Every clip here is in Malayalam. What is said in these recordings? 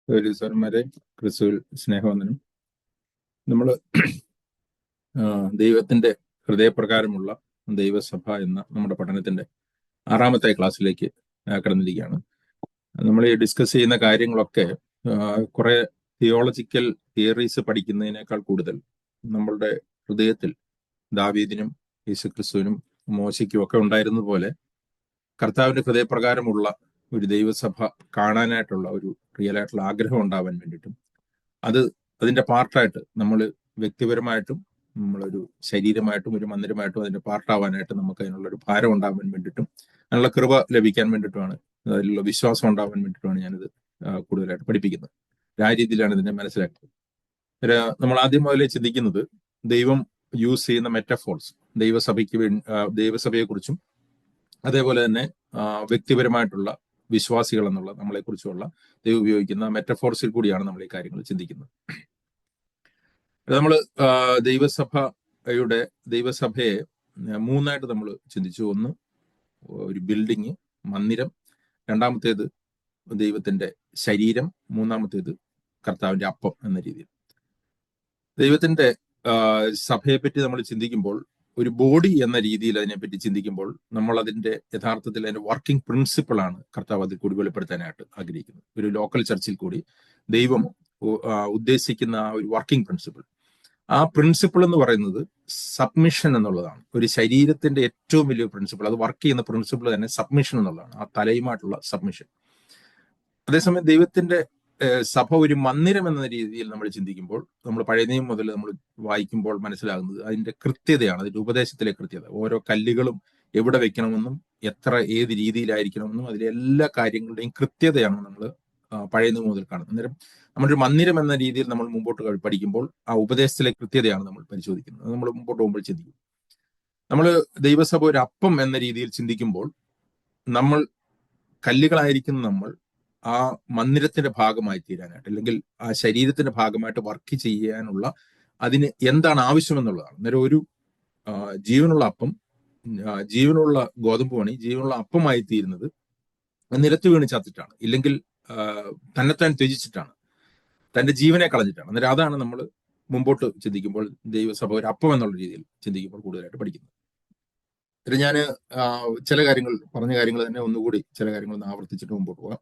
സഹോദരന്മാരെ, ക്രിസ്തുവിൽ സ്നേഹവന്ദനം. നമ്മൾ ദൈവത്തിന്റെ ഹൃദയപ്രകാരമുള്ള ദൈവസഭ എന്ന നമ്മുടെ പഠനത്തിന്റെ 6ാമത്തെ ക്ലാസ്സിലേക്ക് കടന്നിരിക്കുകയാണ്. നമ്മൾ ഈ ഡിസ്കസ് ചെയ്യുന്ന കാര്യങ്ങളൊക്കെ കുറെ തിയോളജിക്കൽ തിയറീസ് പഠിക്കുന്നതിനേക്കാൾ കൂടുതൽ നമ്മളുടെ ഹൃദയത്തിൽ ദാവീദിനും യേശുക്രിസ്തുവിനും മോശയ്ക്കും ഒക്കെ ഉണ്ടായിരുന്നത് പോലെ കർത്താവിന്റെ ഹൃദയപ്രകാരമുള്ള ഒരു ദൈവസഭ കാണാനായിട്ടുള്ള ഒരു റിയൽ ആയിട്ടുള്ള ആഗ്രഹം ഉണ്ടാവാൻ വേണ്ടിയിട്ടും അതിന്റെ പാർട്ടായിട്ട് നമ്മൾ വ്യക്തിപരമായിട്ടും നമ്മളൊരു ശരീരമായിട്ടും ഒരു മന്ദിരമായിട്ടും അതിന്റെ പാർട്ടാവാനായിട്ട് നമുക്ക് അതിനുള്ളൊരു ഭാരം ഉണ്ടാവാൻ വേണ്ടിയിട്ടും അതിനുള്ള കൃപ ലഭിക്കാൻ വേണ്ടിയിട്ടുമാണ്, അതിലുള്ള വിശ്വാസം ഉണ്ടാവാൻ വേണ്ടിയിട്ടുമാണ് ഞാനിത് കൂടുതലായിട്ട് പഠിപ്പിക്കുന്നത്. ആ രീതിയിലാണ് ഇതിനെ മനസ്സിലാക്കുന്നത്. നമ്മൾ ആദ്യം മുതലേ ചിന്തിക്കുന്നത് ദൈവം യൂസ് ചെയ്യുന്ന മെറ്റഫോർസ് ദൈവസഭയെക്കുറിച്ചും അതേപോലെ തന്നെ വ്യക്തിപരമായിട്ടുള്ള വിശ്വാസികൾ എന്നുള്ള നമ്മളെക്കുറിച്ചുള്ള ദൈവം ഉപയോഗിക്കുന്ന മെറ്റഫോർസിൽ കൂടിയാണ് നമ്മൾ ഈ കാര്യങ്ങൾ ചിന്തിക്കുന്നത്. നമ്മൾ ദൈവസഭയെ 3ആയിട്ട് നമ്മൾ ചിന്തിച്ചു. ഒന്ന്, ഒരു ബിൽഡിങ്, മന്ദിരം; രണ്ടാമത്തേത് ദൈവത്തിന്റെ ശരീരം; മൂന്നാമത്തേത് കർത്താവിന്റെ അപ്പം എന്ന രീതിയിൽ. ദൈവത്തിന്റെ സഭയെപ്പറ്റി നമ്മൾ ചിന്തിക്കുമ്പോൾ, ഒരു ബോഡി എന്ന രീതിയിൽ അതിനെപ്പറ്റി ചിന്തിക്കുമ്പോൾ, നമ്മൾ അതിന്റെ യഥാർത്ഥത്തിൽ അതിന്റെ വർക്കിംഗ് പ്രിൻസിപ്പിളാണ് കർത്താവ് അതിൽ കൂടി വെളിപ്പെടുത്താനായിട്ട് ആഗ്രഹിക്കുന്നത്. ഒരു ലോക്കൽ ചർച്ചിൽ കൂടി ദൈവം ഉദ്ദേശിക്കുന്ന ആ ഒരു വർക്കിംഗ് പ്രിൻസിപ്പിൾ, ആ പ്രിൻസിപ്പിൾ എന്ന് പറയുന്നത് സബ്മിഷൻ എന്നുള്ളതാണ്. ഒരു ശരീരത്തിന്റെ ഏറ്റവും വലിയ പ്രിൻസിപ്പിൾ, അത് വർക്ക് ചെയ്യുന്ന പ്രിൻസിപ്പിൾ തന്നെ സബ്മിഷൻ എന്നുള്ളതാണ്, ആ തലയുമായിട്ടുള്ള സബ്മിഷൻ. അതേസമയം ദൈവത്തിന്റെ സഭ ഒരു മന്ദിരം എന്ന രീതിയിൽ നമ്മൾ ചിന്തിക്കുമ്പോൾ, നമ്മൾ പഴയ നിയമം മുതൽ നമ്മൾ വായിക്കുമ്പോൾ മനസ്സിലാകുന്നത് അതിന്റെ കൃത്യതയാണ്, അതിന്റെ ഉപദേശത്തിലെ കൃത്യത. ഓരോ കല്ലുകളും എവിടെ വെക്കണമെന്നും ഏത് രീതിയിലായിരിക്കണമെന്നും അതിലെ എല്ലാ കാര്യങ്ങളുടെയും കൃത്യതയാണ് നമ്മൾ പഴയ നിയമം മുതൽ കാണുന്നത്. അന്നേരം നമ്മളൊരു മന്ദിരം എന്ന രീതിയിൽ നമ്മൾ മുമ്പോട്ട് പഠിക്കുമ്പോൾ ആ ഉപദേശത്തിലെ കൃത്യതയാണ് നമ്മൾ പരിശോധിക്കുന്നത്. നമ്മൾ മുമ്പോട്ട് പോകുമ്പോൾ ചിന്തിക്കും. നമ്മൾ ദൈവസഭ ഒരു അപ്പം എന്ന രീതിയിൽ ചിന്തിക്കുമ്പോൾ, നമ്മൾ കല്ലുകളായിരിക്കുന്ന നമ്മൾ ആ മന്ദിരത്തിന്റെ ഭാഗമായി തീരാനായിട്ട്, അല്ലെങ്കിൽ ആ ശരീരത്തിന്റെ ഭാഗമായിട്ട് വർക്ക് ചെയ്യാനുള്ള അതിന് എന്താണ് ആവശ്യമെന്നുള്ളതാണ്. അന്നേരം ഒരു ജീവനുള്ള അപ്പം, ജീവനുള്ള ഗോതമ്പ് മണി ജീവനുള്ള അപ്പമായി തീരുന്നത് നിലത്ത് വീണ് ചത്തിട്ടാണ്, ഇല്ലെങ്കിൽ തന്നെത്താൻ ത്യജിച്ചിട്ടാണ്, തന്റെ ജീവനെ കളഞ്ഞിട്ടാണ്. അന്നേരം അതാണ് നമ്മൾ മുമ്പോട്ട് ചിന്തിക്കുമ്പോൾ ദൈവസഭ ഒരു അപ്പം എന്നുള്ള രീതിയിൽ ചിന്തിക്കുമ്പോൾ കൂടുതലായിട്ട് പഠിക്കുന്നത്. ഞാൻ ചില പറഞ്ഞ കാര്യങ്ങൾ തന്നെ ഒന്നുകൂടി ചില കാര്യങ്ങൾ ആവർത്തിച്ചിട്ട് മുമ്പോട്ട് പോകാം.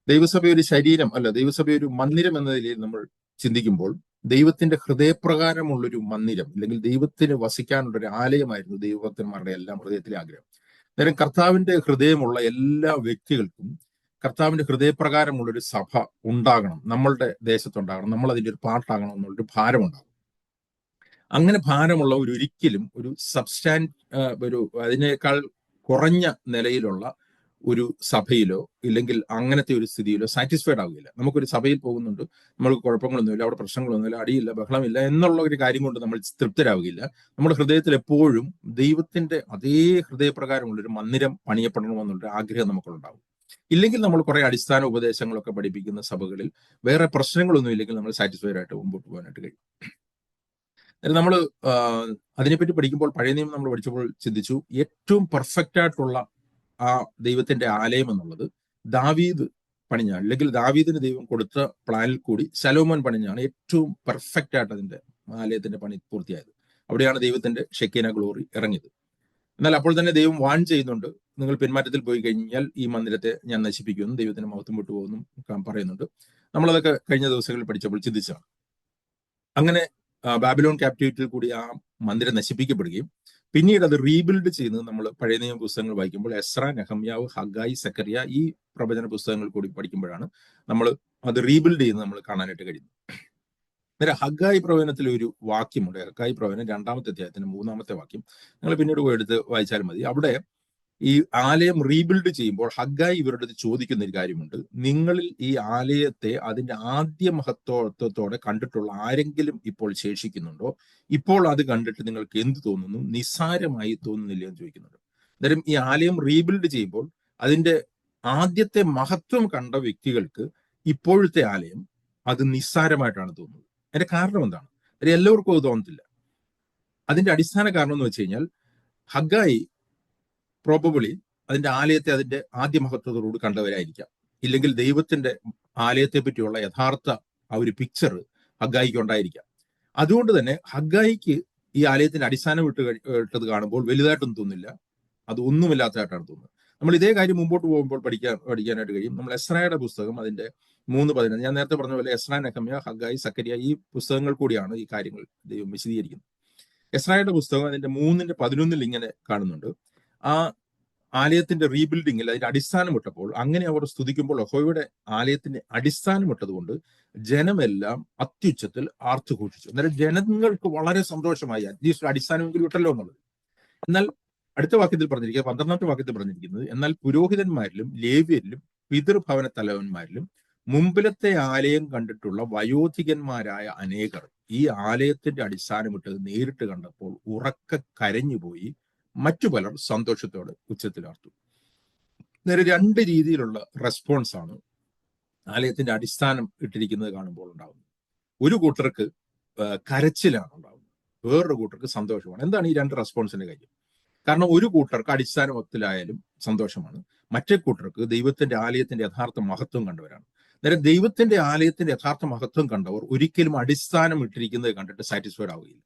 ദൈവസഭ ഒരു ശരീരം അല്ല, ദൈവസഭ ഒരു മന്ദിരം എന്ന നിലയിൽ നമ്മൾ ചിന്തിക്കുമ്പോൾ, ദൈവത്തിന്റെ ഹൃദയപ്രകാരമുള്ളൊരു മന്ദിരം, അല്ലെങ്കിൽ ദൈവത്തിന് വസിക്കാനുള്ളൊരു ആലയമായിരുന്നു ദൈവഭക്തന്മാരുടെ എല്ലാം ഹൃദയത്തിലെ ആഗ്രഹം. നേരം കർത്താവിന്റെ ഹൃദയമുള്ള എല്ലാ വ്യക്തികൾക്കും കർത്താവിന്റെ ഹൃദയപ്രകാരമുള്ളൊരു സഭ ഉണ്ടാകണം, നമ്മളുടെ ദേശത്തുണ്ടാകണം, നമ്മൾ അതിന്റെ ഒരു പാർട്ടാകണം എന്നുള്ളൊരു ഭാരമുണ്ടാകും. അങ്ങനെ ഭാരമുള്ള ഒരിക്കലും ഒരു അതിനേക്കാൾ കുറഞ്ഞ നിലയിലുള്ള ഒരു സഭയിലോ ഇല്ലെങ്കിൽ അങ്ങനത്തെ ഒരു സ്ഥിതിയിലോ സാറ്റിസ്ഫൈഡ് ആവുകയില്ല. നമുക്കൊരു സഭയിൽ പോകുന്നുണ്ട്, നമ്മൾക്ക് കുഴപ്പങ്ങളൊന്നുമില്ല, അവിടെ പ്രശ്നങ്ങളൊന്നുമില്ല, അടിയില്ല, ബഹളമില്ല എന്നുള്ള ഒരു കാര്യം കൊണ്ട് നമ്മൾ തൃപ്തരാവുകയില്ല. നമ്മുടെ ഹൃദയത്തിൽ എപ്പോഴും ദൈവത്തിന്റെ അതേ ഹൃദയപ്രകാരമുള്ളൊരു മന്ദിരം പണിയപ്പെടണമെന്നുള്ള ആഗ്രഹം നമുക്കുണ്ടാവും. ഇല്ലെങ്കിൽ നമ്മൾ കുറെ അടിസ്ഥാന ഉപദേശങ്ങളൊക്കെ പഠിപ്പിക്കുന്ന സഭകളിൽ വേറെ പ്രശ്നങ്ങളൊന്നും ഇല്ലെങ്കിൽ നമ്മൾ സാറ്റിസ്ഫൈഡ് ആയിട്ട് മുമ്പോട്ട് പോകാനായിട്ട് കഴിയും. നമ്മൾ അതിനെപ്പറ്റി പഠിക്കുമ്പോൾ, പഴയ നിയമം നമ്മൾ പഠിച്ചപ്പോൾ ചിന്തിച്ചു, ഏറ്റവും പെർഫെക്റ്റ് ആയിട്ടുള്ള ആ ദൈവത്തിന്റെ ആലയം എന്നുള്ളത് ദാവീദ് പണിഞ്ഞാണ്, അല്ലെങ്കിൽ ദാവീദിന് ദൈവം കൊടുത്ത പ്ലാനിൽ കൂടി ശലോമോൻ പണിഞ്ഞാണ് ഏറ്റവും പെർഫെക്റ്റ് ആയിട്ട് അതിന്റെ ആലയത്തിന്റെ പണി പൂർത്തിയായത്. അവിടെയാണ് ദൈവത്തിന്റെ ഷെക്കീന ഗ്ലോറി ഇറങ്ങിയത്. എന്നാൽ അപ്പോൾ തന്നെ ദൈവം വാൺ ചെയ്യുന്നുണ്ട്, നിങ്ങൾ പിന്മാറ്റത്തിൽ പോയി കഴിഞ്ഞാൽ ഈ മന്ദിരത്തെ ഞാൻ നശിപ്പിക്കുമെന്നും ദൈവത്തിന് മഹത്വം വിട്ടുപോകുമെന്നും പറയുന്നുണ്ട്. നമ്മളതൊക്കെ കഴിഞ്ഞ ദിവസങ്ങളിൽ പഠിച്ചപ്പോൾ ചിന്തിച്ചാണ്. അങ്ങനെ ബാബിലോൺ ക്യാപ്റ്റിവിറ്റിയിൽ കൂടി ആ മന്ദിരം നശിപ്പിക്കപ്പെടുകയും പിന്നീട് അത് റീബിൽഡ് ചെയ്യുന്നത് നമ്മൾ പഴയ നിയമ പുസ്തകങ്ങൾ വായിക്കുമ്പോൾ, എസ്ര, നെഹമ്യാവ്, ഹഗായി, സക്കറിയ, ഈ പ്രവചന പുസ്തകങ്ങൾ കൂടി പഠിക്കുമ്പോഴാണ് നമ്മൾ അത് റീബിൽഡ് ചെയ്യുന്നത് നമ്മൾ കാണാനായിട്ട് കഴിയുന്നത്. അന്നേരം ഹഗായി പ്രവചനത്തിൽ ഒരു വാക്യമുണ്ട്, ഹഗായി പ്രവചനം 2-ാമത്തെ അധ്യായത്തിന്റെ 3-ാമത്തെ വാക്യം. നിങ്ങൾ പിന്നീട് പോയി എടുത്ത് വായിച്ചാലും മതി. അവിടെ ഈ ആലയം റീബിൽഡ് ചെയ്യുമ്പോൾ ഹഗായി ഇവരുടെ ചോദിക്കുന്ന ഒരു കാര്യമുണ്ട്, നിങ്ങളിൽ ഈ ആലയത്തെ അതിന്റെ ആദ്യ മഹത്വത്തോടെ കണ്ടിട്ടുള്ള ആരെങ്കിലും ഇപ്പോൾ ശേഷിക്കുന്നുണ്ടോ? ഇപ്പോൾ അത് കണ്ടിട്ട് നിങ്ങൾക്ക് എന്ത് തോന്നുന്നു? നിസ്സാരമായി തോന്നുന്നില്ല എന്ന് ചോദിക്കുന്നുണ്ട്. അന്നേരം ഈ ആലയം റീബിൽഡ് ചെയ്യുമ്പോൾ അതിന്റെ ആദ്യത്തെ മഹത്വം കണ്ട വ്യക്തികൾക്ക് ഇപ്പോഴത്തെ ആലയം അത് നിസ്സാരമായിട്ടാണ് തോന്നുന്നത്. അതിന്റെ കാരണം എന്താണ്? അത് എല്ലാവർക്കും അത് തോന്നത്തില്ല. അതിന്റെ അടിസ്ഥാന കാരണം എന്ന് വെച്ച് കഴിഞ്ഞാൽ, ഹഗായി പ്രോബബിളി അതിന്റെ ആലയത്തെ അതിന്റെ ആദ്യ മഹത്വത്തോടുകൂടി കണ്ടവരായിരിക്കാം, ഇല്ലെങ്കിൽ ദൈവത്തിന്റെ ആലയത്തെ പറ്റിയുള്ള യഥാർത്ഥ ആ ഒരു പിക്ചർ ഹഗ്ഗായിക്ക് ഉണ്ടായിരിക്കാം. അതുകൊണ്ട് തന്നെ ഹഗ്ഗായിക്ക് ഈ ആലയത്തിന്റെ അടിസ്ഥാനം ഇട്ടത് കാണുമ്പോൾ വലുതായിട്ടൊന്നും തോന്നില്ല, അത് ഒന്നുമില്ലാത്തതായിട്ടാണ് തോന്നുന്നത്. നമ്മൾ ഇതേ കാര്യം മുമ്പോട്ട് പോകുമ്പോൾ പഠിക്കാനായിട്ട് കഴിയും. നമ്മൾ എസ്രായുടെ പുസ്തകം അതിന്റെ 3:11, ഞാൻ നേരത്തെ പറഞ്ഞ പോലെ എസ്രാ, നെഹമ്യ, ഹഗ്ഗായി, സക്കരിയ, ഈ പുസ്തകങ്ങൾ കൂടിയാണ് ഈ കാര്യങ്ങൾ ദൈവം വിശദീകരിക്കുന്നത്. എസ്രായുടെ പുസ്തകം അതിന്റെ 3:11 ഇങ്ങനെ കാണുന്നുണ്ട്, ആ ആലയത്തിന്റെ റീബിൽഡിങ്ങിൽ അതിന്റെ അടിസ്ഥാനമിട്ടപ്പോൾ അങ്ങനെ അവർ സ്തുതിക്കുമ്പോൾ യഹോവയുടെ ആലയത്തിന്റെ അടിസ്ഥാനമിട്ടതുകൊണ്ട് ജനമെല്ലാം അത്യുച്ചത്തിൽ ആർത്തുഘോഷിച്ചു. അന്നേരം ജനങ്ങൾക്ക് വളരെ സന്തോഷമായി, അറ്റ്ലീസ്റ്റ് അടിസ്ഥാനമെങ്കിലും ഇട്ടല്ലോ എന്നുള്ളത്. എന്നാൽ അടുത്ത വാക്യത്തിൽ പറഞ്ഞിരിക്കുക, 12ാമത്തെ വാക്യത്തിൽ പറഞ്ഞിരിക്കുന്നത്, എന്നാൽ പുരോഹിതന്മാരിലും ലേവ്യരിലും പിതൃഭവന തലവന്മാരിലും മുമ്പിലത്തെ ആലയം കണ്ടിട്ടുള്ള വയോധികന്മാരായ അനേകർ ഈ ആലയത്തിന്റെ അടിസ്ഥാനമിട്ടത് നേരിട്ട് കണ്ടപ്പോൾ ഉറക്കെ കരഞ്ഞുപോയി, മറ്റു പലർ സന്തോഷത്തോടെ ഉച്ചത്തിലാർത്തു. നേരെ 2 രീതിയിലുള്ള റെസ്പോൺസ് ആണ് ആലയത്തിന്റെ അടിസ്ഥാനം ഇട്ടിരിക്കുന്നത് കാണുമ്പോൾ ഉണ്ടാകുന്നത്. ഒരു കൂട്ടർക്ക് കരച്ചിലാണ് ഉണ്ടാകുന്നത്, വേറൊരു കൂട്ടർക്ക് സന്തോഷമാണ്. എന്താണ് ഈ 2 റെസ്പോൺസിന്റെ കാര്യം? കാരണം ഒരു കൂട്ടർക്ക് അടിസ്ഥാനത്തിലായാലും സന്തോഷമാണ്, മറ്റേ കൂട്ടർക്ക് ദൈവത്തിന്റെ ആലയത്തിന്റെ യഥാർത്ഥ മഹത്വം കണ്ടവരാണ്. നേരെ ദൈവത്തിന്റെ ആലയത്തിന്റെ യഥാർത്ഥ മഹത്വം കണ്ടവർ ഒരിക്കലും അടിസ്ഥാനം ഇട്ടിരിക്കുന്നത് കണ്ടിട്ട് സാറ്റിസ്ഫൈഡ് ആവുകയില്ല.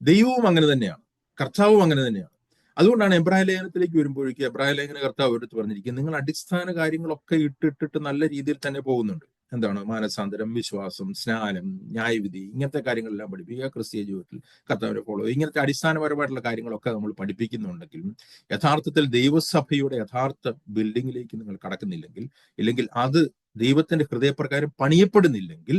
ദൈവവും അങ്ങനെ തന്നെയാണ്, കർത്താവും അങ്ങനെ തന്നെയാണ്. അതുകൊണ്ടാണ് എബ്രായ ലേഖനത്തിലേക്ക് വരുമ്പോഴേക്ക് എബ്രായ ലേഖന കർത്താവ് എടുത്ത് പറഞ്ഞിരിക്കുന്നത്, നിങ്ങൾ അടിസ്ഥാന കാര്യങ്ങളൊക്കെ ഇട്ടിട്ട് നല്ല രീതിയിൽ തന്നെ പോകുന്നുണ്ട്. എന്താണ്? മാനസാന്തരം, വിശ്വാസം, സ്നാനം, ന്യായവിധി, ഇങ്ങനത്തെ കാര്യങ്ങളെല്ലാം പഠിപ്പിക്കുക. ക്രിസ്തീയ ജീവിതത്തിൽ കർത്താവിനെ ഫോളോ, ഇങ്ങനത്തെ അടിസ്ഥാനപരമായിട്ടുള്ള കാര്യങ്ങളൊക്കെ നമ്മൾ പഠിപ്പിക്കുന്നുണ്ടെങ്കിലും യഥാർത്ഥത്തിൽ ദൈവസഭയുടെ യഥാർത്ഥ ബിൽഡിങ്ങിലേക്ക് നിങ്ങൾ കടക്കുന്നില്ലെങ്കിൽ, ഇല്ലെങ്കിൽ അത് ദൈവത്തിന്റെ ഹൃദയപ്രകാരം പണിയപ്പെടുന്നില്ലെങ്കിൽ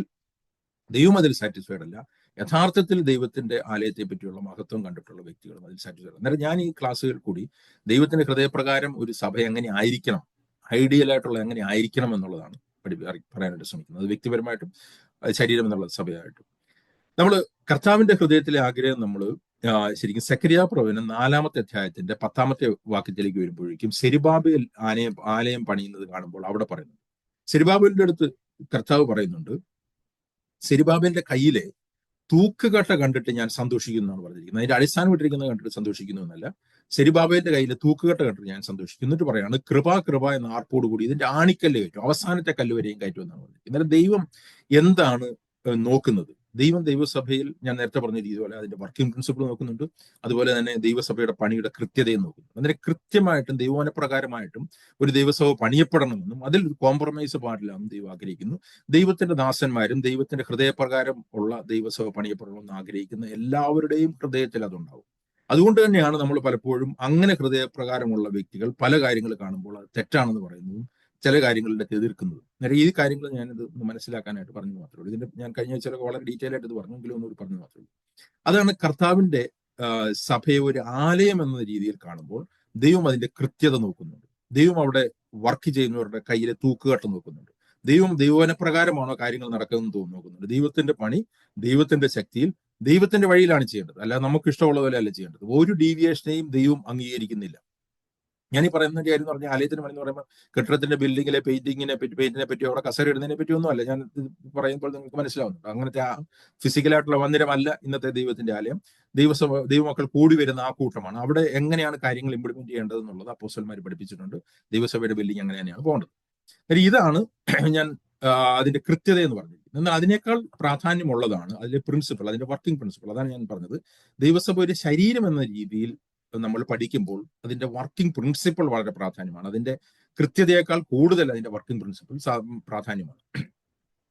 ദൈവം അതിൽ സാറ്റിസ്ഫൈഡ് അല്ല. യഥാർത്ഥത്തിൽ ദൈവത്തിന്റെ ആലയത്തെ പറ്റിയുള്ള മഹത്വം കണ്ടിട്ടുള്ള വ്യക്തികളും അതിൽ സാറ്റിസ്ഫൈഡ്. അന്നേരം ഞാൻ ഈ ക്ലാസ്സുകൾ കൂടി ദൈവത്തിന്റെ ഹൃദയപ്രകാരം ഒരു സഭ എങ്ങനെ ആയിരിക്കണം, ഐഡിയൽ ആയിട്ടുള്ള എങ്ങനെ ആയിരിക്കണം എന്നുള്ളതാണ് പറയാനായിട്ട് ശ്രമിക്കുന്നത്. അത് വ്യക്തിപരമായിട്ടും ശരീരം എന്നുള്ള സഭയായിട്ടും. നമ്മൾ കർത്താവിന്റെ ഹൃദയത്തിലെ ആഗ്രഹം നമ്മൾ ശരിക്കും സെക്കരിയാ പ്രവചനം 4-ാമത്തെ അധ്യായത്തിന്റെ 10-ാമത്തെ വാക്യത്തിലേക്ക് വരുമ്പോഴേക്കും സെരുബ്ബാബേൽ ആലയം പണിയുന്നത് കാണുമ്പോൾ അവിടെ പറയുന്നു, സെരുബ്ബാബേലിന്റെ അടുത്ത് കർത്താവ് പറയുന്നുണ്ട്, സെരുബ്ബാബേലിന്റെ കയ്യിലെ തൂക്കുകട്ട കണ്ടിട്ട് ഞാൻ സന്തോഷിക്കുന്നു എന്നാണ് പറഞ്ഞിരിക്കുന്നത്. അതിന്റെ അടിസ്ഥാനം ഇട്ടിരിക്കുന്നത് കണ്ടിട്ട് സന്തോഷിക്കുന്നു എന്നല്ല, സെരുബ്ബാബേലിന്റെ കയ്യിലെ തൂക്കുകട്ട കണ്ടിട്ട് ഞാൻ സന്തോഷിക്കുന്നു. എന്നിട്ട് പറയാണ്, കൃപ എന്ന ആർപ്പോടുകൂടി ഇതിന്റെ ആണിക്കല്ല് കയറ്റും, അവസാനത്തെ കല്ല് വരെയും കയറ്റും എന്നാണ് പറഞ്ഞിരിക്കുന്നത്. എന്നാലും ദൈവം എന്താണ് നോക്കുന്നത്? ദൈവം ദൈവസഭയിൽ ഞാൻ നേരത്തെ പറഞ്ഞ രീതി പോലെ അതിന്റെ വർക്കിംഗ് പ്രിൻസിപ്പിൾ നോക്കുന്നുണ്ട്, അതുപോലെ തന്നെ ദൈവസഭയുടെ പണിയുടെ കൃത്യതയും നോക്കുന്നു. അതിനെ കൃത്യമായിട്ടും ദൈവവചനപ്രകാരമായിട്ടും ഒരു ദൈവസഭ പണിയപ്പെടണമെന്നും അതിൽ കോംപ്രമൈസ് പാടില്ലെന്നും ദൈവം ആഗ്രഹിക്കുന്നു. ദൈവത്തിന്റെ ദാസന്മാരും ദൈവത്തിന്റെ ഹൃദയപ്രകാരം ഉള്ള ദൈവസഭ പണിയപ്പെടണമെന്ന് ആഗ്രഹിക്കുന്ന എല്ലാവരുടെയും ഹൃദയത്തിൽ അതുണ്ടാവും. അതുകൊണ്ട് തന്നെയാണ് നമ്മൾ പലപ്പോഴും അങ്ങനെ ഹൃദയപ്രകാരമുള്ള വ്യക്തികൾ പല കാര്യങ്ങൾ കാണുമ്പോൾ അത് തെറ്റാണെന്ന് പറയുന്നതും ചില കാര്യങ്ങളുടെ എതിർക്കുന്നത്. നേരെ ഈ കാര്യങ്ങൾ ഞാനിത് മനസ്സിലാക്കാനായിട്ട് പറഞ്ഞു മാത്രമേ ഉള്ളൂ. ഇതിന്റെ ഞാൻ കഴിഞ്ഞ ആഴ്ചയിലൊക്കെ വളരെ ഡീറ്റെയിൽ ആയിട്ട് ഇത് പറഞ്ഞെങ്കിലും ഒന്നുകൂടി പറഞ്ഞു മാത്രമേ ഉള്ളൂ. അതാണ് കർത്താവിന്റെ സഭയെ ഒരു ആലയം എന്ന രീതിയിൽ കാണുമ്പോൾ ദൈവം അതിന്റെ കൃത്യത നോക്കുന്നുണ്ട്. ദൈവം അവിടെ വർക്ക് ചെയ്യുന്നവരുടെ കയ്യിലെ തൂക്കുകട്ട നോക്കുന്നുണ്ട്. ദൈവം ദൈവവചനപ്രകാരമാണോ കാര്യങ്ങൾ നടക്കുന്നതെന്ന് നോക്കുന്നുണ്ട്. ദൈവത്തിന്റെ പണി ദൈവത്തിന്റെ ശക്തിയിൽ ദൈവത്തിന്റെ വഴിയിലാണ് ചെയ്യേണ്ടത്, അല്ല നമുക്ക് ഇഷ്ടമുള്ള പോലെ അല്ല ചെയ്യേണ്ടത്. ഒരു ഡീവിയേഷനെയും ദൈവം അംഗീകരിക്കുന്നില്ല. ഞാൻ ഈ പറയുന്ന കാര്യം എന്ന് പറഞ്ഞാൽ ആലയത്തിന് പണി എന്ന് പറയുമ്പോൾ കെട്ടിടത്തിന്റെ ബിൽഡിങ്ങിലെ പെയിന്റിനെ പറ്റിയോ അവിടെ കസേര ഇടുന്നതിനെ പറ്റിയോ ഒന്നും അല്ല ഞാൻ പറയുമ്പോൾ നിങ്ങൾക്ക് മനസ്സിലാവുന്നുണ്ട്. അങ്ങനത്തെ ആ ഫിസിക്കലായിട്ടുള്ള മന്ദിരമല്ല ഇന്നത്തെ ദൈവത്തിന്റെ ആലയം. ദൈവമക്കൾ കൂടി വരുന്ന ആ കൂട്ടമാണ്. അവിടെ എങ്ങനെയാണ് കാര്യങ്ങൾ ഇംപ്ലിമെന്റ് ചെയ്യേണ്ടത് എന്നുള്ളത് അപ്പോസ്തലന്മാർ പഠിപ്പിച്ചിട്ടുണ്ട്. ദൈവസഭയുടെ ബിൽഡിംഗ് അങ്ങനെ തന്നെയാണ് പോകേണ്ടത്. ഇതാണ് ഞാൻ അതിന്റെ കൃത്യത എന്ന് പറഞ്ഞിരിക്കുന്നത്. എന്നാൽ അതിനേക്കാൾ പ്രാധാന്യമുള്ളതാണ് അതിന്റെ പ്രിൻസിപ്പിൾ, അതിന്റെ വർക്കിംഗ് പ്രിൻസിപ്പിൾ. അതാണ് ഞാൻ പറഞ്ഞത്. ദൈവസഭ ഒരു ശരീരം എന്ന രീതിയിൽ നമ്മൾ പഠിക്കുമ്പോൾ അതിന്റെ വർക്കിംഗ് പ്രിൻസിപ്പിൾ വളരെ പ്രാധാന്യമാണ്. അതിന്റെ കൃത്യതയേക്കാൾ കൂടുതൽ അതിന്റെ വർക്കിംഗ് പ്രിൻസിപ്പിൾ പ്രാധാന്യമാണ്.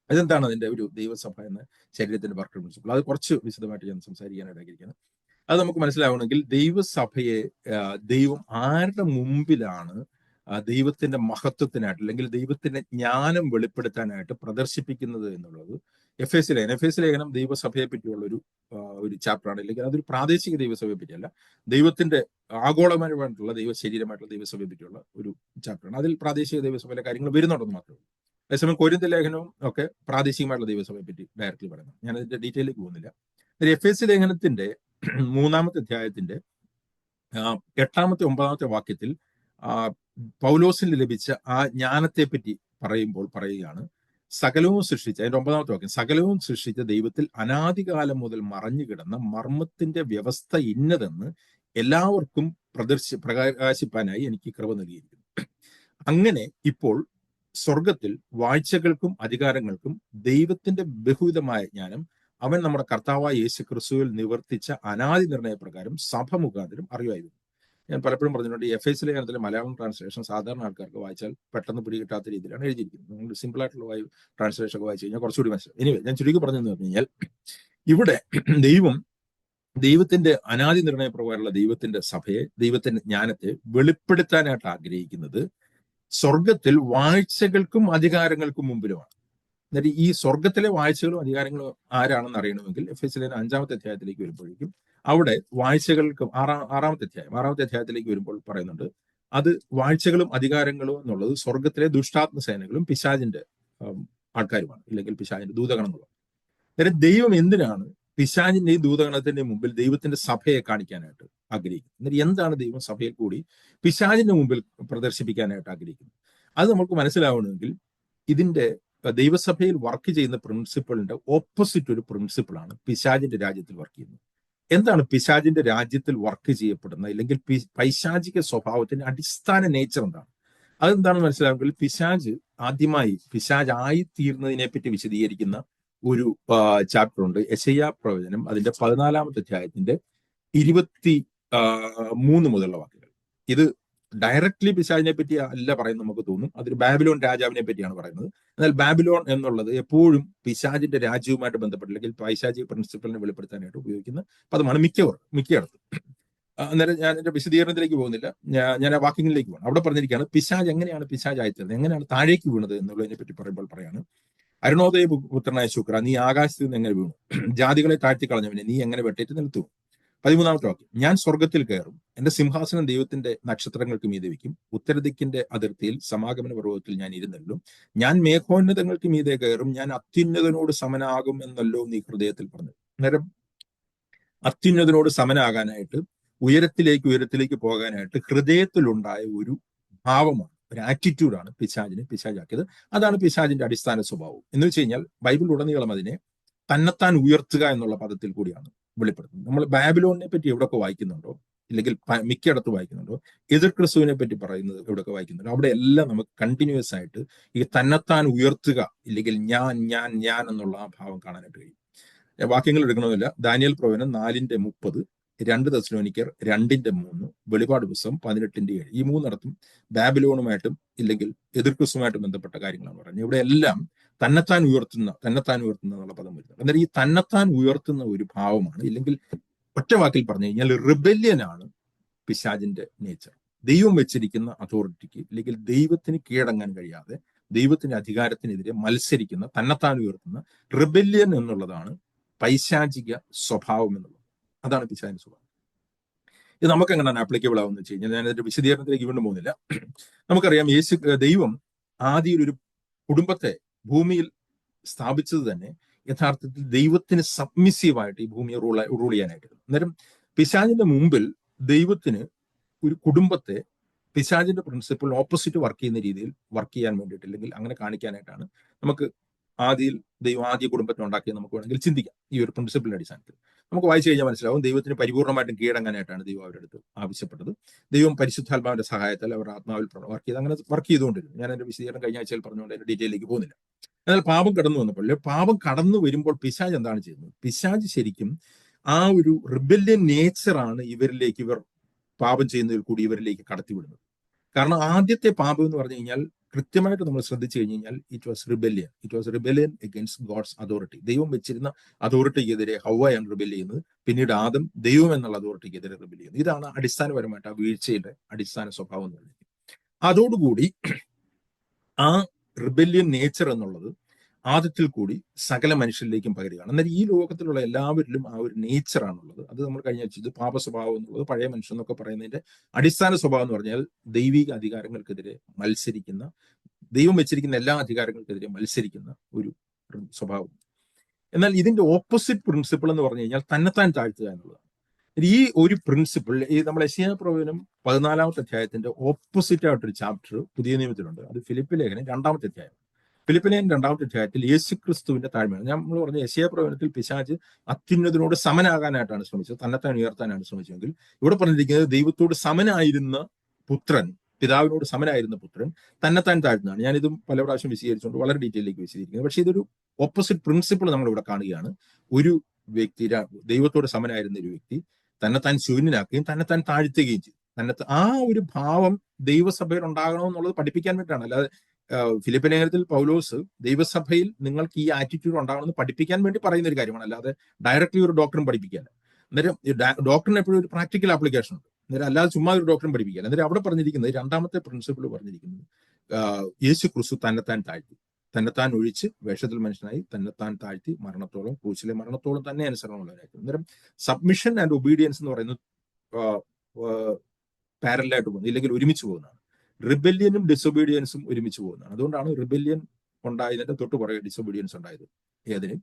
അതെന്താണ് അതിന്റെ ഒരു ദൈവസഭ എന്ന ശരീരത്തിന്റെ വർക്കിംഗ് പ്രിൻസിപ്പിൾ? അത് കുറച്ച് വിശദമായിട്ട് ഞാൻ സംസാരിക്കാനായിട്ടായിരിക്കുന്നത്. അത് നമുക്ക് മനസ്സിലാവണമെങ്കിൽ ദൈവസഭയെ ദൈവം ആരുടെ മുമ്പിലാണ് ദൈവത്തിന്റെ മഹത്വത്തിനായിട്ട് അല്ലെങ്കിൽ ദൈവത്തിന്റെ ജ്ഞാനം വെളിപ്പെടുത്താനായിട്ട് പ്രദർശിപ്പിക്കുന്നത് എന്നുള്ളത് എഫ് എസ് ലേഖനം ദൈവസഭയെ പറ്റിയുള്ള ഒരു ചാപ്റ്ററാണ്. അല്ലെങ്കിൽ അതൊരു പ്രാദേശിക ദൈവസഭയെ പറ്റിയല്ല, ദൈവത്തിന്റെ ആഗോളപരമായിട്ടുള്ള ശരീരമായിട്ടുള്ള ദൈവസഭയെ പറ്റിയുള്ള ഒരു ചാപ്റ്ററാണ്. അതിൽ പ്രാദേശിക ദൈവസഭയിലെ കാര്യങ്ങൾ വരുന്നുണ്ടെന്ന് മാത്രമേ ഉള്ളൂ. അതേസമയം കൊരിന്ത്യർ ലേഖനവും ഒക്കെ പ്രാദേശികമായിട്ടുള്ള ദൈവസഭയെ പറ്റി ഡയറക്റ്റ്ലി പറയുന്നു. ഞാൻ അതിന്റെ ഡീറ്റെയിലേക്ക് പോകുന്നില്ല. എഫ് എസ് ലേഖനത്തിന്റെ 3-ാമത്തെ അധ്യായത്തിന്റെ 8-ാമത്തെ 9-ാമത്തെ വാക്യത്തിൽ പൗലോസിന് ലഭിച്ച ആ ജ്ഞാനത്തെ പറ്റി പറയുകയാണ്, സകലവും സൃഷ്ടിച്ച, അതിന്റെ 9-ാമത്തെ വാക്യം, സകലവും സൃഷ്ടിച്ച ദൈവത്തിൽ അനാദികാലം മുതൽ മറഞ്ഞു കിടന്ന മർമ്മത്തിന്റെ വ്യവസ്ഥ ഇന്നതെന്ന് എല്ലാവർക്കും പ്രകാശിപ്പാനായി എനിക്ക് കൃപ നൽകിയിരിക്കുന്നു. അങ്ങനെ ഇപ്പോൾ സ്വർഗത്തിൽ വാഴ്ചകൾക്കും അധികാരങ്ങൾക്കും ദൈവത്തിന്റെ ബഹുവിധമായ ജ്ഞാനം അവൻ നമ്മുടെ കർത്താവായ യേശു ക്രിസ്തുവിൽ നിവർത്തിച്ച അനാദി നിർണയപ്രകാരം സഭ മുഖാന്തരം അറിവായിരുന്നു. ഞാൻ പലപ്പോഴും പറഞ്ഞിട്ടുണ്ട്, FS ലേഖനത്തിലെ മലയാളം ട്രാൻസ്ലേഷൻ സാധാരണ ആൾക്കാർക്ക് വായിച്ചാൽ പെട്ടെന്ന് പിടികിട്ടാത്ത രീതിയിലാണ് എഴുതിയിരിക്കുന്നത്. നിങ്ങൾ സിമ്പിൾ ആയിട്ടുള്ള ട്രാൻസ്ലേഷൻ ഒക്കെ വായിച്ചു കഴിഞ്ഞാൽ കുറച്ചുകൂടി മനസ്സിലാവും. എനിവേ, ഞാൻ ചുരുക്കി പറഞ്ഞതെന്ന് പറഞ്ഞു കഴിഞ്ഞാൽ, ഇവിടെ ദൈവത്തിന്റെ അനാദി നിർണയപ്രകാരമുള്ള ദൈവത്തിന്റെ സഭയെ, ദൈവത്തിന്റെ ജ്ഞാനത്തെ വെളിപ്പെടുത്താനായിട്ട് ആഗ്രഹിക്കുന്നത് സ്വർഗത്തിൽ വാഴ്ചകൾക്കും അധികാരങ്ങൾക്കും മുമ്പിലുമാണ്. എന്നിട്ട് ഈ സ്വർഗത്തിലെ വാഴ്ചകളും അധികാരങ്ങളും ആരാണെന്ന് അറിയണമെങ്കിൽ FS 5-ാമത്തെ അധ്യായത്തിലേക്ക് വരുമ്പോഴേക്കും അവിടെ വാഴ്ചകൾക്കും ആറാമത്തെ അധ്യായത്തിലേക്ക് വരുമ്പോൾ പറയുന്നുണ്ട്, അത് വാഴ്ചകളും അധികാരങ്ങളും എന്നുള്ളത് സ്വർഗത്തിലെ ദുഷ്ടാത്മ സേനകളും പിശാചിന്റെ ആൾക്കാരുമാണ്, ഇല്ലെങ്കിൽ പിശാചിന്റെ ദൂതഗണങ്ങളുമാണ്. അന്നേരം ദൈവം എന്തിനാണ് പിശാചിന്റെയും ദൂതഗണത്തിന്റെയും മുമ്പിൽ ദൈവത്തിന്റെ സഭയെ കാണിക്കാനായിട്ട് ആഗ്രഹിക്കുന്നത്? എന്നിട്ട് എന്താണ് ദൈവം സഭയിൽ കൂടി പിശാചിന്റെ മുമ്പിൽ പ്രദർശിപ്പിക്കാനായിട്ട് ആഗ്രഹിക്കുന്നത്? അത് നമുക്ക് മനസ്സിലാവണമെങ്കിൽ ഇതിന്റെ ദൈവസഭയിൽ വർക്ക് ചെയ്യുന്ന പ്രിൻസിപ്പിളിന്റെ ഓപ്പോസിറ്റ് ഒരു പ്രിൻസിപ്പിളാണ് പിശാചിന്റെ രാജ്യത്തിൽ വർക്ക് ചെയ്യുന്നത്. എന്താണ് പിശാചിന്റെ രാജ്യത്തിൽ വർക്ക് ചെയ്യപ്പെടുന്ന, അല്ലെങ്കിൽ പൈശാചിക സ്വഭാവത്തിന്റെ അടിസ്ഥാന നേച്ചർ എന്താണ്? അതെന്താണെന്ന് മനസ്സിലാവുമെങ്കിൽ പിശാജ് ആയിത്തീർന്നതിനെ പറ്റി വിശദീകരിക്കുന്ന ഒരു ചാപ്റ്റർ ഉണ്ട്, യെശയ്യാ പ്രവചനം, അതിന്റെ 14-ാമത്തെ അധ്യായത്തിന്റെ 23 മുതലുള്ള വാക്കുകൾ. ഇത് ഡയറക്ട്ലി പിശാചിനെ പറ്റി അല്ല പറയുന്നത് നമുക്ക് തോന്നും, അതൊരു ബാബിലോൺ രാജാവിനെ പറ്റിയാണ് പറയുന്നത്. എന്നാൽ ബാബിലോൺ എന്നുള്ളത് എപ്പോഴും പിശാചിന്റെ രാജ്യവുമായിട്ട് ബന്ധപ്പെട്ട്, അല്ലെങ്കിൽ പൈശാചിക പ്രിൻസിപ്പലിനെ വെളിപ്പെടുത്താനായിട്ട് ഉപയോഗിക്കുന്ന പദമാണ് മിക്കയിടത്തും. അന്നേരം ഞാൻ എന്റെ വിശദീകരണത്തിലേക്ക് പോകുന്നില്ല, ഞാൻ ആ വാക്യങ്ങളിലേക്ക് പോകണം. അവിടെ പറഞ്ഞിരിക്കുകയാണ് പിശാജ് എങ്ങനെയാണ് പിശാചായിത്തീർന്നത്, എങ്ങനെയാണ് താഴേക്ക് വീണത് എന്നുള്ളതിനെ പറ്റി പറയുമ്പോൾ പറയാണ്, അരുണോദയ പുത്രനായ ശുക്ര, നീ ആകാശത്ത് നിന്ന് എങ്ങനെ വീണു? ജാതികളെ താഴ്ത്തിക്കളഞ്ഞവനെ നീ എങ്ങനെ വെട്ടേറ്റ് നിലത്തു? 13-ാമത്തെ വാക്യം, ഞാൻ സ്വർഗത്തിൽ കയറും, എന്റെ സിംഹാസനം ദൈവത്തിന്റെ നക്ഷത്രങ്ങൾക്ക് മീതെ വയ്ക്കും, ഉത്തരദിക്കിന്റെ അതിർത്തിയിൽ സമാഗമന പർവ്വതത്തിൽ ഞാൻ ഇരുന്നല്ലോ, ഞാൻ മേഘോന്നതങ്ങൾക്ക് മീതെ കയറും, ഞാൻ അത്യുന്നതനോട് സമനാകും എന്നല്ലോ നീ ഹൃദയത്തിൽ പറഞ്ഞു. അന്നേരം അത്യുന്നതനോട് സമനാകാനായിട്ട്, ഉയരത്തിലേക്ക് പോകാനായിട്ട് ഹൃദയത്തിലുണ്ടായ ഒരു ഭാവമാണ്, ഒരു ആറ്റിറ്റ്യൂഡാണ് പിശാചാക്കിയത്. അതാണ് പിശാചിന്റെ അടിസ്ഥാന സ്വഭാവം. എന്ന് വെച്ച് കഴിഞ്ഞാൽ ബൈബിൾ ഉടനീളം അതിനെ തന്നെത്താൻ ഉയർത്തുക എന്നുള്ള പദത്തിൽ കൂടിയാണ് വെളിപ്പെടുത്തുന്നത്. നമ്മൾ ബാബിലോണിനെ പറ്റി എവിടെയൊക്കെ വായിക്കുന്നുണ്ടോ, ഇല്ലെങ്കിൽ മിക്കയിടത്ത് വായിക്കുന്നുണ്ടോ, എതിർ ക്രിസ്തുവിനെ പറ്റി പറയുന്നത് എവിടെയൊക്കെ വായിക്കുന്നുണ്ടോ, അവിടെ എല്ലാം നമുക്ക് കണ്ടിന്യൂസ് ആയിട്ട് ഈ തന്നെത്താൻ ഉയർത്തുക, ഇല്ലെങ്കിൽ ഞാൻ എന്നുള്ള ആ ഭാവം കാണാനായിട്ട് കഴിയും. വാക്യങ്ങൾ എടുക്കണമെന്നില്ല. ദാനിയേൽ പ്രവചനം 4:30, 2 തെസ്സലോനിക്കർ 2:3, വെളിപാട് പുസ്തകം 18:7, ഈ മൂന്നിടത്തും ബാബിലോണുമായിട്ടും ഇല്ലെങ്കിൽ എതിർ ക്രിസ്തുവുമായിട്ടും ബന്ധപ്പെട്ട കാര്യങ്ങളാണ് പറയുന്നത്. ഇവിടെ എല്ലാം തന്നെത്താൻ ഉയർത്തുന്ന എന്നുള്ള പദം വരുന്നത്. എന്നാൽ ഈ തന്നെത്താൻ ഉയർത്തുന്ന ഒരു ഭാവമാണ്, ഇല്ലെങ്കിൽ ഒറ്റ വാക്കിൽ പറഞ്ഞു കഴിഞ്ഞാൽ റിബല്യനാണ് പിശാചിന്റെ നേച്ചർ. ദൈവം വെച്ചിരിക്കുന്ന അതോറിറ്റിക്ക്, അല്ലെങ്കിൽ ദൈവത്തിന് കീഴടങ്ങാൻ കഴിയാതെ ദൈവത്തിന്റെ അധികാരത്തിനെതിരെ മത്സരിക്കുന്ന, തന്നെത്താൻ ഉയർത്തുന്ന റിബല്യൻ എന്നുള്ളതാണ് പൈശാചിക സ്വഭാവം എന്നുള്ളത്. അതാണ് പിശാചിന്റെ സ്വഭാവം. ഇത് നമുക്ക് എങ്ങനെയാണ് ആപ്ലിക്കബിൾ ആവുമെന്ന് വെച്ച് കഴിഞ്ഞാൽ, ഞാനതിന്റെ വിശദീകരണത്തിലേക്ക് വീണ്ടും പോകുന്നില്ല. നമുക്കറിയാം, ആദ്യം ഒരു കുടുംബത്തെ ഭൂമിയിൽ സ്ഥാപിച്ചത് തന്നെ യഥാർത്ഥത്തിൽ ദൈവത്തിന് സബ്മിസീവായിട്ട് ഈ ഭൂമിയെ റൂൾ ചെയ്യാനായിട്ടായിരുന്നു. അന്നേരം പിശാചിന്റെ മുമ്പിൽ ദൈവത്തിന് ഒരു കുടുംബത്തെ പിശാചിന്റെ പ്രിൻസിപ്പിൾ ഓപ്പോസിറ്റ് വർക്ക് ചെയ്യുന്ന രീതിയിൽ വർക്ക് ചെയ്യാൻ വേണ്ടിയിട്ട്, അല്ലെങ്കിൽ അങ്ങനെ കാണിക്കാനായിട്ടാണ് നമുക്ക് ദൈവം ആദ്യ കുടുംബത്തെ ഉണ്ടാക്കിയത് നമുക്ക് വേണമെങ്കിൽ ചിന്തിക്കാം. ഈ ഒരു പ്രിൻസിപ്പിളിന്റെ അടിസ്ഥാനത്തിൽ നമുക്ക് വായിച്ചു കഴിഞ്ഞാൽ മനസ്സിലാവും, ദൈവത്തിന് പരിപൂർണമായിട്ടും കീഴടങ്ങാനായിട്ടാണ് ദൈവം അവരുടെ അടുത്ത് ആവശ്യപ്പെട്ടത്. ദൈവം പരിശുദ്ധാത്മാവിന്റെ സഹായത്താൽ അവർ ആത്മാവിൽ വർക്ക് ചെയ്ത് അങ്ങനെ വർക്ക് ചെയ്തുകൊണ്ടിരുന്നു. ഞാൻ എന്റെ വിശദീകരണം കഴിഞ്ഞ ആഴ്ചയിൽ പറഞ്ഞുകൊണ്ട് അതിന്റെ ഡീറ്റെയിലേക്ക് പോകുന്നില്ല. എന്നാൽ പാപം കടന്നു വരുമ്പോൾ പിശാച് എന്താണ് ചെയ്യുന്നത്? പിശാച് ശരിക്കും ആ ഒരു റിബല്യൻ നേച്ചറാണ് ഇവർ പാപം ചെയ്യുന്നതിൽ കൂടി ഇവരിലേക്ക് കടത്തിവിടുന്നത്. കാരണം ആദ്യത്തെ പാപം എന്ന് പറഞ്ഞു കഴിഞ്ഞാൽ കൃത്യമായിട്ട് നമ്മൾ ശ്രദ്ധിച്ചു കഴിഞ്ഞാൽ it was rebellion against God's authority. ദൈവം വെച്ചിരുന്ന അതോറിറ്റിക്കെതിരെ ഹവ്വയാണ് റിബൽ ചെയ്യുന്നത്. പിന്നീട് ആദം ദൈവം എന്നുള്ള അതോറിറ്റിക്കെതിരെ റിബൽ ചെയ്യുന്നത്. ഇതാണ് അടിസ്ഥാനപരമായിട്ട് ആ വീഴ്ചയുടെ അടിസ്ഥാന സ്വഭാവം എന്ന് പറയുന്നത്. അതോടുകൂടി ആ റിബല്യൻ നേച്ചർ എന്നുള്ളത് ആദ്യത്തിൽ കൂടി സകല മനുഷ്യരിലേക്കും പകരുകയാണ്. എന്നാൽ ഈ ലോകത്തിലുള്ള എല്ലാവരിലും ആ ഒരു നേച്ചറാണുള്ളത്. അത് നമ്മൾ കഴിഞ്ഞ ഇത് പാപ സ്വഭാവം എന്നുള്ളത്, പഴയ മനുഷ്യൻ എന്നൊക്കെ പറയുന്നതിന്റെ അടിസ്ഥാന സ്വഭാവം എന്ന് പറഞ്ഞാൽ ദൈവിക അധികാരങ്ങൾക്കെതിരെ മത്സരിക്കുന്ന, ദൈവം വെച്ചിരിക്കുന്ന എല്ലാ അധികാരങ്ങൾക്കെതിരെ മത്സരിക്കുന്ന ഒരു സ്വഭാവം. എന്നാൽ ഇതിന്റെ ഓപ്പോസിറ്റ് പ്രിൻസിപ്പിൾ എന്ന് പറഞ്ഞു കഴിഞ്ഞാൽ തന്നെത്താൻ താഴ്ത്തുക എന്നുള്ളതാണ്. ഈ ഒരു പ്രിൻസിപ്പിൾ നമ്മൾ യെശയ്യാ പ്രവചനം 14-ാമത്തെ അധ്യായത്തിന്റെ ഓപ്പോസിറ്റ് ആയിട്ടൊരു ചാപ്റ്റർ പുതിയ നിയമത്തിലുണ്ട്. അത് ഫിലിപ്പ് ലേഖനം 2-ാമത്തെ അധ്യായം. ഫിലിപ്പ് ലേഖനം 2-ാമത്തെ അധ്യായത്തിൽ യേശുക്രിസ്തുവിന്റെ താഴ്മയാണ്. നമ്മൾ പറഞ്ഞ യെശയ്യാ പ്രവചനത്തിൽ പിശാച് അത്യുന്നതനോട് സമനാകാനായിട്ടാണ് ശ്രമിച്ചത്, തന്നെത്താൻ ഉയർത്താനാണ് ശ്രമിച്ചതെങ്കിൽ ഇവിടെ പറഞ്ഞിരിക്കുന്നത് ദൈവത്തോട് സമനായിരുന്ന പുത്രൻ പിതാവിനോട് സമനായിരുന്ന പുത്രൻ തന്നെത്താൻ താഴ്ന്നതാണ്. ഞാനിതും പല പ്രാവശ്യം വിശദീകരിച്ചുകൊണ്ട് വളരെ ഡീറ്റെയിലേക്ക് വിശദീകരിക്കുന്നത്. പക്ഷേ ഇതൊരു ഓപ്പോസിറ്റ് പ്രിൻസിപ്പിൾ നമ്മളിവിടെ കാണുകയാണ്. ഒരു വ്യക്തി ദൈവത്തോട് സമനായിരുന്ന ഒരു വ്യക്തി തന്നെത്താൻ ശൂന്യനാക്കുകയും തന്നെത്താൻ താഴ്ത്തുകയും ചെയ്തു. ആ ഒരു ഭാവം ദൈവസഭയിൽ ഉണ്ടാകണമെന്നുള്ളത് പഠിപ്പിക്കാൻ വേണ്ടിയിട്ടാണ്. അല്ലാതെ ഫിലിപ്പ് ലേഖനത്തിൽ പൗലോസ് ദൈവസഭയിൽ നിങ്ങൾക്ക് ഈ ആറ്റിറ്റ്യൂഡ് ഉണ്ടാകണമെന്ന് പഠിപ്പിക്കാൻ വേണ്ടി പറയുന്ന ഒരു കാര്യമാണ്, അല്ലാതെ ഡയറക്റ്റ്ലി ഒരു ഡോക്ടറും പഠിപ്പിക്കാല്ല. അന്നേരം ഡോക്ടറിന് എപ്പോഴും ഒരു പ്രാക്ടിക്കൽ ആപ്ലിക്കേഷൻ ഉണ്ട്. അന്നേരം അല്ലാതെ ചുമ്മാ ഒരു ഡോക്ടറും പഠിപ്പിക്കാൻ. അന്നേരം അവിടെ പറഞ്ഞിരിക്കുന്നത് രണ്ടാമത്തെ പ്രിൻസിപ്പിൾ പറഞ്ഞിരിക്കുന്നത് യേശു ക്രിസ്തു തന്നെത്താൻ താഴ്ത്തി, തന്നെത്താൻ ഒഴിച്ച് വേഷത്തിൽ മനുഷ്യനായി തന്നെത്താൻ താഴ്ത്തി മരണത്തോളം, ക്രൂശിലെ മരണത്തോളം തന്നെ അനുസരണമുള്ളവരായിരുന്നു. അന്നേരം സബ്മിഷൻ ആൻഡ് ഒബീഡിയൻസ് എന്ന് പറയുന്നത് പാരലായിട്ട് പോകുന്നത്, ഇല്ലെങ്കിൽ ഒരുമിച്ച് പോകുന്നതാണ്. റിബല്യനും ഡിസൊബീഡിയൻസും ഒരുമിച്ച് പോകുന്നതാണ്. അതുകൊണ്ടാണ് റിബല്യൻ ഉണ്ടായതിന്റെ തൊട്ട് പുറകെ ഡിസൊബീഡിയൻസ് ഉണ്ടായത്. ഏതിന്?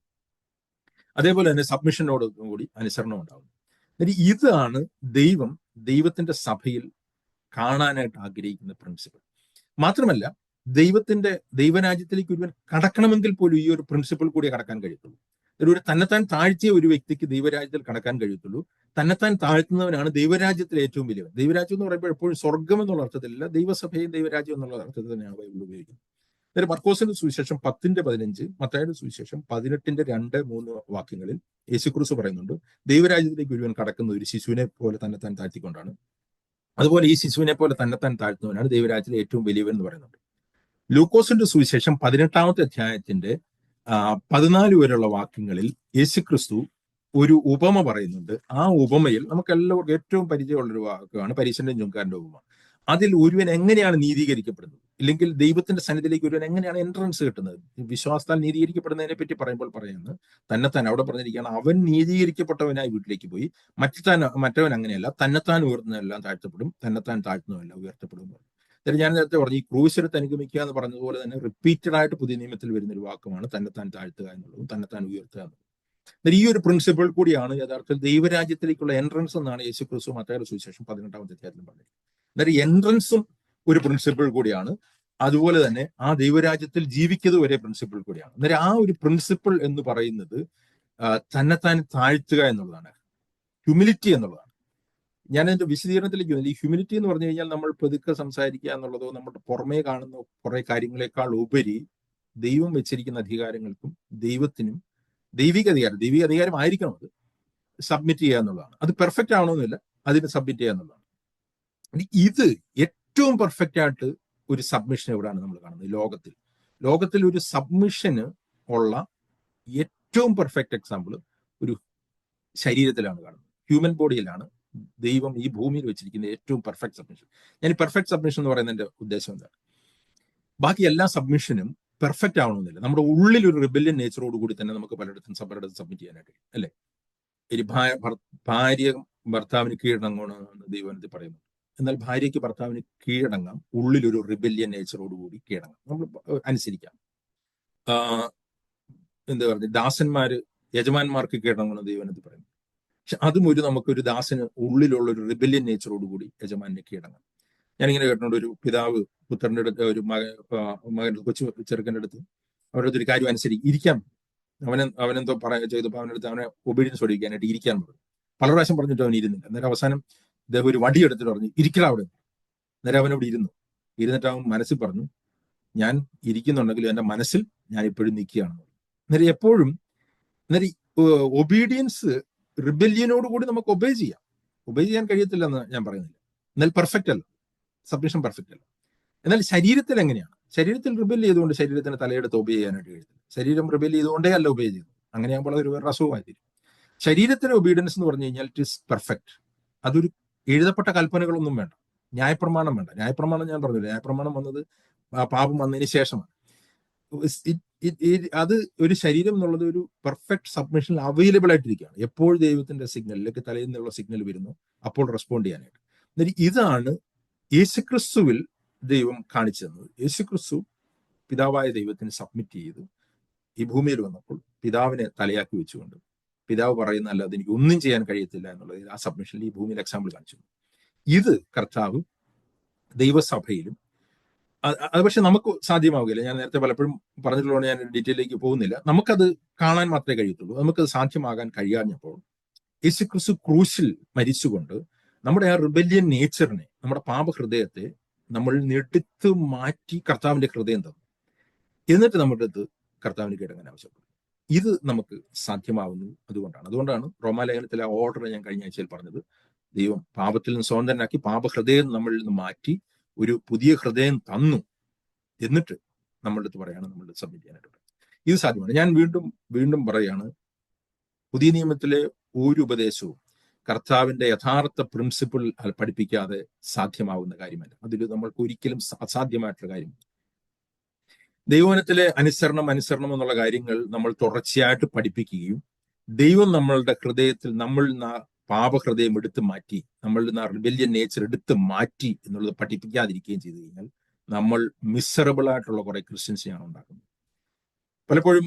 അതേപോലെ തന്നെ സബ്മിഷനോട് കൂടി അനുസരണം ഉണ്ടാകുന്നു. ഇതാണ് ദൈവത്തിന്റെ സഭയിൽ കാണാനായിട്ട് ആഗ്രഹിക്കുന്ന പ്രിൻസിപ്പിൾ. മാത്രമല്ല ദൈവരാജ്യത്തിലേക്ക് ഒരുവൻ കടക്കണമെങ്കിൽ പോലും ഈ ഒരു പ്രിൻസിപ്പിൾ കൂടി കടക്കാൻ കഴിയത്തുള്ളൂ. ഒരു തന്നെത്താൻ താഴ്ത്തിയ ഒരു വ്യക്തിക്ക് ദൈവരാജ്യത്തിൽ കടക്കാൻ കഴിയത്തുള്ളൂ. തന്നെത്താൻ താഴ്ത്തുന്നവനാണ് ദൈവരാജ്യത്തിലെ ഏറ്റവും വലിയവൻ. ദൈവരാജ്യം എന്ന് പറയുമ്പോൾ എപ്പോഴും സ്വർഗം എന്നുള്ള അർത്ഥത്തിലല്ല, ദൈവസഭയും ദൈവരാജ്യം എന്നുള്ള അർത്ഥത്തിൽ തന്നെയാണ് ബൈബിൾ ഉപയോഗിക്കുന്നത്. അതായത് മർക്കോസിന്റെ സുവിശേഷം 10:15, മത്തായിയുടെ സുവിശേഷം 18:2-3 വാക്യങ്ങളിൽ യേശുക്രിസ്തു പറയുന്നുണ്ട്, ദൈവരാജ്യത്തിലേക്ക് ഒരുവൻ കടക്കുന്ന ഒരു ശിശുവിനെ പോലെ തന്നെത്താൻ താഴ്ത്തിക്കൊണ്ടാണ്. അതുപോലെ ഈ ശിശുവിനെ പോലെ തന്നെത്താൻ താഴ്ത്തുന്നവനാണ് ദൈവരാജ്യത്തിലെ ഏറ്റവും വലിയവൻ എന്ന് പറയുന്നുണ്ട്. ലൂക്കോസിന്റെ സുവിശേഷം 18-ാമത്തെ അധ്യായത്തിന്റെ 14 വരെയുള്ള വാക്യങ്ങളിൽ യേശുക്രിസ്തു ഒരു ഉപമ പറയുന്നുണ്ട്. ആ ഉപമയിൽ നമുക്ക് എല്ലാവർക്കും ഏറ്റവും പരിചയമുള്ളൊരു വാക്കാണ് പരീശന്റെയും ചുങ്കാരന്റെ ഉപമ. അതിൽ ഒരുവൻ എങ്ങനെയാണ് നീതീകരിക്കപ്പെടുന്നത്, ഇല്ലെങ്കിൽ ദൈവത്തിന്റെ സന്നിധിയിലേക്ക് ഒരുവൻ എങ്ങനെയാണ് എൻട്രൻസ് കിട്ടുന്നത്, വിശ്വാസത്താൽ നീതീകരിക്കപ്പെടുന്നതിനെ പറ്റി പറയുമ്പോൾ പറയുന്നത് തന്നെത്താൻ അവിടെ പറഞ്ഞിരിക്കുകയാണ്, അവൻ നീതീകരിക്കപ്പെട്ടവനായി വീട്ടിലേക്ക് പോയി, മറ്റവൻ അങ്ങനെയല്ല, തന്നെത്താൻ ഉയർന്നതെല്ലാം താഴ്ത്തപ്പെടും, തന്നെത്താൻ താഴ്ത്തുന്നതെല്ലാം ഉയർത്തപ്പെടും. ഞാൻ നേരത്തെ പറഞ്ഞു, ഈ ക്രൂശിരത്ത് അനുഗമിക്കുക എന്ന് പറഞ്ഞതുപോലെ തന്നെ റിപ്പീറ്റഡ് ആയിട്ട് പുതിയ നിയമത്തിൽ വരുന്ന ഒരു വാക്കുമാണ് തന്നെത്താൻ താഴ്ത്തുക എന്നുള്ളതും തന്നെത്താൻ ഉയർത്തുക എന്നുള്ളതും. ഈ ഒരു പ്രിൻസിപ്പിൾ കൂടിയാണ് യഥാർത്ഥത്തിൽ ദൈവരാജ്യത്തിലേക്കുള്ള എൻട്രൻസ് എന്നാണ് യേശുക്രിസ്തു മത്തായിയുടെ സുവിശേഷം 18-ാമത്തെ അധ്യായത്തിൽ പറഞ്ഞത്. അന്നേരം എൻട്രൻസും ഒരു പ്രിൻസിപ്പിൾ കൂടിയാണ്. അതുപോലെ തന്നെ ആ ദൈവരാജ്യത്തിൽ ജീവിക്കുന്നത് ഒരേ പ്രിൻസിപ്പിൾ കൂടിയാണ്. അന്നേരം ആ ഒരു പ്രിൻസിപ്പിൾ എന്ന് പറയുന്നത് തന്നെത്താൻ താഴ്ത്തുക എന്നുള്ളതാണ്, ഹ്യൂമിലിറ്റി എന്നുള്ളതാണ്. ഞാൻ എൻ്റെ വിശദീകരണത്തിലേക്ക് വന്നില്ല. ഈ ഹ്യൂമിലിറ്റി എന്ന് പറഞ്ഞു കഴിഞ്ഞാൽ നമ്മൾ പതുക്കെ സംസാരിക്കുക എന്നുള്ളതോ നമ്മുടെ പുറമേ കാണുന്ന കുറെ കാര്യങ്ങളെക്കാൾ ഉപരി ദൈവം വെച്ചിരിക്കുന്ന അധികാരങ്ങൾക്കും ദൈവത്തിനും ദൈവിക അധികാരം ആയിരിക്കണം അത് സബ്മിറ്റ് ചെയ്യുക എന്നുള്ളതാണ്. അത് പെർഫെക്റ്റ് ആവണമെന്നില്ല, അതിന് സബ്മിറ്റ് ചെയ്യുക എന്നുള്ളതാണ്. ഇത് ഏറ്റവും പെർഫെക്റ്റ് ആയിട്ട് ഒരു സബ്മിഷൻ എവിടെയാണ് നമ്മൾ കാണുന്നത്? ലോകത്തിൽ ഒരു സബ്മിഷന് ഉള്ള ഏറ്റവും പെർഫെക്റ്റ് എക്സാമ്പിൾ ഒരു ശരീരത്തിലാണ് കാണുന്നത്, ഹ്യൂമൻ ബോഡിയിലാണ് ദൈവം ഈ ഭൂമിയിൽ വെച്ചിരിക്കുന്ന ഏറ്റവും പെർഫെക്റ്റ് സബ്മിഷൻ. ഞാൻ ഈ പെർഫെക്റ്റ് സബ്മിഷൻ എന്ന് പറയുന്നതിന്റെ ഉദ്ദേശം എന്താണ്? ബാക്കി എല്ലാ സബ്മിഷനും പെർഫെക്റ്റ് ആവണമെന്നില്ല. നമ്മുടെ ഉള്ളിൽ ഒരു റിബല്യൻ നേച്ചറോട് കൂടി തന്നെ നമുക്ക് പലയിടത്തും സബ്മിറ്റ് ചെയ്യാനായിട്ട്, അല്ലേ? ഭാര്യ ഭർത്താവിന് കീഴടങ്ങണമെന്ന് ദൈവത്തിൽ പറയുന്നു. എന്നാൽ ഭാര്യയ്ക്ക് ഭർത്താവിന് കീഴടങ്ങാം, ഉള്ളിലൊരു റിബല്യൻ നേച്ചറോട് കൂടി കീഴടങ്ങാം, നമ്മൾ അനുസരിക്കാം. എന്താ പറയുക, ദാസന്മാര് യജമാന്മാർക്ക് കീഴടങ്ങണമെന്ന് ദൈവത്തിൽ പറയുന്നു. പക്ഷെ അതും നമുക്കൊരു ദാസന് ഉള്ളിലുള്ള ഒരു റിബല്യൻ നേച്ചറോട് കൂടി യജമാനെ കീഴടങ്ങാം. ഞാനിങ്ങനെ കേട്ടിട്ടുണ്ട്, ഒരു പിതാവ് പുത്രന്റെ അടുത്ത്, ഒരു മകൻ കൊച്ചു ചെറുക്കൻ്റെ അടുത്ത് അവരുടെ ഒരു കാര്യം ഇരിക്കാൻ അവനെന്തോ ചെയ്തപ്പോൾ അവനടുത്ത് അവനെ ഒബീഡിയൻസ് പഠിക്കാനായിട്ട് ഇരിക്കാൻ പറഞ്ഞു. പല പ്രാവശ്യം പറഞ്ഞിട്ട് അവൻ ഇരുന്നില്ല. അന്നേരം അവസാനം ഇദ്ദേഹം ഒരു വടി എടുത്തിട്ട് പറഞ്ഞു, ഇരിക്കല അവിടെ. അന്നേരം അവനവിടെ ഇരുന്നിട്ട് അവൻ മനസ്സിൽ പറഞ്ഞു, ഞാൻ ഇരിക്കുന്നുണ്ടെങ്കിലും എൻ്റെ മനസ്സിൽ ഞാൻ ഇപ്പോഴും നിൽക്കുകയാണെന്ന്. അന്നേരം എപ്പോഴും ഒബീഡിയൻസ് റിബല്യനോട് കൂടി നമുക്ക് ഒബേ ചെയ്യാൻ കഴിയത്തില്ല എന്ന് ഞാൻ പറയുന്നില്ല. എന്നാൽ പെർഫെക്റ്റ് അല്ല, സബ്മിഷൻ പെർഫെക്റ്റ് അല്ല. എന്നാൽ ശരീരത്തിൽ എങ്ങനെയാണ്? ശരീരത്തിൽ റിബൽ ചെയ്തുകൊണ്ട് ശരീരത്തിന് തലയെടുത്ത് ഒബേ ചെയ്യാനായിട്ട് കഴിയത്തില്ല. ശരീരം റിബൽ ചെയ്തുകൊണ്ടേ അല്ല ഒബേ ചെയ്യുന്നത്. അങ്ങനെയാകുമ്പോൾ അതൊരു വേറെ അസുഖമായി തീരും. ശരീരത്തിലെ ഒബീഡിയൻസ് എന്ന് പറഞ്ഞു കഴിഞ്ഞാൽ ഇറ്റ് ഈസ് പെർഫെക്റ്റ്. അതൊരു എഴുതപ്പെട്ട കൽപ്പനകളൊന്നും വേണ്ട, ന്യായപ്രമാണം വേണ്ട. ന്യായപ്രമാണം ഞാൻ പറഞ്ഞില്ല, ന്യായപ്രമാണം വന്നത് പാപം വന്നതിന് ശേഷമാണ്. അത് ഒരു ശരീരം എന്നുള്ളത് ഒരു പെർഫെക്റ്റ് സബ്മിഷനിൽ അവൈലബിൾ ആയിട്ടിരിക്കുകയാണ്. എപ്പോൾ ദൈവത്തിന്റെ സിഗ്നലിലേക്ക് തലയിൽ നിന്നുള്ള സിഗ്നൽ വരുന്നു അപ്പോൾ റെസ്പോണ്ട് ചെയ്യാനായിട്ട്. ഇതാണ് യേശുക്രിസ്തുവിൽ ദൈവം കാണിച്ചു തന്നത്. യേശുക്രിസ്തു പിതാവായ ദൈവത്തിന് സബ്മിറ്റ് ചെയ്ത് ഈ ഭൂമിയിൽ വന്നപ്പോൾ പിതാവിനെ തലയാക്കി വെച്ചുകൊണ്ട് പിതാവ് പറയുന്ന അല്ലാതെ എനിക്ക് ഒന്നും ചെയ്യാൻ കഴിയത്തില്ല എന്നുള്ളത് ആ സബ്മിഷനിൽ ഈ ഭൂമിയിൽ എക്സാമ്പിൾ കാണിച്ചു. ഇത് കർത്താവ് ദൈവസഭയിലും അത് പക്ഷെ നമുക്ക് സാധ്യമാവുകയില്ല. ഞാൻ നേരത്തെ പലപ്പോഴും പറഞ്ഞിട്ടുള്ളതുകൊണ്ട് ഞാൻ ഡീറ്റെയിലേക്ക് പോകുന്നില്ല. നമുക്കത് കാണാൻ മാത്രമേ കഴിയത്തുള്ളൂ. നമുക്കത് സാധ്യമാകാൻ കഴിയാഞ്ഞപ്പോൾ യേശുക്രിസ്തു ക്രൂശിൽ മരിച്ചുകൊണ്ട് നമ്മുടെ ആ റിബല്യൻ നേച്ചറിനെ, നമ്മുടെ പാപഹൃദയത്തെ നമ്മൾ എടുത്ത് മാറ്റി കർത്താവിന്റെ ഹൃദയം തന്നു. എന്നിട്ട് നമ്മുടെ അടുത്ത് കർത്താവിന് കീഴടങ്ങാൻ ആവശ്യപ്പെടും. ഇത് നമുക്ക് സാധ്യമാവുന്നു അതുകൊണ്ടാണ് റോമാലേഖനത്തിലെ ഓർഡർ ഞാൻ കഴിഞ്ഞ ആഴ്ചയിൽ പറഞ്ഞത്. ദൈവം പാപത്തിൽ നിന്ന് സ്വതന്ത്രനാക്കി പാപഹൃദയം നമ്മളിൽ നിന്ന് മാറ്റി ഒരു പുതിയ ഹൃദയം തന്നു. എന്നിട്ട് നമ്മളുടെ അടുത്ത് പറയാണ് നമ്മൾ സബ്മിറ്റ് ചെയ്യാനായിട്ട്. ഇത് സാധ്യമാണ്. ഞാൻ വീണ്ടും പറയാണ്, പുതിയ നിയമത്തിലെ ഒരു ഉപദേശവും കർത്താവിന്റെ യഥാർത്ഥ പ്രിൻസിപ്പിൾ പഠിപ്പിക്കാതെ സാധ്യമാവുന്ന കാര്യമല്ല. അതിൽ നമ്മൾക്ക് ഒരിക്കലും അസാധ്യമായിട്ടുള്ള കാര്യമാണ്. ദൈവവചനത്തിലെ അനുസരണം എന്നുള്ള കാര്യങ്ങൾ നമ്മൾ തുടർച്ചയായിട്ട് പഠിപ്പിക്കുകയും ദൈവം നമ്മളുടെ ഹൃദയത്തിൽ പാപഹൃദയം എടുത്തു മാറ്റി, നമ്മളുടെ റിബെല്യൻ നേച്ചർ എടുത്ത് മാറ്റി എന്നുള്ളത് പഠിപ്പിക്കാതിരിക്കുകയും ചെയ്തു കഴിഞ്ഞാൽ നമ്മൾ മിസറബിൾ ആയിട്ടുള്ള കുറെ ക്രിസ്ത്യൻസിനെയാണ് ഉണ്ടാക്കുന്നത്. പലപ്പോഴും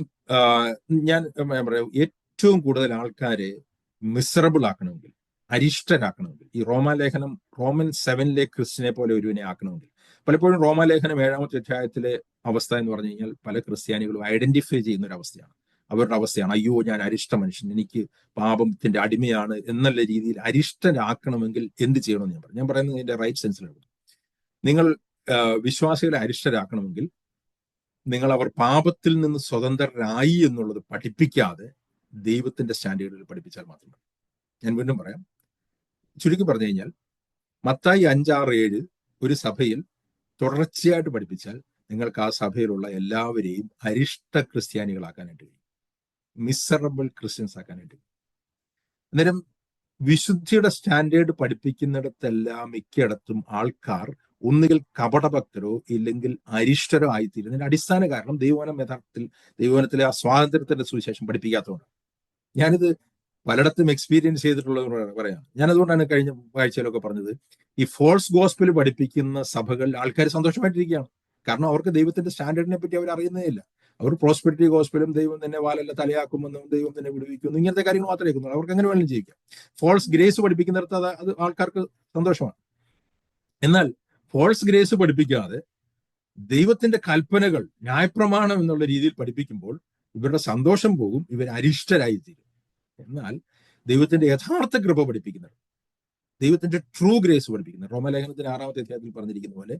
ഞാൻ പറയാം, ഏറ്റവും കൂടുതൽ ആൾക്കാരെ മിസറബിൾ ആക്കണമെങ്കിൽ, അരിഷ്ടരാക്കണമെങ്കിൽ, ഈ റോമൻ 7 ക്രിസ്ത്യനെ പോലെ ഒരുവിനെ ആക്കണമെങ്കിൽ, പലപ്പോഴും റോമാലേഖനം 7-ാമത്തെ അധ്യായത്തിലെ അവസ്ഥ എന്ന് പറഞ്ഞു കഴിഞ്ഞാൽ പല ക്രിസ്ത്യാനികളും ഐഡന്റിഫൈ ചെയ്യുന്ന ഒരു അവസ്ഥയാണ്. അവരുടെ അവസ്ഥയാണ്, അയ്യോ ഞാൻ അരിഷ്ട മനുഷ്യൻ, എനിക്ക് പാപത്തിന്റെ അടിമയാണ് എന്നുള്ള രീതിയിൽ അരിഷ്ടരാക്കണമെങ്കിൽ എന്ത് ചെയ്യണമെന്ന് ഞാൻ പറയുന്നത് ഇതിന്റെ റൈറ്റ് സെൻസിലാണ്. നിങ്ങൾ വിശ്വാസികളെ അരിഷ്ടരാക്കണമെങ്കിൽ നിങ്ങൾ അവർ പാപത്തിൽ നിന്ന് സ്വതന്ത്രരായി എന്നുള്ളത് പഠിപ്പിക്കാതെ ദൈവത്തിന്റെ സ്റ്റാൻഡേർഡിൽ പഠിപ്പിച്ചാൽ മാത്രമേ. ഞാൻ വീണ്ടും പറയാം, ചുരുക്കി പറഞ്ഞു കഴിഞ്ഞാൽ മത്തായി 5-6-7 ഒരു സഭയിൽ തുടർച്ചയായിട്ട് പഠിപ്പിച്ചാൽ നിങ്ങൾക്ക് ആ സഭയിലുള്ള എല്ലാവരെയും അരിഷ്ട ക്രിസ്ത്യാനികളാക്കാനായിട്ട് കഴിയും, മിസറബിൾ ക്രിസ്ത്യൻസ് ആക്കാനായിട്ട് കഴിയും. അന്നേരം വിശുദ്ധിയുടെ സ്റ്റാൻഡേർഡ് പഠിപ്പിക്കുന്നിടത്തെല്ലാം മിക്കയിടത്തും ആൾക്കാർ ഒന്നുകിൽ കപടഭക്തരോ ഇല്ലെങ്കിൽ അരിഷ്ടരോ ആയിത്തീരുന്നതിന്റെ അടിസ്ഥാന കാരണം ദൈവവചനത്തിലെ ആ സ്വാതന്ത്ര്യത്തിന്റെ സുവിശേഷം പഠിപ്പിക്കാത്തതുകൊണ്ടാണ്. ഞാനിത് പലയിടത്തും എക്സ്പീരിയൻസ് ചെയ്തിട്ടുള്ളത് പറയാം. ഞാനതുകൊണ്ടാണ് കഴിഞ്ഞ ആഴ്ചയിലൊക്കെ പറഞ്ഞത്, ഈ ഫോൾസ് ഗോസ്പൽ പഠിപ്പിക്കുന്ന സഭകളിൽ ആൾക്കാർ സന്തോഷമായിട്ടിരിക്കുകയാണ്. കാരണം അവർക്ക് ദൈവത്തിന്റെ സ്റ്റാൻഡേർഡിനെ പറ്റി അവർ അറിയുന്നേ ഇല്ല. അവർ പ്രോസ്പെരിറ്റി ഗോസ്പലും ദൈവം തന്നെ വാലല്ല തലയാക്കുമെന്നും ദൈവം തന്നെ വിടുവിക്കുന്നു ഇങ്ങനത്തെ കാര്യങ്ങൾ മാത്രമേ കേൾക്കുന്നുള്ളൂ. അവർക്ക് എങ്ങനെ വേണമെങ്കിലും ജീവിക്കാം. ഫോൾസ് ഗ്രേസ് പഠിപ്പിക്കുന്നിടത്ത് അത് ആൾക്കാർക്ക് സന്തോഷമാണ്. എന്നാൽ ഫോൾസ് ഗ്രേസ് പഠിപ്പിക്കാതെ ദൈവത്തിന്റെ കൽപ്പനകൾ ന്യായപ്രമാണം എന്നുള്ള രീതിയിൽ പഠിപ്പിക്കുമ്പോൾ ഇവരുടെ സന്തോഷം പോകും, ഇവർ അരിഷ്ടരായി തീരും. എന്നാൽ ദൈവത്തിന്റെ യഥാർത്ഥ കൃപ പഠിപ്പിക്കുന്നത്, ദൈവത്തിന്റെ ട്രൂ ഗ്രേസ് പഠിപ്പിക്കുന്നത്, റോമാലേഖനത്തിന്റെ 6-ാമത്തെ അധ്യായത്തിൽ പറഞ്ഞിരിക്കുന്ന പോലെ,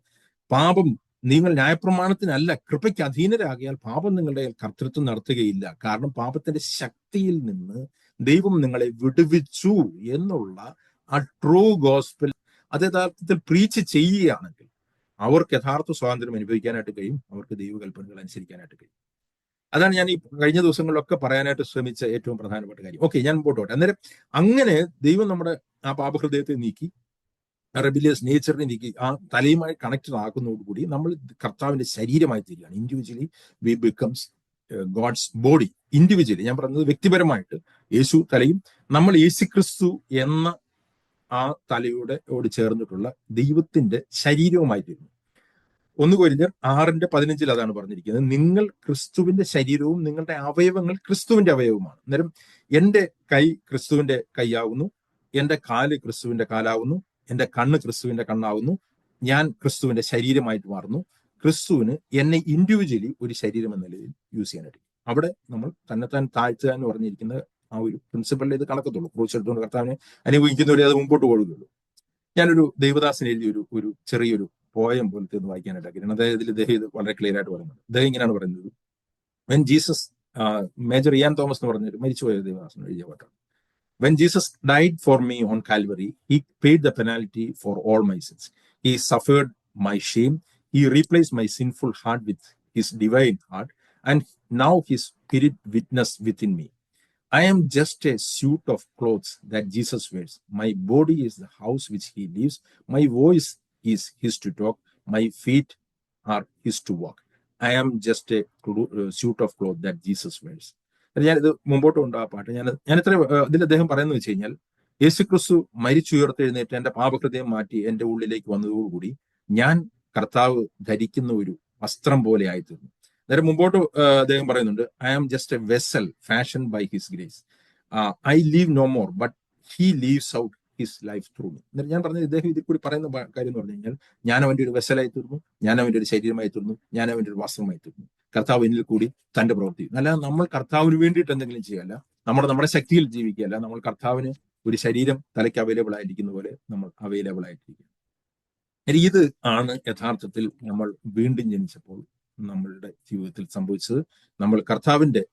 പാപം നിങ്ങൾ ന്യായപ്രമാണത്തിനല്ല കൃപയ്ക്ക് അധീനരാകിയാൽ പാപം നിങ്ങളുടെ കർത്തൃത്വം നടത്തുകയില്ല. കാരണം പാപത്തിന്റെ ശക്തിയിൽ നിന്ന് ദൈവം നിങ്ങളെ വിടുവിച്ചു എന്നുള്ള ആ ട്രൂ ഗോസ്പൽ അത് യഥാർത്ഥത്തിൽ പ്രീച്ച് ചെയ്യുകയാണെങ്കിൽ അവർക്ക് യഥാർത്ഥ സ്വാതന്ത്ര്യം അനുഭവിക്കാനായിട്ട് കഴിയും, അവർക്ക് ദൈവകൽപ്പനകൾ അനുസരിക്കാനായിട്ട് കഴിയും. അതാണ് ഞാൻ ഈ കഴിഞ്ഞ ദിവസങ്ങളിലൊക്കെ പറയാനായിട്ട് ശ്രമിച്ച ഏറ്റവും പ്രധാനപ്പെട്ട കാര്യം. ഓക്കെ, ഞാൻ മുമ്പോട്ട് പോട്ടെ. അന്നേരം അങ്ങനെ ദൈവം നമ്മുടെ ആ പാപഹൃദയത്തെ നീക്കി, റെബിലിയസ് നേച്ചറിനെ നീക്കി, ആ തലയുമായി കണക്റ്റഡ് ആക്കുന്നതോടുകൂടി നമ്മൾ കർത്താവിന്റെ ശരീരമായി തീരുകയാണ്. Individually we becomes God's body. Individually ഞാൻ പറഞ്ഞത് വ്യക്തിപരമായിട്ട് യേശു തലയും നമ്മൾ യേശുക്രിസ്തു എന്ന ആ തലയോട് ചേർന്നിട്ടുള്ള ദൈവത്തിന്റെ ശരീരവുമായി തീരുന്നു. 1 കൊരിന്ത്യർ 6:15 അതാണ് പറഞ്ഞിരിക്കുന്നത്, നിങ്ങൾ ക്രിസ്തുവിന്റെ ശരീരവും നിങ്ങളുടെ അവയവങ്ങൾ ക്രിസ്തുവിന്റെ അവയവമാണ്. അന്നേരം എന്റെ കൈ ക്രിസ്തുവിന്റെ കൈയാവുന്നു, എന്റെ കാല് ക്രിസ്തുവിന്റെ കാലാവുന്നു, എന്റെ കണ്ണ് ക്രിസ്തുവിന്റെ കണ്ണാവുന്നു, ഞാൻ ക്രിസ്തുവിന്റെ ശരീരമായിട്ട് മാറുന്നു. ക്രിസ്തുവിന് എന്നെ ഇൻഡിവിജ്വലി ഒരു ശരീരം എന്ന നിലയിൽ യൂസ് ചെയ്യാനായിട്ട്. അവിടെ നമ്മൾ തന്നെത്താൻ താഴ്ത്തുക എന്ന് പറഞ്ഞിരിക്കുന്ന ആ ഒരു പ്രിൻസിപ്പളിൽ ഇത് കണക്കത്തുള്ളൂ. ക്രൂശെടുത്തുകൊണ്ട് കർത്താവിനെ അനുഭവിക്കുന്നവരെ അത് മുമ്പോട്ട് കൊടുക്കുകയുള്ളൂ. ഞാനൊരു ദേവദാസൻ എഴുതിയ ഒരു ചെറിയൊരു പോയം പോലത്തെ ഒന്ന് വായിക്കാനായിട്ടാണ്. അതായത് ഇദ്ദേഹം ഇത് വളരെ ക്ലിയർ ആയിട്ട് പറയുന്നത്. അദ്ദേഹം ഇങ്ങനെയാണ് പറയുന്നത്, when Jesus, major Ian Thomas എന്ന് പറഞ്ഞൊരു മരിച്ചുപോയ ദേവദാസൻ എഴുതിയ പാട്ടാണ്. When Jesus died for me on Calvary, he paid the penalty for all my sins. He suffered my shame. He replaced my sinful heart with his divine heart. And now his spirit witness within me. I am just a suit of clothes that Jesus wears. My body is the house which he lives. My voice is his to talk. My feet are his to walk. I am just a suit of clothes that Jesus wears. ഞാനിത് മുമ്പോട്ട് കൊണ്ട് ആ പാട്ട് ഞാൻ ഇത്ര ഇതിൽ അദ്ദേഹം പറയുന്നത് വെച്ച് കഴിഞ്ഞാൽ, യേശുക്രിസ്തു മരിച്ചുയർത്തെഴുന്നേറ്റ് എന്റെ പാപഹൃദയം മാറ്റി എന്റെ ഉള്ളിലേക്ക് വന്നതോടുകൂടി ഞാൻ കർത്താവ് ധരിക്കുന്ന ഒരു വസ്ത്രം പോലെ ആയിത്തീർന്നു. നേരെ മുമ്പോട്ട് അദ്ദേഹം പറയുന്നുണ്ട്, I am just a vessel fashion by his grace. I live no more but he lives out his life through me. എന്നിട്ട് ഞാൻ പറഞ്ഞത്, ഇദ്ദേഹം ഇതിൽ കൂടി പറയുന്ന കാര്യം എന്ന് പറഞ്ഞു കഴിഞ്ഞാൽ, ഞാൻ അവന്റെ ഒരു വെസലായി തീർന്നു, ഞാൻ അവന്റെ ഒരു ശരീരമായി തീർന്നു, ഞാൻ അവന്റെ ഒരു വസ്ത്രമായി തീർന്നു. കർത്താവ് എന്നിൽ കൂടി തന്റെ പ്രവൃത്തി. അല്ലാതെ നമ്മൾ കർത്താവിന് വേണ്ടിയിട്ട് എന്തെങ്കിലും ചെയ്യല്ല, നമ്മുടെ ശക്തിയിൽ ജീവിക്കുകയല്ല. നമ്മൾ കർത്താവിന് ഒരു ശരീരം തലയ്ക്ക് അവൈലബിൾ ആയിരിക്കുന്ന പോലെ നമ്മൾ അവൈലബിൾ ആയിട്ടിരിക്കുക. ഇത് ആണ് യഥാർത്ഥത്തിൽ നമ്മൾ വീണ്ടും ജനിച്ചപ്പോൾ നമ്മളുടെ ജീവിതത്തിൽ സംഭവിച്ചത്. നമ്മൾ കർത്താവിന്റെ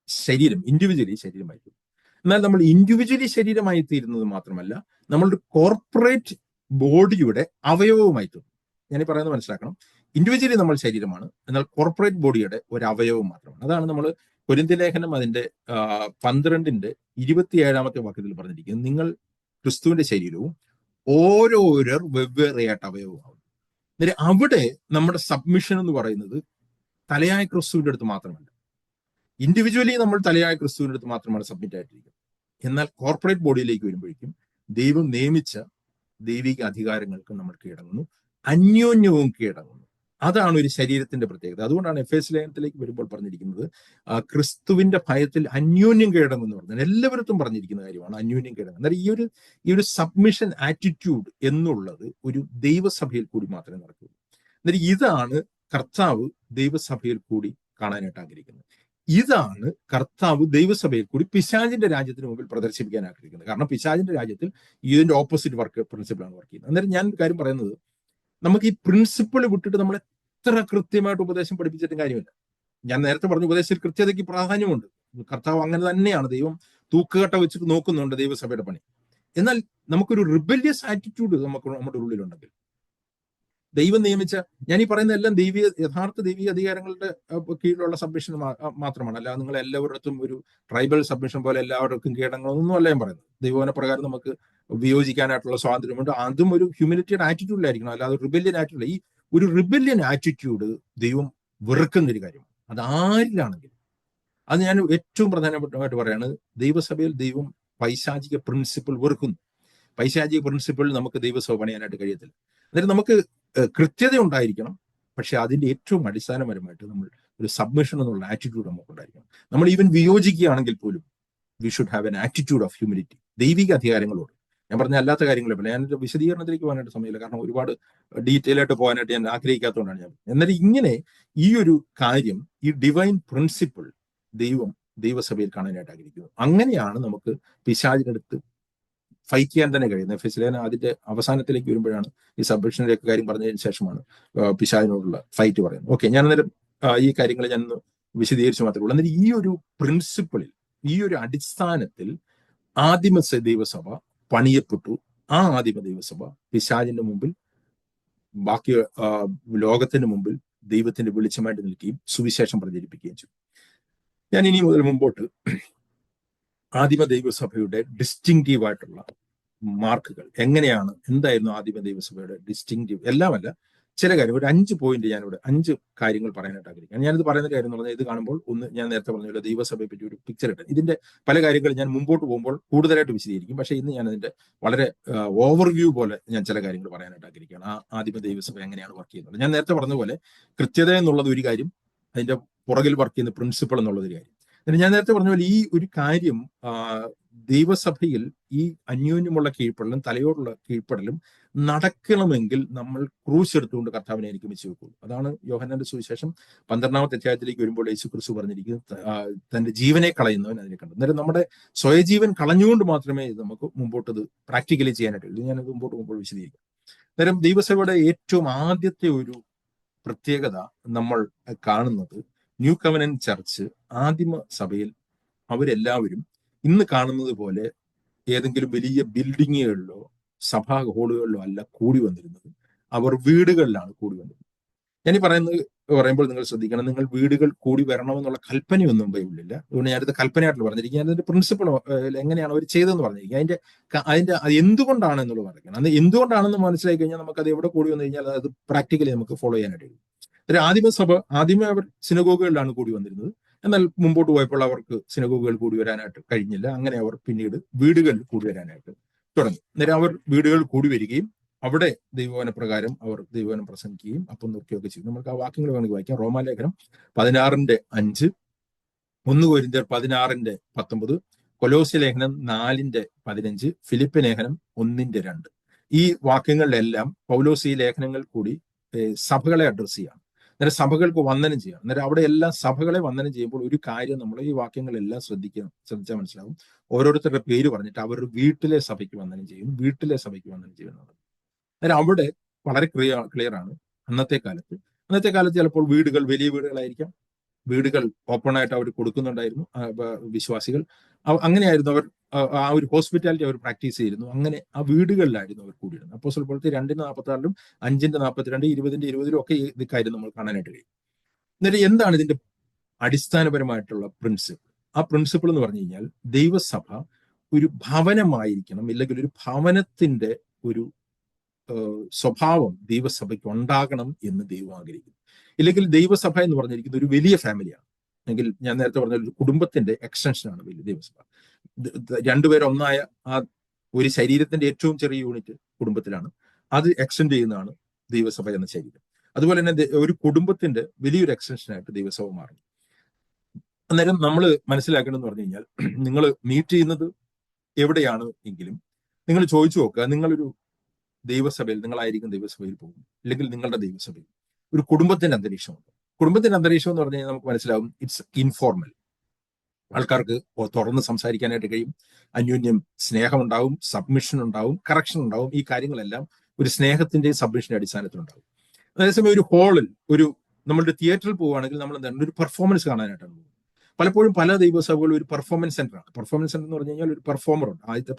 ശരീരം, ഇൻഡിവിജ്വലി ശരീരമായിരുന്നു. എന്നാൽ നമ്മൾ ഇൻഡിവിജ്വലി ശരീരമായി തീരുന്നത് മാത്രമല്ല, നമ്മളുടെ കോർപ്പറേറ്റ് ബോഡിയുടെ അവയവവുമായി തീർന്നു. ഞാനീ പറയുന്നത് മനസ്സിലാക്കണം. ഇൻഡിവിജ്വലി നമ്മൾ ശരീരമാണ്, എന്നാൽ കോർപ്പറേറ്റ് ബോഡിയുടെ ഒരു അവയവം മാത്രമാണ്. അതാണ് നമ്മൾ കൊരിന്ത്യർ ലേഖനം അതിന്റെ 12:27 വാക്യത്തിൽ പറഞ്ഞിരിക്കുന്നത്. നിങ്ങൾ ക്രിസ്തുവിന്റെ ശരീരവും ഓരോരോ വെവ്വേറെയായിട്ട് അവയവമാകും. അന്നേരം അവിടെ നമ്മുടെ സബ്മിഷൻ എന്ന് പറയുന്നത് തലയായ ക്രിസ്തുവിന്റെ അടുത്ത് മാത്രമല്ല. ഇൻഡിവിജ്വലി നമ്മൾ തലയായ ക്രിസ്തുവിന്റെ അടുത്ത് മാത്രമാണ് സബ്മിറ്റ് ആയിട്ടിരിക്കുന്നത്. എന്നാൽ കോർപ്പറേറ്റ് ബോഡിയിലേക്ക് വരുമ്പോഴേക്കും ദൈവം നിയമിച്ച ദൈവിക അധികാരങ്ങൾക്ക് നമ്മൾ കീഴടങ്ങുന്നു, അന്യോന്യവും കീഴടങ്ങുന്നു. അതാണ് ഒരു ശരീരത്തിന്റെ പ്രത്യേകത. അതുകൊണ്ടാണ് എഫേസ്യ ലേഖനത്തിലേക്ക് വരുമ്പോൾ പറഞ്ഞിരിക്കുന്നത് ക്രിസ്തുവിന്റെ ഭയത്തിൽ അന്യോന്യം കീഴടങ്ങുന്നു പറഞ്ഞാൽ എല്ലാവരും പറഞ്ഞിരിക്കുന്ന കാര്യമാണ് അന്യോന്യം കീഴടങ്ങുന്നത്. എന്നാൽ ഈ ഒരു സബ്മിഷൻ ആറ്റിറ്റ്യൂഡ് എന്നുള്ളത് ഒരു ദൈവസഭയിൽ കൂടി മാത്രമേ നടക്കുകയുള്ളൂ. എന്നാൽ ഇതാണ് കർത്താവ് ദൈവസഭയിൽ കൂടി കാണാനായിട്ട് ആഗ്രഹിക്കുന്നത്. ഇതാണ് കർത്താവ് ദൈവസഭയിൽ കൂടി പിശാചിന്റെ രാജ്യത്തിന് മുമ്പിൽ പ്രദർശിപ്പിക്കാൻ ആഗ്രഹിക്കുന്നത്. കാരണം പിശാചിന്റെ രാജ്യത്തിൽ ഇതിന്റെ ഓപ്പോസിറ്റ് പ്രിൻസിപ്പിളാണ് വർക്ക് ചെയ്യുന്നത്. അന്നേരം ഞാൻ കാര്യം പറയുന്നത്, നമുക്ക് ഈ പ്രിൻസിപ്പിൾ വിട്ടിട്ട് നമ്മൾ എത്ര കൃത്യമായിട്ട് ഉപദേശം പഠിപ്പിച്ചിട്ടും കാര്യമില്ല. ഞാൻ നേരത്തെ പറഞ്ഞു, ഉപദേശത്തിൽ കൃത്യതയ്ക്ക് പ്രാധാന്യമുണ്ട്. കർത്താവ് അങ്ങനെ തന്നെയാണ്. ദൈവം തൂക്കുകട്ട വെച്ചിട്ട് നോക്കുന്നുണ്ട് ദൈവസഭയുടെ പണി. എന്നാൽ നമുക്കൊരു റിബല്യസ് ആറ്റിറ്റ്യൂഡ് നമ്മുടെ ഉള്ളിലുണ്ടെങ്കിൽ, ദൈവം നിയമിച്ച, ഞാൻ ഈ പറയുന്ന എല്ലാം യഥാർത്ഥ ദൈവിക അധികാരങ്ങളുടെ കീഴിലുള്ള സബ്മിഷൻ മാത്രമാണ്. അല്ലാതെ നിങ്ങൾ എല്ലാവരുടെയും ഒരു ട്രൈബൽ സബ്മിഷൻ പോലെ എല്ലാവർക്കും കീഴടങ്ങണമെന്നൊന്നും അല്ല ഞാൻ പറയുന്നത്. ദൈവവചന പ്രകാരം നമുക്ക് വിയോജിക്കാനായിട്ടുള്ള സ്വാതന്ത്ര്യമുണ്ട്. അതും ഒരു ഹ്യൂമിലിറ്റിയുടെ ആറ്റിറ്റ്യൂഡിലായിരിക്കണം, അല്ലാതെ റിബല്യൻ ആറ്റിറ്റ്യൂഡ്. ഈ ഒരു റിബല്യൻ ആറ്റിറ്റ്യൂഡ് ദൈവം വെറുക്കുന്നൊരു കാര്യമാണ്. അത് ആരിലാണെങ്കിലും. അത് ഞാൻ ഏറ്റവും പ്രധാനമായിട്ട് പറയാണ്, ദൈവസഭയിൽ ദൈവം പൈശാചിക പ്രിൻസിപ്പിൾ വെറുക്കുന്നു. പൈശാചിക പ്രിൻസിപ്പിൾ നമുക്ക് ദൈവസഭ പണിയാനായിട്ട് കഴിയത്തില്ല. അന്നേരം നമുക്ക് കൃത്യത ഉണ്ടായിരിക്കണം, പക്ഷെ അതിന്റെ ഏറ്റവും അടിസ്ഥാനപരമായിട്ട് നമ്മൾ ഒരു സബ്മിഷൻ എന്നുള്ള ആറ്റിറ്റ്യൂഡ് നമുക്ക് ഉണ്ടായിരിക്കണം. നമ്മൾ ഈവൻ വിയോജിക്കുകയാണെങ്കിൽ പോലും we should have an attitude of humility ദൈവിക അധികാരങ്ങളോട്. ഞാൻ പറഞ്ഞ അല്ലാത്ത കാര്യങ്ങളെ പോലെ ഞാൻ വിശദീകരണത്തിലേക്ക് പോകാനായിട്ട് സമയമില്ല, കാരണം ഒരുപാട് ഡീറ്റെയിൽ ആയിട്ട് പോകാനായിട്ട് ഞാൻ ആഗ്രഹിക്കാത്തതുകൊണ്ടാണ് ഞാൻ. എന്നാൽ ഇങ്ങനെ ഈ ഒരു കാര്യം, ഈ ഡിവൈൻ പ്രിൻസിപ്പിൾ ദൈവസഭയിൽ കാണാനായിട്ട് ആഗ്രഹിക്കുന്നു. അങ്ങനെയാണ് നമുക്ക് പിശാചിനടുത്ത് ഫൈറ്റ് ചെയ്യാൻ തന്നെ കഴിയുന്നത്. എഫേസ്യ ലേഖനം അതിന്റെ അവസാനത്തിലേക്ക് വരുമ്പോഴാണ് ഈ സബ്മിഷന്റെ കാര്യം പറഞ്ഞതിന് ശേഷമാണ് പിശാചിനോടുള്ള ഫൈറ്റ് പറയുന്നത്. ഓക്കെ, ഞാൻ അന്നേരം ഈ കാര്യങ്ങൾ ഞാൻ വിശദീകരിച്ചു മാത്രമേ ഉള്ളൂ. അന്നേരം ഈ ഒരു പ്രിൻസിപ്പിളിൽ, ഈ ഒരു അടിസ്ഥാനത്തിൽ ആദിമ ദൈവസഭ പണിയപ്പെട്ടു. ആ ആദിമ ദൈവസഭ പിശാചിന്റെ മുമ്പിൽ, ബാക്കി ലോകത്തിന്റെ മുമ്പിൽ ദൈവത്തിന്റെ വെളിച്ചമായിട്ട് നിൽക്കുകയും സുവിശേഷം പ്രചരിപ്പിക്കുകയും ചെയ്തു. ഞാൻ ഇനി മുതൽ മുമ്പോട്ട് ആദിമ ദൈവസഭയുടെ ഡിസ്റ്റിങ്റ്റീവ് ആയിട്ടുള്ള മാർക്കുകൾ എങ്ങനെയാണ്, എന്തായിരുന്നു ആദിമ ദൈവസഭയുടെ ഡിസ്റ്റിങ്റ്റീവ്, എല്ലാമല്ല ചില കാര്യം, ഒരു 5 പോയിന്റ് ഞാനിവിടെ 5 കാര്യങ്ങൾ പറയാനായിട്ട് ആഗ്രഹിക്കാം. ഞാനിത് പറയുന്ന കാര്യം എന്ന് പറഞ്ഞാൽ, ഇത് കാണുമ്പോൾ ഒന്ന് ഞാൻ നേരത്തെ പറഞ്ഞ ദൈവസഭയെ പറ്റി ഒരു പിക്ചർ ഇട്ട്, ഇതിന്റെ പല കാര്യങ്ങൾ ഞാൻ മുമ്പോട്ട് പോകുമ്പോൾ കൂടുതലായിട്ട് വിശദീകരിക്കും. പക്ഷേ ഇന്ന് ഞാൻ അതിന്റെ വളരെ ഓവർവ്യൂ പോലെ ഞാൻ ചില കാര്യങ്ങൾ പറയാനായിട്ട് ആഗ്രഹിക്കുകയാണ്. ആദിമ ദൈവസഭ എങ്ങനെയാണ് വർക്ക് ചെയ്യുന്നത്. ഞാൻ നേരത്തെ പറഞ്ഞ പോലെ കൃത്യത എന്നുള്ളത് ഒരു കാര്യം, അതിന്റെ പുറകിൽ വർക്ക് ചെയ്യുന്ന പ്രിൻസിപ്പിൾ എന്നുള്ളത് ഒരു കാര്യം. ഞാൻ നേരത്തെ പറഞ്ഞ പോലെ ഈ ഒരു കാര്യം ദൈവസഭയിൽ ഈ അന്യോന്യമുള്ള കീഴ്പ്പെടലും തലയോടുള്ള കീഴ്പ്പെടലും നടക്കണമെങ്കിൽ നമ്മൾ ക്രൂശ് എടുത്തുകൊണ്ട് കർത്താവിനെ അനുഗമിച്ച് വെക്കുള്ളൂ. അതാണ് യോഹന്നാന്റെ സുവിശേഷം 12-ാമത്തെ അധ്യായത്തിലേക്ക് വരുമ്പോൾ യേശു ക്രിസ്തു പറഞ്ഞിരിക്കുന്നത്, തന്റെ ജീവനെ കളയുന്നവൻ അതിനെ കണ്ടു. അന്നേരം നമ്മുടെ സ്വയജീവൻ കളഞ്ഞുകൊണ്ട് മാത്രമേ ഇത് നമുക്ക് മുമ്പോട്ടത് പ്രാക്ടിക്കലി ചെയ്യാനായിട്ട് കഴിയൂ. ഞാനത് മുമ്പോട്ട് പോകുമ്പോൾ വിശദീകരിക്കാം. അന്നേരം ദൈവസഭയുടെ ഏറ്റവും ആദ്യത്തെ ഒരു പ്രത്യേകത നമ്മൾ കാണുന്നത്, ന്യൂ കവനന്റ് ചർച്ച് ആദിമ സഭയിൽ അവരെല്ലാവരും ഇന്ന് കാണുന്നത് പോലെ ഏതെങ്കിലും വലിയ ബിൽഡിങ്ങുകളിലോ സഭാ ഹോളുകളിലോ അല്ല കൂടി വന്നിരുന്നത്. അവർ വീടുകളിലാണ് കൂടി വന്നിരുന്നത്. ഞാനീ പറയുമ്പോൾ നിങ്ങൾ ശ്രദ്ധിക്കണം, നിങ്ങൾ വീടുകൾ കൂടി വരണമെന്നുള്ള കൽപ്പനയൊന്നും ബൈബിളില്ല. അതുകൊണ്ട് ഞാനത് കൽപ്പനയായിട്ട് പറഞ്ഞിരിക്കുക. അതിന്റെ പ്രിൻസിപ്പിൾ എങ്ങനെയാണ് അവർ ചെയ്തതെന്ന് പറഞ്ഞിരിക്കുക. അതിന്റെ അത് എന്തുകൊണ്ടാണ് എന്നുള്ളത് പറഞ്ഞിരിക്കണം. അത് എന്തുകൊണ്ടാണെന്ന് മനസ്സിലാക്കി കഴിഞ്ഞാൽ നമുക്ക് അത് എവിടെ കൂടി വന്നു കഴിഞ്ഞാൽ അത് പ്രാക്ടിക്കലി നമുക്ക് ഫോളോ ചെയ്യാനായിട്ട് കഴിയും. ആദ്യമേ അവർ സിനഗോഗുകളിലാണ് കൂടി വന്നിരുന്നത്. എന്നാൽ മുമ്പോട്ട് പോയപ്പോൾ അവർക്ക് സിനഗോഗുകൾ കൂടി വരാനായിട്ട് കഴിഞ്ഞില്ല. അങ്ങനെ അവർ പിന്നീട് വീടുകളിൽ കൂടി വരാനായിട്ട് തുടങ്ങി. അന്നേരം അവർ വീടുകളിൽ കൂടി വരികയും അവിടെ ദൈവവചന പ്രകാരം അവർ ദൈവവചനം പ്രസംഗിക്കുകയും അപ്പം നിർത്തുകയൊക്കെ ചെയ്തു. നമുക്ക് ആ വാക്യങ്ങൾ വേണമെങ്കിൽ വായിക്കാം. റോമാലേഖനം 16:5, 1 കൊരിന്ത്യർ 16:19, കൊലോസ്യ ലേഖനം 4:15, ഫിലിപ്പ് ലേഖനം 1:2. ഈ വാക്യങ്ങളിലെല്ലാം പൗലോസ് ഈ ലേഖനങ്ങൾ കൂടി സഭകളെ അഡ്രസ് ചെയ്യാണ്. അന്നേരം സഭകൾക്ക് വന്ദനം ചെയ്യണം. അന്നേരം അവിടെ എല്ലാം സഭകളെ വന്ദനം ചെയ്യുമ്പോൾ ഒരു കാര്യം നമ്മൾ ഈ വാക്യങ്ങളെല്ലാം ശ്രദ്ധിച്ചാൽ മനസ്സിലാവും. ഓരോരുത്തരുടെ പേര് പറഞ്ഞിട്ട് അവരുടെ വീട്ടിലെ സഭയ്ക്ക് വന്ദനം ചെയ്യും, വീട്ടിലെ സഭയ്ക്ക് വന്ദനം ചെയ്യുന്നത്. അന്നേരം അവിടെ വളരെ ക്ലിയർ ആണ്. അന്നത്തെ കാലത്ത് ചിലപ്പോൾ വീടുകൾ വലിയ വീടുകളായിരിക്കാം, വീടുകൾ ഓപ്പൺ ആയിട്ട് അവർ കൊടുക്കുന്നുണ്ടായിരുന്നു വിശ്വാസികൾ. അങ്ങനെയായിരുന്നു അവർ ആ ഒരു ഹോസ്പിറ്റാലിറ്റി അവർ പ്രാക്ടീസ് ചെയ്തിരുന്നു. അങ്ങനെ ആ വീടുകളിലായിരുന്നു അവർ കൂടിയിരുന്നത്. അപ്പോസ്തല പ്രവൃത്തി 2:46, 5:42, 20:20 ഒക്കെ ഈ കാര്യം നമ്മൾ കാണാനായിട്ട് കഴിയും. എന്നിട്ട് എന്താണ് ഇതിന്റെ അടിസ്ഥാനപരമായിട്ടുള്ള പ്രിൻസിപ്പിൾ? ആ പ്രിൻസിപ്പിൾ എന്ന് പറഞ്ഞു കഴിഞ്ഞാൽ ദൈവസഭ ഒരു ഭവനമായിരിക്കണം, ഇല്ലെങ്കിൽ ഒരു ഭവനത്തിന്റെ ഒരു സ്വഭാവം ദൈവസഭയ്ക്ക് ഉണ്ടാകണം എന്ന് ദൈവം ആഗ്രഹിക്കുന്നു. ഇല്ലെങ്കിൽ ദൈവസഭ എന്ന് പറഞ്ഞിരിക്കുന്നത് ഒരു വലിയ ഫാമിലിയാണ്. എങ്കിൽ ഞാൻ നേരത്തെ പറഞ്ഞ ഒരു കുടുംബത്തിന്റെ എക്സ്റ്റൻഷനാണ് വലിയ ദൈവസഭ. രണ്ടുപേരൊന്നായ ആ ഒരു ശരീരത്തിന്റെ ഏറ്റവും ചെറിയ യൂണിറ്റ് കുടുംബത്തിലാണ്. അത് എക്സ്റ്റെൻഡ് ചെയ്യുന്നതാണ് ദൈവസഭ എന്ന ശരീരം. അതുപോലെ തന്നെ ഒരു കുടുംബത്തിന്റെ വലിയൊരു എക്സ്റ്റൻഷനായിട്ട് ദൈവസഭ മാറും. അന്നേരം നമ്മൾ മനസ്സിലാക്കണമെന്ന് പറഞ്ഞു കഴിഞ്ഞാൽ, നിങ്ങൾ മീറ്റ് ചെയ്യുന്നത് എവിടെയാണ് എങ്കിലും നിങ്ങൾ ചോദിച്ചു നോക്കുക, നിങ്ങളൊരു ദൈവസഭയിൽ, നിങ്ങളായിരിക്കും ദൈവസഭയിൽ പോകും, അല്ലെങ്കിൽ നിങ്ങളുടെ ദൈവസഭയിൽ ഒരു കുടുംബത്തിന്റെ അന്തരീക്ഷമുണ്ട്. കുടുംബത്തിന്റെ അന്തരീക്ഷം എന്ന് പറഞ്ഞു കഴിഞ്ഞാൽ നമുക്ക് മനസ്സിലാവും, ഇറ്റ്സ് ഇൻഫോർമൽ. ആൾക്കാർക്ക് തുറന്ന് സംസാരിക്കാനായിട്ട് കഴിയും, അന്യോന്യം സ്നേഹമുണ്ടാവും, സബ്മിഷൻ ഉണ്ടാവും, കറക്ഷൻ ഉണ്ടാവും. ഈ കാര്യങ്ങളെല്ലാം ഒരു സ്നേഹത്തിന്റെയും സബ്മിഷന്റെ അടിസ്ഥാനത്തിലുണ്ടാവും. അതേസമയം ഒരു ഹാളിൽ, നമ്മളുടെ തിയേറ്ററിൽ പോവുകയാണെങ്കിൽ നമ്മൾ എന്താണ് ഒരു പെർഫോമൻസ് കാണാനായിട്ടാണ് പോകുന്നത്. പലപ്പോഴും പല ദൈവസഭകളും ഒരു പെർഫോമൻസ് സെന്ററാണ്. പെർഫോമൻസ് സെന്റർ എന്ന് പറഞ്ഞു കഴിഞ്ഞാൽ ഒരു പെർഫോമറുണ്ട്. ആദ്യത്തെ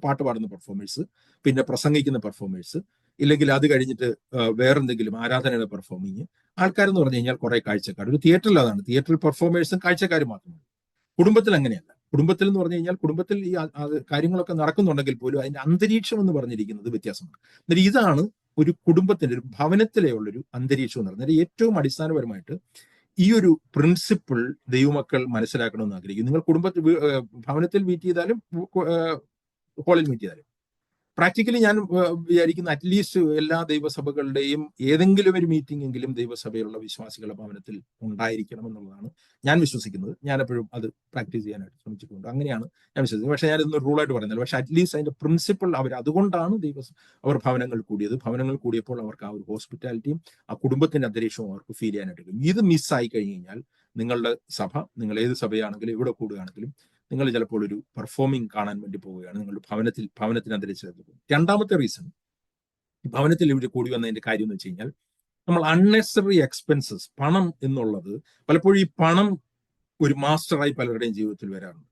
പാട്ട് പാടുന്ന പെർഫോമേഴ്സ്, പിന്നെ പ്രസംഗിക്കുന്ന പെർഫോമേഴ്സ്, ഇല്ലെങ്കിൽ അത് കഴിഞ്ഞിട്ട് വേറെന്തെങ്കിലും ആരാധനയുടെ പെർഫോമിങ്. ആൾക്കാരെന്ന് പറഞ്ഞു കഴിഞ്ഞാൽ കുറെ കാഴ്ചക്കാർ. ഒരു തിയേറ്ററിൽ അതാണ്, തിയേറ്ററിൽ പെർഫോമേഴ്സും കാഴ്ചക്കാരും മാത്രമാണ്. കുടുംബത്തിൽ അങ്ങനെയല്ല. കുടുംബത്തിൽ എന്ന് പറഞ്ഞു കഴിഞ്ഞാൽ കുടുംബത്തിൽ ഈ കാര്യങ്ങളൊക്കെ നടക്കുന്നുണ്ടെങ്കിൽ പോലും അതിന്റെ അന്തരീക്ഷം എന്ന് പറഞ്ഞിരിക്കുന്നത് വ്യത്യാസമാണ്. എന്നിട്ട് ഇതാണ് ഒരു കുടുംബത്തിന്റെ, ഒരു ഭവനത്തിലെ ഉള്ളൊരു അന്തരീക്ഷം എന്ന് പറഞ്ഞാൽ ഏറ്റവും അടിസ്ഥാനപരമായിട്ട് ഈ ഒരു പ്രിൻസിപ്പിൾ ദൈവമക്കൾ മനസ്സിലാക്കണമെന്ന് ആഗ്രഹിക്കും. നിങ്ങൾ ഭവനത്തിൽ മീറ്റ് ചെയ്താലും ഹോളിൽ മീറ്റ് ചെയ്താലും പ്രാക്ടിക്കലി ഞാൻ വിചാരിക്കുന്ന അറ്റ്ലീസ്റ്റ് എല്ലാ ദൈവസഭകളുടെയും ഏതെങ്കിലും ഒരു മീറ്റിംഗ് എങ്കിലും ദൈവസഭയിലുള്ള വിശ്വാസികളുടെ ഭവനത്തിൽ ഉണ്ടായിരിക്കണം എന്നുള്ളതാണ് ഞാൻ വിശ്വസിക്കുന്നത്. ഞാൻ എപ്പോഴും അത് പ്രാക്ടീസ് ചെയ്യാനായിട്ട് ശ്രമിച്ചിട്ടുണ്ട്. അങ്ങനെയാണ് ഞാൻ വിശ്വസിക്കുന്നത്. പക്ഷേ ഞാനിതൊന്നും റൂളായിട്ട് പറയുന്നില്ല. പക്ഷേ അറ്റ്ലീസ്റ്റ് അതിന്റെ പ്രിൻസിപ്പിൾ അതുകൊണ്ടാണ് അവർ ഭവനങ്ങൾ കൂടിയത്. ഭവനങ്ങൾ കൂടിയപ്പോൾ അവർക്ക് ആ ഒരു ഹോസ്പിറ്റാലിറ്റിയും ആ കുടുംബത്തിന്റെ അന്തരീക്ഷവും അവർക്ക് ഫീൽ ചെയ്യാനായിട്ട് കഴിയും. ഇത് മിസ്സായി കഴിഞ്ഞ് കഴിഞ്ഞാൽ നിങ്ങളുടെ സഭ, നിങ്ങൾ ഏത് സഭയാണെങ്കിലും എവിടെ കൂടുകയാണെങ്കിലും നിങ്ങൾ ചിലപ്പോൾ ഒരു പെർഫോമിംഗ് കാണാൻ വേണ്ടി പോവുകയാണ്. നിങ്ങളുടെ ഭവനത്തിന് അന്തരീക്ഷത്തിൽ പോകും. രണ്ടാമത്തെ റീസൺ ഭവനത്തിൽ ഇവിടെ കൂടി വന്നതിന്റെ കാര്യം എന്ന് വെച്ച് കഴിഞ്ഞാൽ, നമ്മൾ അൺനെസറി എക്സ്പെൻസസ്, പണം എന്നുള്ളത് പലപ്പോഴും ഈ പണം ഒരു മാസ്റ്ററായി പലരുടെയും ജീവിതത്തിൽ വരാറുണ്ട്.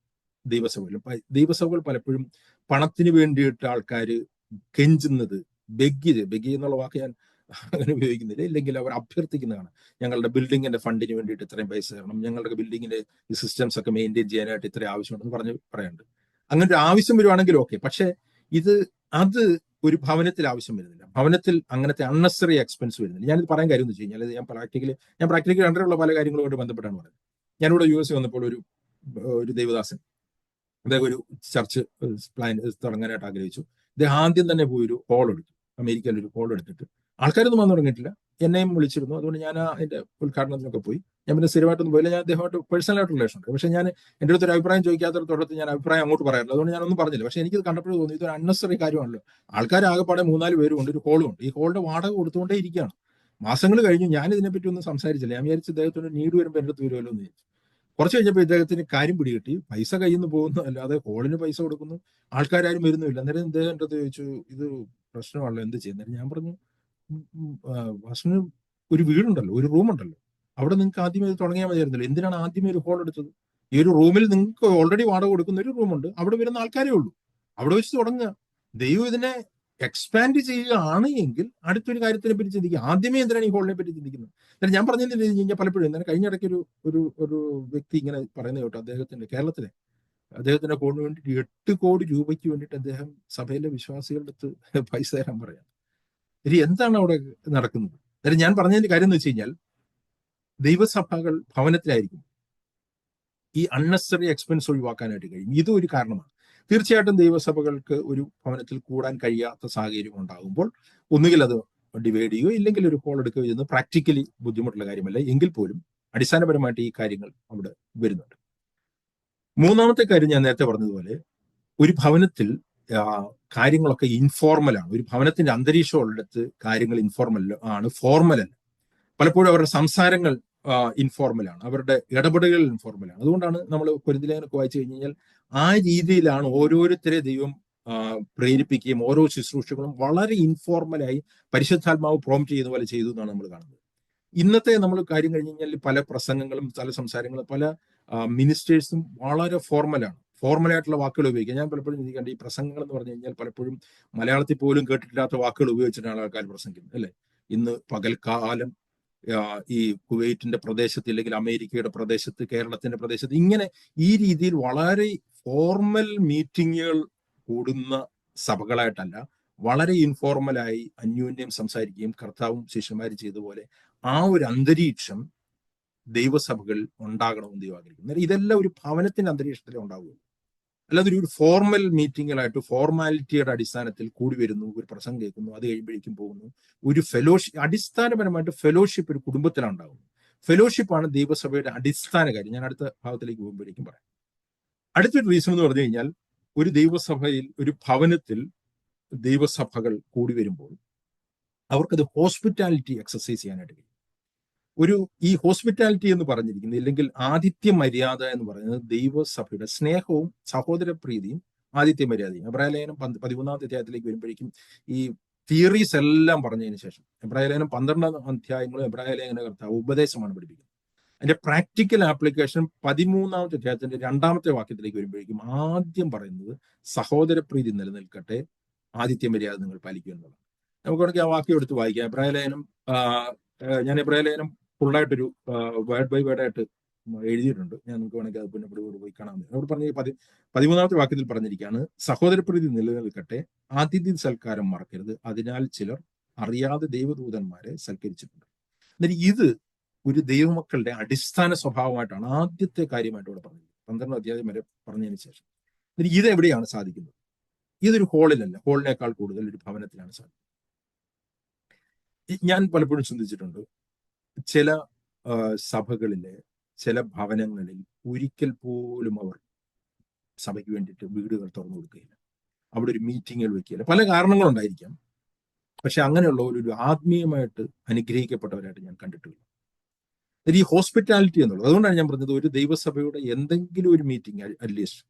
ദൈവസഭകൾ പലപ്പോഴും പണത്തിന് വേണ്ടിയിട്ട് ആൾക്കാർ കെഞ്ചുന്നത്, ബെഗ് എന്നുള്ള വാക്ക് ഞാൻ അങ്ങനെ ഉപയോഗിക്കുന്നില്ല, ഇല്ലെങ്കിൽ അവർ അഭ്യർത്ഥിക്കുന്നതാണ്. ഞങ്ങളുടെ ബിൽഡിങ്ങിന്റെ ഫണ്ടിന് വേണ്ടിയിട്ട് ഇത്രയും പൈസ തരണം, ഞങ്ങളുടെ ബിൽഡിങ്ങിന്റെ സിസ്റ്റംസ് ഒക്കെ മെയിൻറ്റെയിൻ ചെയ്യാനായിട്ട് ഇത്രയും ആവശ്യമുണ്ടെന്ന് പറയാനുണ്ട്. അങ്ങനെ ഒരു ആവശ്യം വരുവാണെങ്കിൽ ഓക്കെ. പക്ഷെ അത് ഒരു ഭവനത്തിൽ ആവശ്യം വരുന്നില്ല. ഭവനത്തിൽ അങ്ങനത്തെ അൺനെസറി എക്സ്പെൻസ് വരുന്നില്ല. ഞാനിത് പറയാൻ കാര്യം എന്ന് വെച്ച് കഴിഞ്ഞാൽ, ഞാൻ പ്രാക്ടിക്കലി കണ്ടിട്ടുള്ള പല കാര്യങ്ങളുമായിട്ട് ബന്ധപ്പെട്ടാണ് പറയുന്നത്. ഞാനിവിടെ US വന്നപ്പോൾ ഒരു ദൈവദാസൻ, അദ്ദേഹം ഒരു ചർച്ച് പ്ലാൻ തുടങ്ങാനായിട്ട് ആഗ്രഹിച്ചു. അദ്ദേഹം ആദ്യം തന്നെ പോയി ഒരു ഹോൾ എടുത്തു. അമേരിക്കയിൽ ഒരു ഹോൾ എടുത്തിട്ട് ആൾക്കാരൊന്നും വന്നു തുടങ്ങിയിട്ടില്ല. എന്നെയും വിളിച്ചിരുന്നു. അതുകൊണ്ട് ഞാൻ അതിന്റെ ഉദ്ഘാടനത്തിനൊക്കെ പോയി. ഞാൻ പിന്നെ സ്ഥിരമായിട്ടൊന്നും പോയില്ല. ഞാൻ അദ്ദേഹമായിട്ട് പേഴ്സണലായിട്ട് റിലേഷൻ ഉണ്ട്. പക്ഷേ ഞാൻ എൻ്റെ അടുത്തൊരു അഭിപ്രായം ചോദിക്കാത്തടത്ത് ഞാൻ അഭിപ്രായം അങ്ങോട്ട് പറയാറില്ല. അതുകൊണ്ട് ഞാനൊന്നും പറഞ്ഞില്ല. പക്ഷേ എനിക്കിത് കണ്ടപ്പോൾ തോന്നി, ഇതൊരു അൺനെസറി കാര്യമാണല്ലോ. ആൾക്കാർ ആകെപ്പാടെ 3-4 പേരുണ്ട്, ഒരു ഹോളും ഉണ്ട്. ഈ ഹോളിന്റെ വാടക കൊടുത്തുകൊണ്ടേ ഇരിക്കുകയാണ്. മാസങ്ങൾ കഴിഞ്ഞു. ഞാൻ ഇതിനെപ്പറ്റി ഒന്നും സംസാരിച്ചില്ല. ഞാൻ വിചാരിച്ചു ഇദ്ദേഹത്തിന് നീട് വരുമ്പോൾ എൻ്റെ അടുത്ത് വരുമല്ലോ എന്ന് വിചാരിച്ചു. കുറച്ച് കഴിഞ്ഞപ്പോൾ ഇദ്ദേഹത്തിന് കാര്യം പിടികിട്ടി. പൈസ കയ്യിൽ നിന്ന് പോകുന്നു, അല്ലാതെ ഹോളിന് പൈസ കൊടുക്കുന്നു, ആൾക്കാരും വരുന്നുമില്ല. അന്നേരം ഇദ്ദേഹം എൻ്റെ അടുത്ത് ചോദിച്ചു, ഇത് പ്രശ്നമാണല്ലോ, എന്ത് ചെയ്യുന്നത്? ഞാൻ പറഞ്ഞു, വാസന് ഒരു വീടുണ്ടല്ലോ, ഒരു റൂമുണ്ടല്ലോ, അവിടെ നിങ്ങൾക്ക് ആദ്യമേ ഇത് തുടങ്ങിയാൽ മതിയായിരുന്നല്ലോ. എന്തിനാണ് ആദ്യമേ ഒരു ഹോൾ എടുത്തത്? ഈ ഒരു റൂമിൽ നിങ്ങൾക്ക് ഓൾറെഡി വാടക കൊടുക്കുന്ന ഒരു റൂമുണ്ട്, അവിടെ വരുന്ന ആൾക്കാരേ ഉള്ളൂ, അവിടെ വെച്ച് തുടങ്ങുക. ദൈവം ഇതിനെ എക്സ്പാൻഡ് ചെയ്യുകയാണ് എങ്കിൽ അടുത്തൊരു കാര്യത്തിനെ പറ്റി ചിന്തിക്കുക. ആദ്യമേ എന്തിനാണ് ഈ ഹോളിനെ പറ്റി ചിന്തിക്കുന്നത്? എന്നാൽ ഞാൻ പറഞ്ഞതിന് കഴിഞ്ഞാൽ പലപ്പോഴും എന്നാൽ കഴിഞ്ഞ ഇടയ്ക്ക് ഒരു വ്യക്തി ഇങ്ങനെ പറയുന്നത് കേട്ടോ, കേരളത്തിലെ അദ്ദേഹത്തിന്റെ ഹോളിന് വേണ്ടിയിട്ട് 8 കോടി രൂപയ്ക്ക് വേണ്ടിയിട്ട് അദ്ദേഹം സഭയിലെ വിശ്വാസികളുടെ അടുത്ത് പൈസ തരാൻ പറയാം. ഇനി എന്താണ് അവിടെ നടക്കുന്നത്? അതായത് ഞാൻ പറഞ്ഞതിന്റെ കാര്യം എന്ന് വെച്ച് കഴിഞ്ഞാൽ, ദൈവസഭകൾ ഭവനത്തിലായിരിക്കും ഈ അൺനെസറി എക്സ്പെൻസ് ഒഴിവാക്കാനായിട്ട് കഴിയും. ഇതും ഒരു കാരണമാണ്. തീർച്ചയായിട്ടും ദൈവസഭകൾക്ക് ഒരു ഭവനത്തിൽ കൂടാൻ കഴിയാത്ത സാഹചര്യം ഉണ്ടാകുമ്പോൾ ഒന്നുകിൽ അത് ഡിവൈഡ് ചെയ്യുകയോ ഇല്ലെങ്കിൽ ഒരു ഹോൾ എടുക്കുകയോ ചെയ്യുന്നത് പ്രാക്ടിക്കലി ബുദ്ധിമുട്ടുള്ള കാര്യമല്ല. എങ്കിൽ പോലും അടിസ്ഥാനപരമായിട്ട് ഈ കാര്യങ്ങൾ അവിടെ വരുന്നുണ്ട്. മൂന്നാമത്തെ കാര്യം ഞാൻ നേരത്തെ പറഞ്ഞതുപോലെ, ഒരു ഭവനത്തിൽ കാര്യങ്ങളൊക്കെ ഇൻഫോർമലാണ്. ഒരു ഭവനത്തിന്റെ അന്തരീക്ഷമുള്ളിടത്ത് കാര്യങ്ങൾ ഇൻഫോർമൽ ആണ്, ഫോർമൽ അല്ല. പലപ്പോഴും അവരുടെ സംസാരങ്ങൾ ഇൻഫോർമലാണ്, അവരുടെ ഇടപെടലുകൾ ഇൻഫോർമലാണ്. അതുകൊണ്ടാണ് നമ്മൾ കൊരിന്ത്യലേഖനമൊക്കെ വായിച്ചു കഴിഞ്ഞാൽ ആ രീതിയിലാണ് ഓരോരുത്തരെ ദൈവം പ്രേരിപ്പിക്കുകയും ഓരോ ശുശ്രൂഷകളും വളരെ ഇൻഫോർമലായി പരിശുദ്ധാത്മാവ് പ്രോംപ്റ്റ് ചെയ്യുന്ന പോലെ ചെയ്തു എന്നാണ് നമ്മൾ കാണുന്നത്. ഇന്നത്തെ നമ്മൾ കാര്യം കഴിഞ്ഞ് കഴിഞ്ഞാൽ പല പ്രസംഗങ്ങളും പല സംസാരങ്ങളും പല മിനിസ്റ്റേഴ്സും വളരെ ഫോർമലായിട്ടുള്ള വാക്കുകൾ ഉപയോഗിക്കുക. ഞാൻ പലപ്പോഴും ചിന്തിക്കേണ്ട ഈ പ്രസംഗങ്ങൾ എന്ന് പറഞ്ഞു കഴിഞ്ഞാൽ പലപ്പോഴും മലയാളത്തിൽ പോലും കേട്ടിട്ടില്ലാത്ത വാക്കുകൾ ഉപയോഗിച്ചിട്ടാണ് ആൾക്കാർ പ്രസംഗിക്കുന്നത്, അല്ലെ? ഇന്ന് പകൽക്കാലം ഈ കുവൈറ്റിന്റെ പ്രദേശത്ത്, ഇല്ലെങ്കിൽ അമേരിക്കയുടെ പ്രദേശത്ത്, കേരളത്തിന്റെ പ്രദേശത്ത്, ഇങ്ങനെ ഈ രീതിയിൽ വളരെ ഫോർമൽ മീറ്റിങ്ങുകൾ കൂടുന്ന സഭകളായിട്ടല്ല, വളരെ ഇൻഫോർമലായി അന്യോന്യം സംസാരിക്കുകയും കർത്താവും ശിഷ്യന്മാരും ചെയ്തതുപോലെ ആ ഒരു അന്തരീക്ഷം ദൈവസഭകൾ ഉണ്ടാകണമെന്ന് ദൈവം ആഗ്രഹിക്കുന്നു. ഇതെല്ലാം ഒരു ഭവനത്തിന്റെ അന്തരീക്ഷത്തിലേ ഉണ്ടാവുകയുള്ളൂ. അല്ലാതെ ഒരു ഫോർമൽ മീറ്റിങ്ങുകളായിട്ട് ഫോർമാലിറ്റിയുടെ അടിസ്ഥാനത്തിൽ കൂടി വരുന്നു, ഒരു പ്രസംഗം കേൾക്കുന്നു, അത് കഴിയുമ്പോഴേക്കും പോകുന്നു. ഒരു ഫെലോഷിപ്പ്, അടിസ്ഥാനപരമായിട്ട് ഫെലോഷിപ്പ് ഒരു കുടുംബത്തിലാണ് ഉണ്ടാകുന്നത്. ഫെലോഷിപ്പാണ് ദൈവസഭയുടെ അടിസ്ഥാന കാര്യം. ഞാൻ അടുത്ത ഭാഗത്തിലേക്ക് പോകുമ്പോഴേക്കും പറയാം. അടുത്തൊരു റീസൺ എന്ന് പറഞ്ഞു കഴിഞ്ഞാൽ, ഒരു ദൈവസഭയിൽ, ഒരു ഭവനത്തിൽ ദൈവസഭകൾ കൂടി വരുമ്പോൾ അവർക്കത് ഹോസ്പിറ്റാലിറ്റി എക്സസൈസ് ചെയ്യാനായിട്ട് കഴിയും. ഈ ഹോസ്പിറ്റാലിറ്റി എന്ന് പറഞ്ഞിരിക്കുന്നത്, ഇല്ലെങ്കിൽ ആതിഥ്യ മര്യാദ എന്ന് പറയുന്നത് ദൈവസഭയുടെ സ്നേഹവും സഹോദരപ്രീതിയും ആതിഥ്യ മര്യാദയും. എബ്രായ ലേഖനം 13-ാമത്തെ അധ്യായത്തിലേക്ക് വരുമ്പോഴേക്കും ഈ തിയറീസ് എല്ലാം പറഞ്ഞതിന് ശേഷം എബ്രായ ലേഖനം 12 അധ്യായങ്ങളും എബ്രായ ലേഖന കർത്താവ് ഉപദേശമാണ് പഠിപ്പിക്കുന്നത്. അതിന്റെ പ്രാക്ടിക്കൽ ആപ്ലിക്കേഷൻ 13-ാമത്തെ അധ്യായത്തിന്റെ 2-ാമത്തെ വാക്യത്തിലേക്ക് വരുമ്പോഴേക്കും ആദ്യം പറയുന്നത് സഹോദരപ്രീതി നിലനിൽക്കട്ടെ, ആതിഥ്യ മര്യാദ നിങ്ങൾ പാലിക്കുക എന്നുള്ളതാണ്. നമുക്ക് വേണമെങ്കിൽ ആ വാക്യം എടുത്ത് വായിക്കാം. എബ്രായ ലേഖനം, ഞാൻ എബ്രായ ലേഖനം ഫുള്ളായിട്ടൊരു വേർഡ് ബൈ വേർഡായിട്ട് എഴുതിയിട്ടുണ്ട്. ഞാൻ നിങ്ങൾക്ക് വേണമെങ്കിൽ അത് പിന്നെ പോയി കാണാം. അവിടെ പറഞ്ഞ 13-ാമത്തെ വാക്യത്തിൽ പറഞ്ഞിരിക്കുകയാണ്, സഹോദരപ്രീതി നിലനിൽക്കട്ടെ, അതിഥി സൽക്കാരം മറക്കരുത്, അതിനാൽ ചിലർ അറിയാതെ ദൈവദൂതന്മാരെ സൽക്കരിച്ചിട്ടുണ്ട്. എന്നിട്ട് ഇത് ഒരു ദൈവമക്കളുടെ അടിസ്ഥാന സ്വഭാവമായിട്ടാണ് ആദ്യത്തെ കാര്യമായിട്ട് ഇവിടെ പറഞ്ഞത്. 12 അധ്യായം വരെ പറഞ്ഞതിന് ശേഷം എന്നിട്ട് ഇത് എവിടെയാണ് സാധിക്കുന്നത്? ഇതൊരു ഹോളിലല്ല, ഹോളിനേക്കാൾ കൂടുതൽ ഒരു ഭവനത്തിലാണ് സാധിക്കുന്നത്. ഞാൻ പലപ്പോഴും ചിന്തിച്ചിട്ടുണ്ട്, ചില സഭകളിലെ ചില ഭവനങ്ങളിൽ ഒരിക്കൽ പോലും അവർ സഭയ്ക്ക് വേണ്ടിയിട്ട് വീടുകൾ തുറന്നു കൊടുക്കുകയില്ല, അവിടെ ഒരു മീറ്റിങ്ങുകൾ വെക്കുകയില്ല. പല കാരണങ്ങളുണ്ടായിരിക്കാം, പക്ഷെ അങ്ങനെയുള്ള ഒരു ആത്മീയമായിട്ട് അനുഗ്രഹിക്കപ്പെട്ടവരായിട്ട് ഞാൻ കണ്ടിട്ടില്ല. ഈ ഹോസ്പിറ്റാലിറ്റി എന്നുള്ളത്, അതുകൊണ്ടാണ് ഞാൻ പറഞ്ഞത്, ഒരു ദൈവസഭയുടെ എന്തെങ്കിലും ഒരു മീറ്റിംഗ് അറ്റ്ലീസ്റ്റ്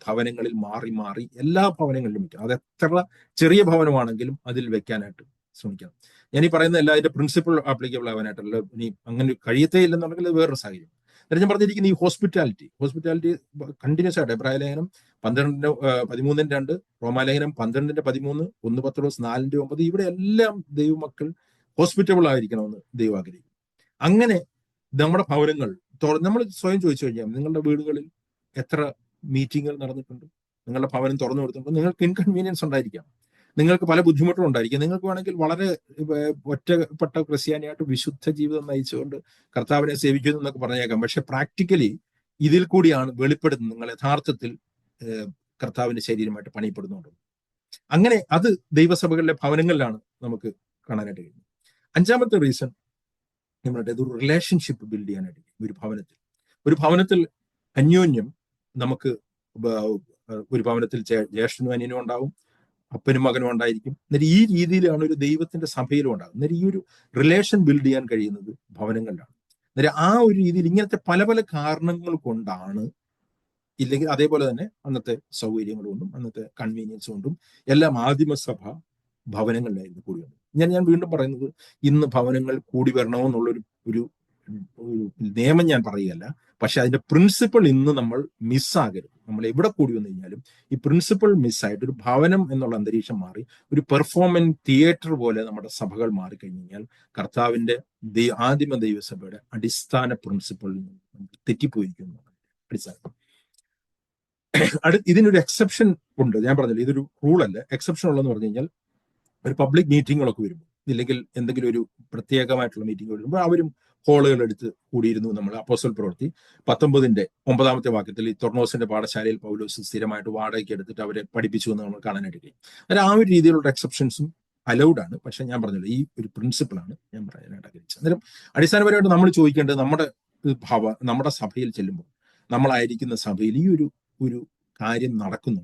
ഭവനങ്ങളിൽ മാറി മാറി എല്ലാ ഭവനങ്ങളിലും വെക്കാം. അത് എത്ര ചെറിയ ഭവനമാണെങ്കിലും അതിൽ വെക്കാനായിട്ട് ശ്രമിക്കണം. ഞാൻ ഈ പറയുന്ന അതിന്റെ പ്രിൻസിപ്പിൾ ആപ്ലിക്കബിൾ ആവാനായിട്ടല്ല. ഇനി അങ്ങനെ കഴിയത്തേ ഇല്ലെന്നുണ്ടെങ്കിൽ അത് വേറൊരു സാഹചര്യം. എന്നിട്ട് ഞാൻ പറഞ്ഞിരിക്കുന്ന ഈ ഹോസ്പിറ്റാലിറ്റി കണ്ടിന്യൂസ് ആയിട്ട് എബ്രായ ലേഖനം 13:2, റോമാലേഖനം 12:13, 1 പത്രോസ് 4:9, ഇവിടെ എല്ലാം ദൈവമക്കൾ ഹോസ്പിറ്റബിൾ ആയിരിക്കണമെന്ന് ദൈവം ആഗ്രഹിക്കും. അങ്ങനെ നമ്മുടെ ഭവനങ്ങൾ നമ്മൾ സ്വയം ചോദിച്ചു കഴിഞ്ഞാൽ, നിങ്ങളുടെ വീടുകളിൽ എത്ര മീറ്റിങ്ങുകൾ നടന്നിട്ടുണ്ട്? നിങ്ങളുടെ ഭവനം തുറന്നു കൊടുത്തിട്ടുണ്ട്? നിങ്ങൾക്ക് ഇൻകൺവീനിയൻസ് ഉണ്ടായിരിക്കാം, നിങ്ങൾക്ക് പല ബുദ്ധിമുട്ടും ഉണ്ടായിരിക്കും. നിങ്ങൾക്ക് വേണമെങ്കിൽ വളരെ ഒറ്റപ്പെട്ട ക്രിസ്ത്യാനിയായിട്ട് വിശുദ്ധ ജീവിതം നയിച്ചുകൊണ്ട് കർത്താവിനെ സേവിക്കുന്നു എന്നൊക്കെ പറഞ്ഞേക്കാം. പക്ഷെ പ്രാക്ടിക്കലി ഇതിൽ കൂടിയാണ് വെളിപ്പെടുത്തുന്നത് നിങ്ങൾ യഥാർത്ഥത്തിൽ കർത്താവിന്റെ ശരീരമായിട്ട് പണിയപ്പെടുന്നുണ്ട്. അങ്ങനെ അത് ദൈവസഭകളിലെ ഭവനങ്ങളിലാണ് നമുക്ക് കാണാനായിട്ട് കഴിയുന്നത്. 5-ാമത്തെ റീസൺ നമ്മളുടെ ഒരു റിലേഷൻഷിപ്പ് ബിൽഡ് ചെയ്യാനായിട്ട് ഒരു ഭവനത്തിൽ അന്യോന്യം നമുക്ക് ഒരു ഭവനത്തിൽ ജ്യേഷ്ഠനും അനിയനും ഉണ്ടാവും, അപ്പനും മകനും ഉണ്ടായിരിക്കും. എന്നിട്ട് ഈ രീതിയിലാണ് ഒരു ദൈവത്തിന്റെ സഭയിലും ഉണ്ടാകും. എന്നിട്ട് ഈ ഒരു റിലേഷൻ ബിൽഡ് ചെയ്യാൻ കഴിയുന്നത് ഭവനങ്ങളിലാണ്. എന്നിട്ട് ആ ഒരു രീതിയിൽ ഇങ്ങനത്തെ പല പല കാരണങ്ങൾ കൊണ്ടാണ്, ഇല്ലെങ്കിൽ അതേപോലെ തന്നെ അന്നത്തെ സൗകര്യങ്ങൾ കൊണ്ടും അന്നത്തെ കൺവീനിയൻസ് കൊണ്ടും എല്ലാം ആദിമസഭ ഭവനങ്ങളിലായിരുന്നു കൂടി വന്നത്. ഞാൻ വീണ്ടും പറയുന്നത്, ഇന്ന് ഭവനങ്ങൾ കൂടി വരണമെന്നുള്ളൊരു ഒരു നിയമം ഞാൻ പറയുകയല്ല, പക്ഷെ അതിന്റെ പ്രിൻസിപ്പിൾ ഇന്ന് നമ്മൾ മിസ്സാകരുത്. നമ്മൾ എവിടെ കൂടി വന്നു കഴിഞ്ഞാലും ഈ പ്രിൻസിപ്പിൾ മിസ്സായിട്ട് ഒരു ഭവനം എന്നുള്ള അന്തരീക്ഷം മാറി ഒരു പെർഫോമൻസ് തിയേറ്റർ പോലെ നമ്മുടെ സഭകൾ മാറിക്കഴിഞ്ഞു കഴിഞ്ഞാൽ കർത്താവിന്റെ ആദിമ ദൈവസഭയുടെ അടിസ്ഥാന പ്രിൻസിപ്പിൾ തെറ്റിപ്പോയിരിക്കുന്നു. അടിസ്ഥാനം ഇതിനൊരു എക്സെപ്ഷൻ ഉണ്ട്. ഞാൻ പറഞ്ഞില്ല, ഇതൊരു റൂളല്ല. എക്സെപ്ഷൻ ഉള്ളതെന്ന് പറഞ്ഞു കഴിഞ്ഞാൽ, ഒരു പബ്ലിക് മീറ്റിങ്ങുകളൊക്കെ വരുമ്പോൾ, ഇല്ലെങ്കിൽ എന്തെങ്കിലും ഒരു പ്രത്യേകമായിട്ടുള്ള മീറ്റിംഗ് വരുമ്പോൾ അവരും ഹോളുകൾ എടുത്ത് കൂടിയിരുന്നു. നമ്മൾ അപ്പോസ്തല പ്രവൃത്തി 19-9 വാക്യത്തിൽ ഈ തൊർണോസിന്റെ പാഠശാലയിൽ പൗലോസ് സ്ഥിരമായിട്ട് വാടകയ്ക്ക് എടുത്തിട്ട് അവരെ പഠിപ്പിച്ചു എന്ന് നമ്മൾ കാണാനായിട്ട് കഴിയും. അതായത് ആ ഒരു രീതിയിലുള്ള എക്സെപ്ഷൻസും അലൗഡ് ആണ്. പക്ഷെ ഞാൻ പറഞ്ഞല്ലോ, ഈ ഒരു പ്രിൻസിപ്പിളാണ് ഞാൻ പറയാനായിട്ട് ആഗ്രഹിച്ചത്. അന്നേരം അടിസ്ഥാനപരമായിട്ട് നമ്മൾ ചോദിക്കേണ്ടത്, നമ്മുടെ സഭയിൽ ചെല്ലുമ്പോൾ, നമ്മളായിരിക്കുന്ന സഭയിൽ ഈ ഒരു കാര്യം നടക്കുന്നു,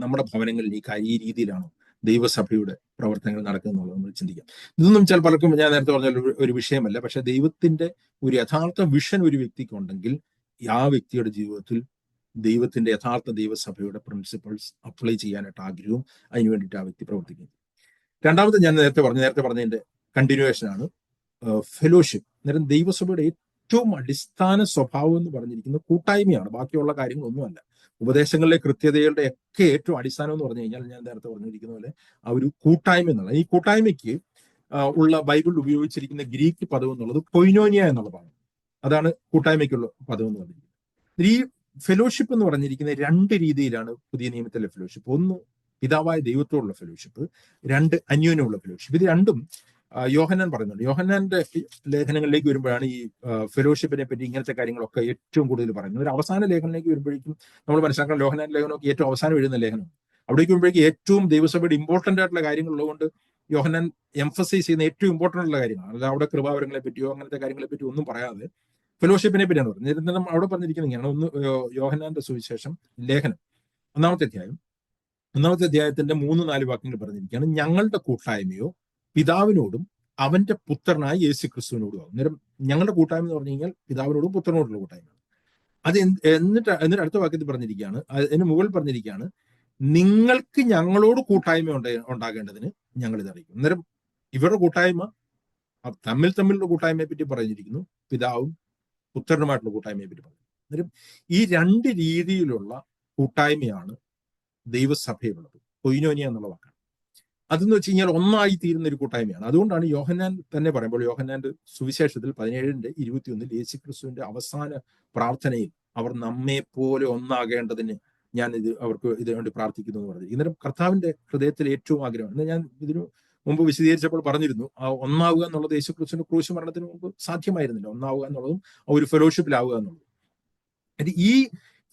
നമ്മുടെ ഭവനങ്ങളിൽ ഈ രീതിയിലാണോ ദൈവസഭയുടെ പ്രവർത്തനങ്ങൾ നടക്കുന്നുള്ളത് നമ്മൾ ചിന്തിക്കാം. ഇതൊന്നും ചില പലർക്കും, ഞാൻ നേരത്തെ പറഞ്ഞ ഒരു വിഷയമല്ല. പക്ഷെ ദൈവത്തിന്റെ ഒരു യഥാർത്ഥ വിഷൻ ഒരു വ്യക്തിക്ക് ഉണ്ടെങ്കിൽ ആ വ്യക്തിയുടെ ജീവിതത്തിൽ ദൈവത്തിന്റെ യഥാർത്ഥ ദൈവസഭയുടെ പ്രിൻസിപ്പിൾസ് അപ്ലൈ ചെയ്യാനായിട്ട് ആഗ്രഹവും അതിനു വേണ്ടിയിട്ട് ആ വ്യക്തി പ്രവർത്തിക്കുന്നത്. രണ്ടാമത് ഞാൻ നേരത്തെ പറഞ്ഞതിന്റെ കണ്ടിന്യൂവേഷൻ ആണ് ഫെലോഷിപ്പ്. അന്നേരം ദൈവസഭയുടെ ഏറ്റവും അടിസ്ഥാന സ്വഭാവം എന്ന് പറഞ്ഞിരിക്കുന്നത് കൂട്ടായ്മയാണ്, ബാക്കിയുള്ള കാര്യങ്ങളൊന്നുമല്ല. ഉപദേശങ്ങളിലെ കൃത്യതകളുടെ ഒക്കെ ഏറ്റവും അടിസ്ഥാനം എന്ന് പറഞ്ഞു കഴിഞ്ഞാൽ ഞാൻ നേരത്തെ പറഞ്ഞിരിക്കുന്ന പോലെ ആ ഒരു കൂട്ടായ്മ എന്നുള്ളത്. ഈ കൂട്ടായ്മയ്ക്ക് ഉള്ള ബൈബിളിൽ ഉപയോഗിച്ചിരിക്കുന്ന ഗ്രീക്ക് പദം എന്നുള്ളത് കൊയിനോനിയ എന്നുള്ള പദം. അതാണ് കൂട്ടായ്മയ്ക്കുള്ള പദം എന്ന് പറഞ്ഞിരിക്കുന്നത്. ഈ ഫെലോഷിപ്പ് എന്ന് പറഞ്ഞിരിക്കുന്ന രണ്ട് രീതിയിലാണ് പുതിയ നിയമത്തിലെ ഫെലോഷിപ്പ്. ഒന്ന് പിതാവായ ദൈവത്തോടുള്ള ഫെലോഷിപ്പ്, രണ്ട് അന്യോന്യമുള്ള ഫെലോഷിപ്പ്. ഇത് രണ്ടും യോഹന്നാൻ പറയുന്നുണ്ട്. യോഹന്നാന്റെ ലേഖനങ്ങളിലേക്ക് വരുമ്പോഴാണ് ഈ ഫെലോഷിപ്പിനെ പറ്റി ഇങ്ങനത്തെ കാര്യങ്ങളൊക്കെ ഏറ്റവും കൂടുതൽ പറയുന്നത്. ഒരു അവസാന ലേഖനത്തിലേക്ക് വരുമ്പോഴേക്കും നമ്മൾ മനസ്സിലാക്കണം, യോഹന്നാൻ ലേഖനമൊക്കെ ഏറ്റവും അവസാനം എഴുതുന്ന ലേഖനം. അവിടേക്ക് വരുമ്പോഴേക്കും ഏറ്റവും ദൈവസഭയുടെ ഇമ്പോർട്ടന്റ് ആയിട്ടുള്ള കാര്യങ്ങളുള്ളതുകൊണ്ട് യോഹന്നാൻ എംഫസൈസ് ചെയ്യുന്ന ഏറ്റവും ഇമ്പോർട്ടന്റ് ആയിട്ടുള്ള കാര്യമാണ്. അല്ലാതെ അവിടെ കൃപാവരങ്ങളെ പറ്റിയോ അങ്ങനത്തെ കാര്യങ്ങളെ പറ്റിയോ ഒന്നും പറയാതെ ഫെലോഷിപ്പിനെ പറ്റിയാണ് പറഞ്ഞത്. നിരന്തരം അവിടെ പറഞ്ഞിരിക്കുന്നത് ഇങ്ങനെയാണ്. ഒന്ന് യോഹന്നാന്റെ സുവിശേഷം ലേഖനം 1-ാമത്തെ അധ്യായം, 1-ാമത്തെ അധ്യായത്തിന്റെ 3-4 വാക്യങ്ങൾ പറഞ്ഞിരിക്കുകയാണ്, ഞങ്ങളുടെ കൂട്ടായ്മയോ പിതാവിനോടും അവന്റെ പുത്രനായ യേശു ക്രിസ്തുവിനോടും ആകും. അന്നേരം ഞങ്ങളുടെ കൂട്ടായ്മ എന്ന് പറഞ്ഞു കഴിഞ്ഞാൽ പിതാവിനോടും പുത്രനോടുള്ള കൂട്ടായ്മ. അത് എന്നിട്ട് അടുത്ത വാക്യത്തിൽ പറഞ്ഞിരിക്കുകയാണ്, അതിന് മുകളിൽ പറഞ്ഞിരിക്കുകയാണ്, നിങ്ങൾക്ക് ഞങ്ങളോട് കൂട്ടായ്മ ഉണ്ടാകേണ്ടതിന് ഞങ്ങൾ ഇത് അറിയിക്കും. അന്നേരം ഇവരുടെ കൂട്ടായ്മ തമ്മിലുള്ള കൂട്ടായ്മയെ പറ്റി പറഞ്ഞിരിക്കുന്നു, പിതാവും പുത്രനുമായിട്ടുള്ള കൂട്ടായ്മയെ പറ്റി പറഞ്ഞു. അന്നേരം ഈ രണ്ട് രീതിയിലുള്ള കൂട്ടായ്മയാണ് ദൈവസഭയുള്ളത്. കൊയിനോനിയ എന്നുള്ള വാക്കാണ്. അതെന്ന് വെച്ച് കഴിഞ്ഞാൽ ഒന്നായി തീരുന്ന ഒരു കൂട്ടായ്മയാണ്. അതുകൊണ്ടാണ് യോഹന്നാൻ തന്നെ പറയുമ്പോൾ, യോഹന്നാന്റെ സുവിശേഷത്തിൽ 17:21 യേശു ക്രിസ്തുവിന്റെ അവസാന പ്രാർത്ഥനയിൽ അവർ നമ്മെ പോലെ ഒന്നാകേണ്ടതിന് ഞാൻ അവർക്ക് വേണ്ടി പ്രാർത്ഥിക്കുന്നു എന്ന് പറഞ്ഞു. ഇന്നലെ കർത്താവിന്റെ ഹൃദയത്തിൽ ഏറ്റവും ആഗ്രഹമാണ്. ഞാൻ ഇതിനു മുമ്പ് വിശദീകരിച്ചപ്പോൾ പറഞ്ഞിരുന്നു, ആ ഒന്നാവുക എന്നുള്ളത് യേശു ക്രിസ്തുവിന്റെ ക്രൂശ് മരണത്തിന് മുമ്പ് സാധ്യമായിരുന്നില്ല. ഒന്നാവുക എന്നുള്ളതും ആ ഒരു ഫെലോഷിപ്പിലാവുക എന്നുള്ളതും. ഈ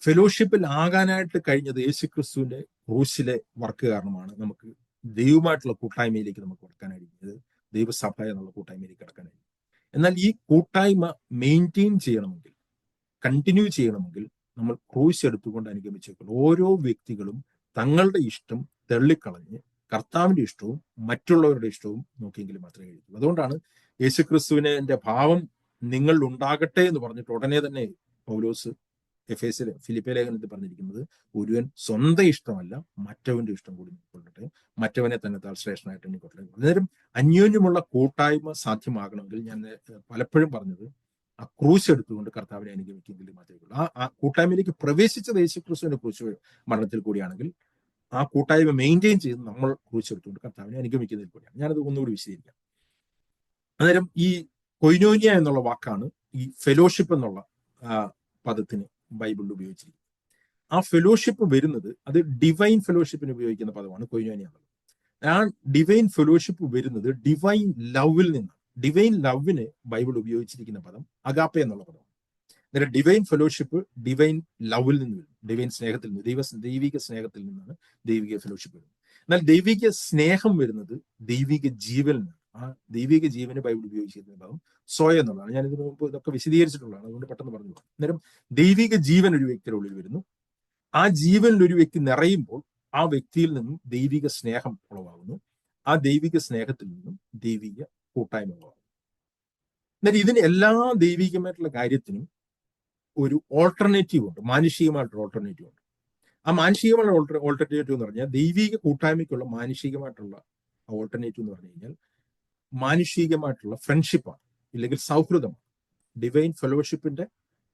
ഫെലോഷിപ്പിൽ ആകാനായിട്ട് കഴിഞ്ഞത് യേശു ക്രിസ്തുവിന്റെ ക്രൂശിലെ വർക്ക് കാരണമാണ് നമുക്ക് ദൈവമായിട്ടുള്ള കൂട്ടായ്മയിലേക്ക് നമുക്ക് കടക്കാനായിരിക്കുന്നത്, ദൈവസഭ എന്നുള്ള കൂട്ടായ്മയിലേക്ക് കടക്കാനായിരിക്കും. എന്നാൽ ഈ കൂട്ടായ്മ മെയിൻറ്റെയിൻ ചെയ്യണമെങ്കിൽ, കണ്ടിന്യൂ ചെയ്യണമെങ്കിൽ നമ്മൾ ക്രൂശ് എടുത്തുകൊണ്ട് അനുഗമിച്ചേക്കുള്ളൂ. ഓരോ വ്യക്തികളും തങ്ങളുടെ ഇഷ്ടം തള്ളിക്കളഞ്ഞ് കർത്താവിന്റെ ഇഷ്ടവും മറ്റുള്ളവരുടെ ഇഷ്ടവും നോക്കിയെങ്കിലും മാത്രമേ കഴിക്കൂ. അതുകൊണ്ടാണ് യേശുക്രിസ്തുവിന്റെ ഭാവം നിങ്ങളിൽ ഉണ്ടാകട്ടെ എന്ന് പറഞ്ഞിട്ട് ഉടനെ തന്നെ പൗലോസ് ഫിലിപ്പി ലേഖനത്തിൽ പറഞ്ഞിരിക്കുന്നത്, ഒരുവൻ സ്വന്തം ഇഷ്ടമല്ല മറ്റവന്റെ ഇഷ്ടം കൂടി കൊള്ളട്ടെ, മറ്റവനെ തന്നെ താൽ ശ്രേഷ്ഠനായിട്ട് എണ്ണിക്കൊള്ളട്ടെ. അന്നേരം അന്യോന്യമുള്ള കൂട്ടായ്മ സാധ്യമാകണമെങ്കിൽ ഞാൻ പലപ്പോഴും പറഞ്ഞത്, ആ ക്രൂശ് എടുത്തുകൊണ്ട് കർത്താവിനെ അനുഗമിക്കുമെങ്കിൽ മാത്രമേ ഉള്ളൂ. ആ കൂട്ടായ്മയിലേക്ക് പ്രവേശിച്ചത് യേശുക്രിസ്തുവിന്റെ ക്രൂശ് മരണത്തിൽ കൂടിയാണെങ്കിൽ ആ കൂട്ടായ്മ മെയിൻറ്റെയിൻ ചെയ്ത് നമ്മൾ ക്രൂശ് എടുത്തുകൊണ്ട് കർത്താവിനെ അനുഗമിക്കുന്നതിൽ കൂടിയാണ്. ഞാനത് ഒന്നുകൂടി വിശദീകരിക്കാം. അന്നേരം ഈ കൊയിനോനിയ എന്നുള്ള വാക്കാണ് ഈ ഫെലോഷിപ്പ് എന്നുള്ള പദത്തിന് ബൈബിളിൽ ഉപയോഗിച്ചിരിക്കുന്നത്. ആ ഫെലോഷിപ്പ് വരുന്നത്, അത് ഡിവൈൻ ഫെലോഷിപ്പിന് ഉപയോഗിക്കുന്ന പദമാണ് കൊയിനോനിയ എന്നുള്ളത്. ആ ഡിവൈൻ ഫെലോഷിപ്പ് വരുന്നത് ഡിവൈൻ ലവിൽ നിന്നാണ്. ഡിവൈൻ ലവിന് ബൈബിൾ ഉപയോഗിച്ചിരിക്കുന്ന പദം അഗാപ്പെ എന്നുള്ള പദമാണ്. അന്നേരം ഡിവൈൻ ഫെലോഷിപ്പ് ഡിവൈൻ ലവിൽ നിന്ന് വരും, ഡിവൈൻ സ്നേഹത്തിൽ നിന്ന്, ദൈവിക സ്നേഹത്തിൽ നിന്നാണ് ദൈവിക ഫെലോഷിപ്പ് വരുന്നത്. എന്നാൽ ദൈവിക സ്നേഹം വരുന്നത് ദൈവിക ജീവനിൽ നിന്നാണ്. ആ ദൈവിക ജീവന് ബൈബിൾ ഉപയോഗിച്ചിരിക്കുന്ന പദം സോയ എന്നുള്ളതാണ്. ഞാൻ ഇതിനു മുമ്പ് ഇതൊക്കെ വിശദീകരിച്ചിട്ടുള്ളതാണ്, അതുകൊണ്ട് പെട്ടെന്ന് പറഞ്ഞു പോകാം. അന്നേരം ദൈവിക ജീവൻ ഒരു വ്യക്തിയുടെ ഉള്ളിൽ വരുന്നു. ആ ജീവനിൽ ഒരു വ്യക്തി നിറയുമ്പോൾ ആ വ്യക്തിയിൽ നിന്നും ദൈവിക സ്നേഹം ഉളവാകുന്നു. ആ ദൈവിക സ്നേഹത്തിൽ നിന്നും ദൈവിക കൂട്ടായ്മ ഉളവാകുന്നു. എന്നാൽ ഇതിന് എല്ലാ ദൈവികമായിട്ടുള്ള കാര്യത്തിനും ഒരു ഓൾട്ടർനേറ്റീവ് ഉണ്ട്, മാനുഷികമായിട്ടുള്ള ഓൾട്ടർനേറ്റീവ് ഉണ്ട്. ആ മാനുഷികമായിട്ടുള്ള ഓൾട്ടർനേറ്റീവ് എന്ന് പറഞ്ഞാൽ ദൈവിക കൂട്ടായ്മയ്ക്കുള്ള മാനുഷികമായിട്ടുള്ള ഓൾട്ടർനേറ്റീവ് എന്ന് പറഞ്ഞു കഴിഞ്ഞാൽ മാനുഷികമായിട്ടുള്ള ഫ്രണ്ട്ഷിപ്പാണ്, ഇല്ലെങ്കിൽ സൗഹൃദമാണ്. ഡിവൈൻ ഫെലോഷിപ്പിന്റെ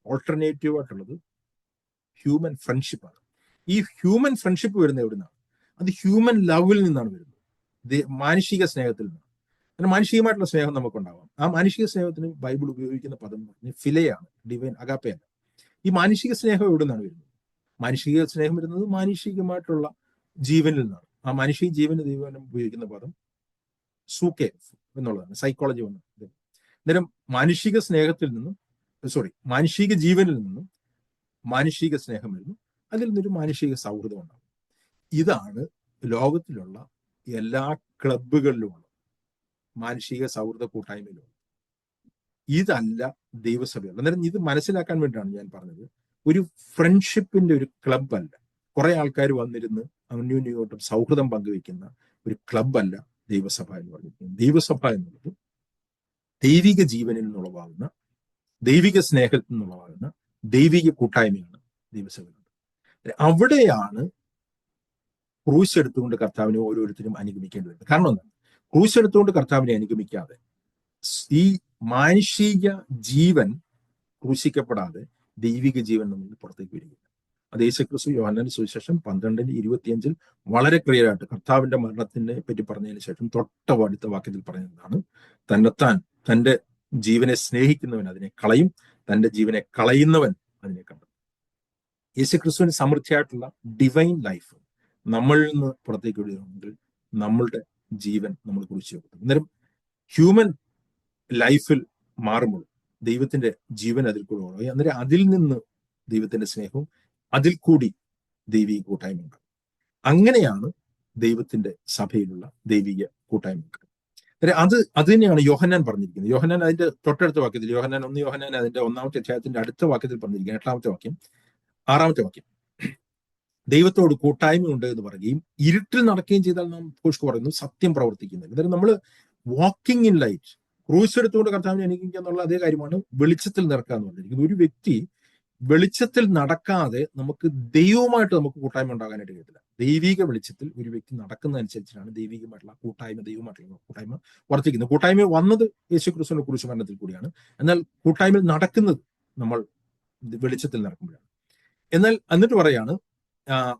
ഓൾട്ടർനേറ്റീവ് ആയിട്ടുള്ളത് ഹ്യൂമൻ ഫ്രണ്ട്ഷിപ്പാണ്. ഈ ഹ്യൂമൻ ഫ്രണ്ട്ഷിപ്പ് വരുന്നത് എവിടെ നിന്നാണ്? അത് ഹ്യൂമൻ ലവിൽ നിന്നാണ് വരുന്നത്, മാനുഷിക സ്നേഹത്തിൽ നിന്നാണ്. അങ്ങനെ മാനുഷികമായിട്ടുള്ള സ്നേഹം നമുക്കുണ്ടാവാം. ആ മാനുഷിക സ്നേഹത്തിന് ബൈബിൾ ഉപയോഗിക്കുന്ന പദം എന്ന് പറഞ്ഞാൽ ഫിലയാണ്, ഡിവൈൻ അഗാപ്പയല്ല. ഈ മാനുഷിക സ്നേഹം എവിടെ നിന്നാണ് വരുന്നത്? മാനുഷിക സ്നേഹം വരുന്നത് മാനുഷികമായിട്ടുള്ള ജീവനിൽ നിന്നാണ്. ആ മാനുഷിക ജീവന് ദൈവം ഉപയോഗിക്കുന്ന പദം സൂക്കെ എന്നുള്ളതാണ്, സൈക്കോളജി വന്നത്. അന്നേരം മാനുഷിക സ്നേഹത്തിൽ നിന്നും മാനുഷിക ജീവനിൽ നിന്നും മാനുഷിക സ്നേഹം വരുന്നു, അതിൽ നിന്നൊരു മാനുഷിക സൗഹൃദം ഉണ്ടാകും. ഇതാണ് ലോകത്തിലുള്ള എല്ലാ ക്ലബുകളിലുമുള്ള മാനുഷിക സൗഹൃദ കൂട്ടായ്മയിലുള്ളത്. ഇതല്ല ദൈവസഭയുള്ളത്. അന്നേരം ഇത് മനസ്സിലാക്കാൻ വേണ്ടിയിട്ടാണ് ഞാൻ പറഞ്ഞത്, ഒരു ഫ്രണ്ട്ഷിപ്പിന്റെ ഒരു ക്ലബ് അല്ല, കുറെ ആൾക്കാർ വന്നിരുന്ന് അന്യോന്യോട്ടും സൗഹൃദം പങ്കുവെക്കുന്ന ഒരു ക്ലബ് അല്ല ദൈവസഭ എന്ന് പറഞ്ഞിരിക്കുന്നത്. ദൈവസഭ എന്നുള്ളത് ദൈവിക ജീവനിൽ നിന്നുളവാകുന്ന, ദൈവിക സ്നേഹത്തിൽ നിന്നുളവാകുന്ന ദൈവിക കൂട്ടായ്മയാണ് ദൈവസഭ. അവിടെയാണ് ക്രൂശ് എടുത്തുകൊണ്ട് കർത്താവിനെ ഓരോരുത്തരും അനുഗമിക്കേണ്ടി വരുന്നത്. കാരണം എന്താണ്? ക്രൂശ് എടുത്തുകൊണ്ട് കർത്താവിനെ അനുഗമിക്കാതെ ഈ മാനുഷിക ജീവൻ ക്രൂശിക്കപ്പെടാതെ ദൈവിക ജീവൻ നമ്മൾ പുറത്തേക്ക് വരികയില്ല. അത് യേശുക്രിസ്തു യോഹന്നാന്റെ സുവിശേഷം 12:25 വളരെ ക്ലിയർ ആയിട്ട് കർത്താവിന്റെ മരണത്തിനെ പറ്റി പറഞ്ഞതിന് ശേഷം തൊട്ടടുത്ത വാക്യത്തിൽ പറയുന്നതാണ്, തന്റെ ജീവനെ സ്നേഹിക്കുന്നവൻ അതിനെ കളയും, തന്റെ ജീവനെ കളയുന്നവൻ അതിനെ കണ്ടെത്തും. യേശുക്രിസ്തുവിന് സമൃദ്ധിയായിട്ടുള്ള ഡിവൈൻ ലൈഫ് നമ്മളിൽ നിന്ന് പുറത്തേക്ക് വിടുകയാണെങ്കിൽ നമ്മളുടെ ജീവൻ നമ്മൾ കുറിച്ച് വെക്കും. അന്നേരം ഹ്യൂമൻ ലൈഫിൽ മാറുമ്പോൾ ദൈവത്തിന്റെ ജീവൻ അതിൽ കൂടെ ഓടുക. അന്നേരം അതിൽ നിന്ന് ദൈവത്തിന്റെ സ്നേഹവും അതിൽ കൂടി ദൈവിക കൂട്ടായ്മ ഉണ്ടാകും. അങ്ങനെയാണ് ദൈവത്തിന്റെ സഭയിലുള്ള ദൈവിക കൂട്ടായ്മ. അത് തന്നെയാണ് യോഹന്നാൻ പറഞ്ഞിരിക്കുന്നത്. യോഹന്നാൻ അതിന്റെ തൊട്ടടുത്ത വാക്യത്തിൽ, യോഹന്നാൻ അതിന്റെ 1-ാമത്തെ അധ്യായത്തിന്റെ അടുത്ത വാക്യത്തിൽ പറഞ്ഞിരിക്കുന്നത്, 8-ാമത്തെ വാക്യം, 6-ാമത്തെ വാക്യം, ദൈവത്തോട് കൂട്ടായ്മ ഉണ്ട് എന്ന് പറയുകയും ഇരുട്ടിൽ നടക്കുകയും ചെയ്താൽ നാം പുഷ്കു പറയുന്നു സത്യം പ്രവർത്തിക്കുന്നത്. അതായത് നമ്മൾ വാക്കിംഗ് ഇൻ ലൈറ്റ്, ക്രൂശ് എടുത്തുകൊണ്ട് കർത്താവിനെ അനുഗമിക്കുക എന്നുള്ള അതേ കാര്യമാണ് വെളിച്ചത്തിൽ നടക്കുക എന്ന് പറഞ്ഞിരിക്കുന്നത്. ഒരു വ്യക്തി വെളിച്ചത്തിൽ നടക്കാതെ നമുക്ക് ദൈവവുമായിട്ട് നമുക്ക് കൂട്ടായ്മ ഉണ്ടാകാനായിട്ട് കഴിയത്തില്ല. ദൈവിക വെളിച്ചത്തിൽ ഒരു വ്യക്തി നടക്കുന്നതനുസരിച്ചാണ് ദൈവികമായിട്ടുള്ള കൂട്ടായ്മ, ദൈവമായിട്ടുള്ള കൂട്ടായ്മ വർദ്ധിക്കുന്നത്. കൂട്ടായ്മ വന്നത് യേശുക്രിസ്തുവിന്റെ ക്രൂശ് മരണത്തിൽ കൂടിയാണ്. എന്നാൽ കൂട്ടായ്മയിൽ നടക്കുന്നത് നമ്മൾ വെളിച്ചത്തിൽ നടക്കുമ്പോഴാണ്. എന്നാൽ എന്നിട്ട് പറയാണ്,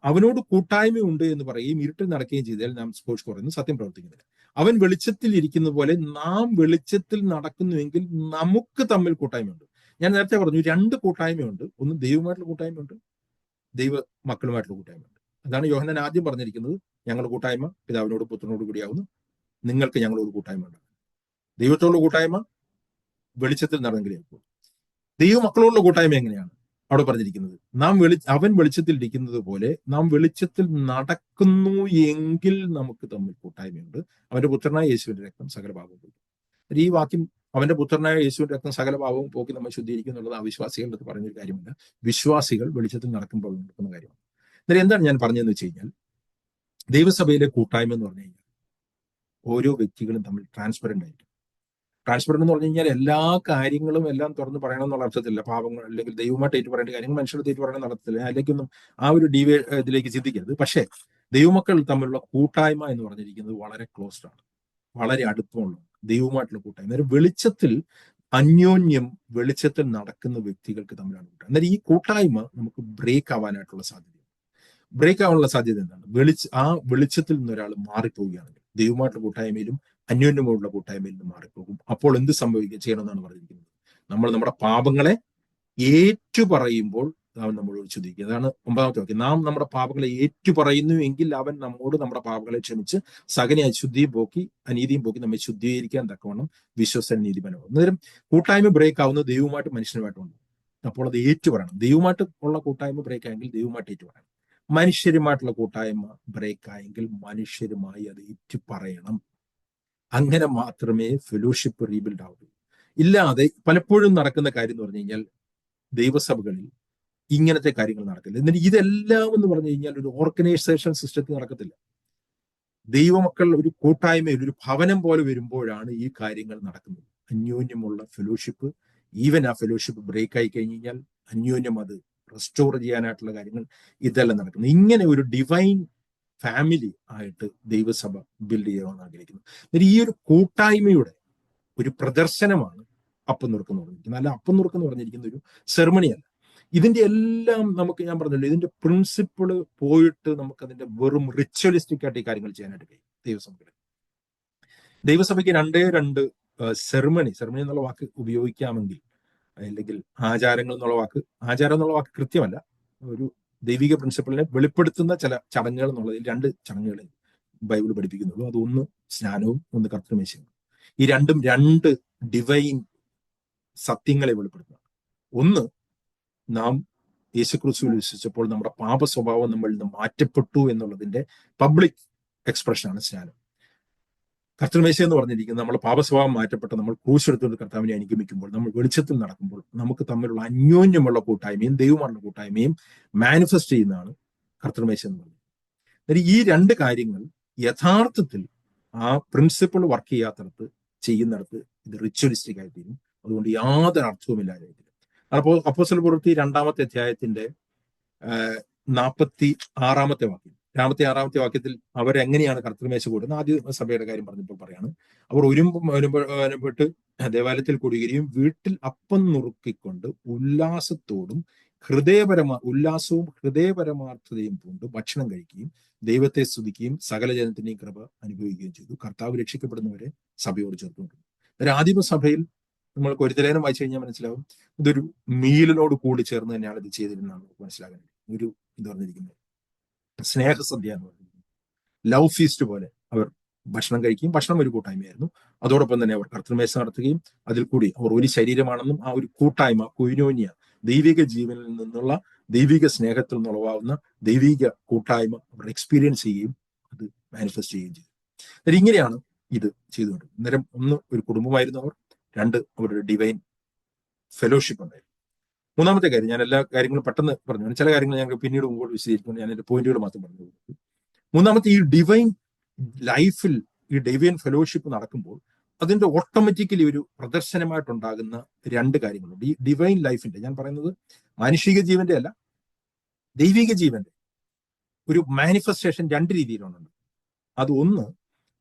അവനോട് കൂട്ടായ്മയുണ്ട് എന്ന് പറയുകയും ഇരുട്ടിൽ നടക്കുകയും ചെയ്താൽ നാം സ്പോർട്സ് കുറയുന്നു സത്യം പ്രവർത്തിക്കുന്നില്ല. അവൻ വെളിച്ചത്തിൽ ഇരിക്കുന്ന പോലെ നാം വെളിച്ചത്തിൽ നടക്കുന്നുവെങ്കിൽ നമുക്ക് തമ്മിൽ കൂട്ടായ്മയുണ്ട്. ഞാൻ നേരത്തെ പറഞ്ഞു 2 കൂട്ടായ്മയുണ്ട്. ഒന്ന് ദൈവമായിട്ടുള്ള കൂട്ടായ്മയുണ്ട്, ദൈവ മക്കളുമായിട്ടുള്ള കൂട്ടായ്മയുണ്ട്. അതാണ് യോഹന്നാൻ ആദ്യം പറഞ്ഞിരിക്കുന്നത്, ഞങ്ങളുടെ കൂട്ടായ്മ പിതാവിനോട് പുത്രനോട് കൂടിയാവുന്നു, നിങ്ങൾക്ക് ഞങ്ങളോട് കൂട്ടായ്മ ഉണ്ട്. ദൈവത്തോടുള്ള കൂട്ടായ്മ വെളിച്ചത്തിൽ നടന്നെങ്കിലേ ഉള്ളൂ. ദൈവമക്കളോടുള്ള കൂട്ടായ്മ എങ്ങനെയാണ് അവിടെ പറഞ്ഞിരിക്കുന്നത്? അവൻ വെളിച്ചത്തിൽ ഇരിക്കുന്നത് പോലെ നാം വെളിച്ചത്തിൽ നടക്കുന്നു എങ്കിൽ നമുക്ക് തമ്മിൽ കൂട്ടായ്മയുണ്ട്. അവന്റെ പുത്രനായ യേശുവിന്റെ രക്തം സകല പാപവും പോയി. ഈ വാക്യം, അവന്റെ പുത്രനായ യേശുവിന്റെ രക്തം സകല പാപവും പോക്കി നമ്മൾ ശുദ്ധീകരിക്കും എന്നുള്ളത് അവിശ്വാസികളുടെ അടുത്ത് പറഞ്ഞൊരു കാര്യമല്ല, വിശ്വാസികൾ വെളിച്ചത്തിൽ നടക്കുമ്പോൾ നടക്കുന്ന കാര്യമാണ്. എന്നാൽ എന്താണ് ഞാൻ പറഞ്ഞതെന്ന് വെച്ച് കഴിഞ്ഞാൽ, ദൈവസഭയിലെ കൂട്ടായ്മ എന്ന് പറഞ്ഞു കഴിഞ്ഞാൽ ഓരോ വ്യക്തികളും തമ്മിൽ ട്രാൻസ്പെറന്റ് ആയിരിക്കും. ട്രാൻസ്പെറന്റ് എന്ന് പറഞ്ഞു കഴിഞ്ഞാൽ എല്ലാ കാര്യങ്ങളും എല്ലാം തുറന്ന് പറയണം എന്നുള്ള അർത്ഥത്തില്ല. പാപങ്ങൾ അല്ലെങ്കിൽ ദൈവമായിട്ട് ഏറ്റു പറയേണ്ട കാര്യങ്ങൾ മനുഷ്യരുടെ ഏറ്റു പറയണം നടത്തില്ല. അതിലേക്കൊന്നും ആ ഒരു ഇതിലേക്ക് ചിന്തിക്കരുത്. പക്ഷേ ദൈവമക്കൾ തമ്മിലുള്ള കൂട്ടായ്മ എന്ന് പറഞ്ഞിരിക്കുന്നത് വളരെ ക്ലോസ്ഡ് ആണ്, വളരെ അടുപ്പമുള്ള ദൈവമായിട്ടുള്ള കൂട്ടായ്മ. അന്നേരം വെളിച്ചത്തിൽ അന്യോന്യം വെളിച്ചത്തിൽ നടക്കുന്ന വ്യക്തികൾക്ക് തമ്മിലാണ് കൂട്ടായ്മ. അന്നേരം ഈ കൂട്ടായ്മ നമുക്ക് ബ്രേക്ക് ആവാനായിട്ടുള്ള സാധ്യത. ബ്രേക്ക് ആവാനുള്ള സാധ്യത എന്താണ്? വെളിച്ചത്തിൽ നിന്ന് ഒരാൾ മാറിപ്പോവുകയാണെങ്കിൽ ദൈവമായിട്ടുള്ള കൂട്ടായ്മയിലും അന്യോന്യമുള്ള കൂട്ടായ്മയിൽ നിന്ന് മാറിപ്പോകും. അപ്പോൾ എന്ത് ചെയ്യണമെന്നാണ് പറഞ്ഞിരിക്കുന്നത്? നമ്മൾ നമ്മുടെ പാപങ്ങളെ ഏറ്റുപറയുമ്പോൾ അവൻ നമ്മളോട് ചോദിക്കുക. അതാണ് 9-ാമത്തെ വാക്യം. നാം നമ്മുടെ പാപങ്ങളെ ഏറ്റുപറയുന്നു എങ്കിൽ അവൻ നമ്മോട് നമ്മുടെ പാപങ്ങളെ ക്ഷമിച്ച് സകല അശുദ്ധിയും പോക്കി അനീതിയും പോക്കി നമ്മെ ശുദ്ധീകരിക്കാൻ തക്കവണ്ണം വിശ്വസന നീതിമാനാകും. അന്നേരം കൂട്ടായ്മ ബ്രേക്ക് ആവുന്നത് ദൈവമായിട്ട് മനുഷ്യനുമായിട്ടുണ്ട്. അപ്പോൾ അത് ഏറ്റുപറയണം. ദൈവമായിട്ട് ഉള്ള കൂട്ടായ്മ ബ്രേക്ക് ആയെങ്കിൽ ദൈവമായിട്ട് ഏറ്റുപറയണം. മനുഷ്യരുമായിട്ടുള്ള കൂട്ടായ്മ ബ്രേക്ക് ആയെങ്കിൽ മനുഷ്യരുമായി അത് ഏറ്റുപറയണം. അങ്ങനെ മാത്രമേ ഫെലോഷിപ്പ് റീബിൽഡ് ആവൂ. ഇല്ലാതെ പലപ്പോഴും നടക്കുന്ന കാര്യം എന്ന് പറഞ്ഞു കഴിഞ്ഞാൽ ദൈവസഭകളിൽ ഇങ്ങനത്തെ കാര്യങ്ങൾ നടക്കില്ല. എന്നിട്ട് ഇതെല്ലാം എന്ന് പറഞ്ഞു കഴിഞ്ഞാൽ ഒരു ഓർഗനൈസേഷൻ സിസ്റ്റത്തിൽ നടക്കത്തില്ല. ദൈവമക്കൾ ഒരു കൂട്ടായ്മയിൽ ഒരു ഭവനം പോലെ വരുമ്പോഴാണ് ഈ കാര്യങ്ങൾ നടക്കുന്നത്. അന്യോന്യമുള്ള ഫെലോഷിപ്പ്, ഈവൻ ആ ഫെലോഷിപ്പ് ബ്രേക്ക് ആയി കഴിഞ്ഞ് കഴിഞ്ഞാൽ അന്യോന്യം അത് റെസ്റ്റോർ ചെയ്യാനായിട്ടുള്ള കാര്യങ്ങൾ ഇതെല്ലാം നടക്കുന്നത്. ഇങ്ങനെ ഒരു ഡിവൈൻ ഫാമിലി ആയിട്ട് ദൈവസഭ ബിൽഡ് ചെയ്യാൻ ആഗ്രഹിക്കുന്നു. ഈ ഒരു കൂട്ടായ്മയുടെ ഒരു പ്രദർശനമാണ് അപ്പം നുറുക്കെന്ന് പറഞ്ഞിരിക്കുന്നത്. അല്ല, അപ്പം നുറുക്കെന്ന് പറഞ്ഞിരിക്കുന്ന ഒരു സെറമണിയല്ല. ഇതിന്റെ എല്ലാം നമുക്ക്, ഞാൻ പറഞ്ഞല്ലോ, ഇതിന്റെ പ്രിൻസിപ്പിള് പോയിട്ട് നമുക്ക് അതിന്റെ വെറും റിച്വലിസ്റ്റിക് ആയിട്ട് ഈ കാര്യങ്ങൾ ചെയ്യാനായിട്ട് കഴിയും. ദൈവസഭയ്ക്ക് 2 സെറമണി എന്നുള്ള വാക്ക് ഉപയോഗിക്കാമെങ്കിൽ, അല്ലെങ്കിൽ ആചാരങ്ങൾ എന്നുള്ള വാക്ക്, ആചാരം എന്നുള്ള വാക്ക് കൃത്യമല്ല, ഒരു ദൈവിക പ്രിൻസിപ്പിളിനെ വെളിപ്പെടുത്തുന്ന ചില ചടങ്ങുകൾ എന്നുള്ളതിൽ 2 ചടങ്ങുകളെ ബൈബിൾ പഠിപ്പിക്കുന്നുള്ളൂ. അതൊന്ന് സ്നാനവും ഒന്ന് കർത്തൃമേശയും. ഈ രണ്ടും 2 ഡിവൈൻ സത്യങ്ങളെ വെളിപ്പെടുത്തുന്നു. ഒന്ന്, നാം യേശുക്രിസ്തുവിൽ വിശ്വസിച്ചപ്പോൾ നമ്മുടെ പാപ സ്വഭാവം നമ്മളിൽ നിന്ന് മാറ്റപ്പെട്ടു എന്നുള്ളതിന്റെ പബ്ലിക് എക്സ്പ്രഷനാണ് സ്നാനം. കർത്തൃമേശ എന്ന് പറഞ്ഞിരിക്കുന്നത് നമ്മൾ പാപസ്വഭാവം മാറ്റപ്പെട്ട് നമ്മൾ ക്രൂശെടുത്തുകൊണ്ട് കർത്താവിനെ അനുഗമിക്കുമ്പോൾ, നമ്മൾ വെളിച്ചത്തിൽ നടക്കുമ്പോൾ നമുക്ക് തമ്മിലുള്ള അന്യോന്യമുള്ള കൂട്ടായ്മയും ദൈവമായുള്ള കൂട്ടായ്മയും മാനിഫെസ്റ്റ് ചെയ്യുന്നതാണ് കർത്തൃമേശ എന്ന് പറയുന്നത്. ഈ 2 കാര്യങ്ങൾ യഥാർത്ഥത്തിൽ ആ പ്രിൻസിപ്പിൾ വർക്ക് ചെയ്യാത്തടത്ത് ചെയ്യുന്നിടത്ത് ഇത് റിച്വലിസ്റ്റിക് ആയി തീരും. അതുകൊണ്ട് യാതൊരു അർത്ഥവുമില്ലാതെ. അപ്പോൾ അപ്പോസ്തല പ്രവൃത്തി 2-ാമത്തെ അധ്യായത്തിന്റെ 46 വാക്യം. 46 അവരെങ്ങനെയാണ് കർത്തൃമേശ കൂടുന്നത്? ആദ്യ സഭയുടെ കാര്യം പറഞ്ഞപ്പോൾ പറയാണ്, അവർ ഒരുമ്പെട്ട് ദേവാലയത്തിൽ കൂടുകയും വീട്ടിൽ അപ്പം നുറുക്കിക്കൊണ്ട് ഉല്ലാസവും ഹൃദയപരമാർത്ഥതയും കൊണ്ട് ഭക്ഷണം കഴിക്കുകയും ദൈവത്തെ സ്തുതിക്കുകയും സകല ജനത്തിന്റെയും കൃപ അനുഭവിക്കുകയും ചെയ്തു. കർത്താവ് രക്ഷിക്കപ്പെടുന്നവരെ സഭയോട് ചേർത്തുകൊണ്ടിരുന്നു. ഒരു ആദിമ സഭയിൽ നമ്മൾക്ക് ഒരു ലേഖനം വായിച്ചു കഴിഞ്ഞാൽ മനസ്സിലാവും, ഇതൊരു മീലിനോട് കൂടി ചേർന്ന് തന്നെയാണ് ഇത് ചെയ്തിരുന്നതാണ് നമുക്ക് മനസ്സിലാക്കാൻ ഒരു ഇത് പറഞ്ഞിരിക്കുന്നത്. സ്നേഹസദ്യ എന്ന് പറഞ്ഞിരിക്കുന്നത് ലവ് ഫീസ്റ്റ് പോലെ അവർ ഭക്ഷണം കഴിക്കുകയും, ഭക്ഷണം ഒരു കൂട്ടായ്മയായിരുന്നു. അതോടൊപ്പം തന്നെ അവർ കർത്തൃമേശ നടത്തുകയും അതിൽ കൂടി അവർ ഒരു ശരീരമാണെന്നും ആ ഒരു കൂട്ടായ്മ കൊയിനോനിയ ദൈവിക ജീവനിൽ നിന്നുള്ള ദൈവിക സ്നേഹത്തിൽ നിന്നുളവാകുന്ന ദൈവിക കൂട്ടായ്മ അവർ എക്സ്പീരിയൻസ് ചെയ്യുകയും അത് മാനിഫെസ്റ്റ് ചെയ്യുകയും ചെയ്തു. അന്നേരം ഇങ്ങനെയാണ് ഇത് ചെയ്തുകൊണ്ട്. അന്നേരം ഒന്ന് ഒരു കുടുംബമായിരുന്നു അവർ, രണ്ട് അവരുടെ ഡിവൈൻ ഫെലോഷിപ്പ് ഉണ്ടായിരുന്നു. മൂന്നാമത്തെ കാര്യം, ഞാൻ എല്ലാ കാര്യങ്ങളും പെട്ടെന്ന് പറഞ്ഞു, ചില കാര്യങ്ങൾ ഞങ്ങൾ പിന്നീട് മുമ്പോട്ട് വിശദീകരിക്കുന്നു, ഞാൻ എന്റെ പോയിന്റുകൾ മാത്രം പറഞ്ഞു. മൂന്നാമത്തെ, ഈ ഡിവൈൻ ലൈഫിൽ ഈ ഡിവൈൻ ഫെലോഷിപ്പ് നടക്കുമ്പോൾ അതിന്റെ ഓട്ടോമാറ്റിക്കലി ഒരു പ്രദർശനമായിട്ടുണ്ടാകുന്ന രണ്ട് കാര്യങ്ങളുണ്ട്. ഈ ഡിവൈൻ ലൈഫിന്റെ, ഞാൻ പറയുന്നത് മാനുഷിക ജീവന്റെ അല്ല, ദൈവിക ജീവന്റെ ഒരു മാനിഫെസ്റ്റേഷൻ രണ്ട് രീതിയിലാണ്. അത് ഒന്ന്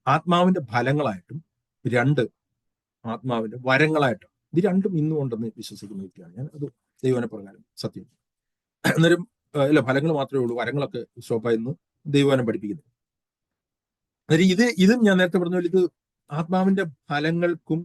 ആത്മാവിന്റെ ഫലങ്ങളായിട്ടും രണ്ട് ആത്മാവിന്റെ വരങ്ങളായിട്ടും. ഇത് രണ്ടും ഇന്നും ഉണ്ടെന്ന് വിശ്വസിക്കുന്ന വ്യക്തിയാണ് ഞാൻ. അത് ദൈവവചനപ്രകാരം സത്യം. അന്നേരം അല്ല, ഫലങ്ങൾ മാത്രമേ ഉള്ളൂ, വരങ്ങളൊക്കെ സ്റ്റോപ്പായിരുന്നു ദൈവവചനം പഠിപ്പിക്കുന്നത്. അന്നേരം ഇതും ഞാൻ നേരത്തെ പറഞ്ഞ പോലെ ഇത് ആത്മാവിന്റെ ഫലങ്ങൾക്കും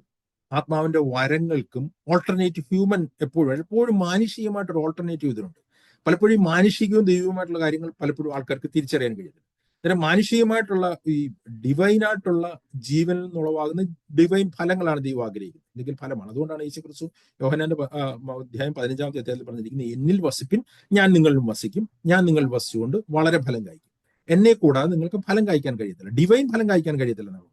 ആത്മാവിന്റെ വരങ്ങൾക്കും ഓൾട്ടർനേറ്റീവ് ഹ്യൂമൻ എപ്പോഴും മാനുഷികമായിട്ടൊരു ഓൾട്ടർനേറ്റീവ് ഇതിനുണ്ട്. പലപ്പോഴും മാനുഷികവും ദൈവവുമായിട്ടുള്ള കാര്യങ്ങൾ പലപ്പോഴും ആൾക്കാർക്ക് തിരിച്ചറിയാൻ കഴിയുന്നില്ല. അന്നേരം മാനുഷികമായിട്ടുള്ള ഈ ഡിവൈനായിട്ടുള്ള ജീവനിൽ നിന്നുളവാകുന്ന ഡിവൈൻ ഫലങ്ങളാണ് ദൈവം ആഗ്രഹിക്കുന്നത്, അല്ലെങ്കിൽ ഫലമാണ്. അതുകൊണ്ടാണ് യേശുക്രിസ്തു യോഹന്നാന്റെ അധ്യായം 15-ാമത്തെ അധ്യായത്തിൽ പറഞ്ഞിരിക്കുന്നത്, എന്നിൽ വസിപ്പിൻ ഞാൻ നിങ്ങളിലും വസിക്കും, ഞാൻ നിങ്ങൾ വസിച്ചുകൊണ്ട് വളരെ ഫലം കായ്ക്കും. എന്നെ കൂടാതെ നിങ്ങൾക്ക് ഫലം കായ്ക്കാൻ കഴിയത്തില്ല, ഡിവൈൻ ഫലം കായ്ക്കാൻ കഴിയത്തില്ല എന്നാണ്.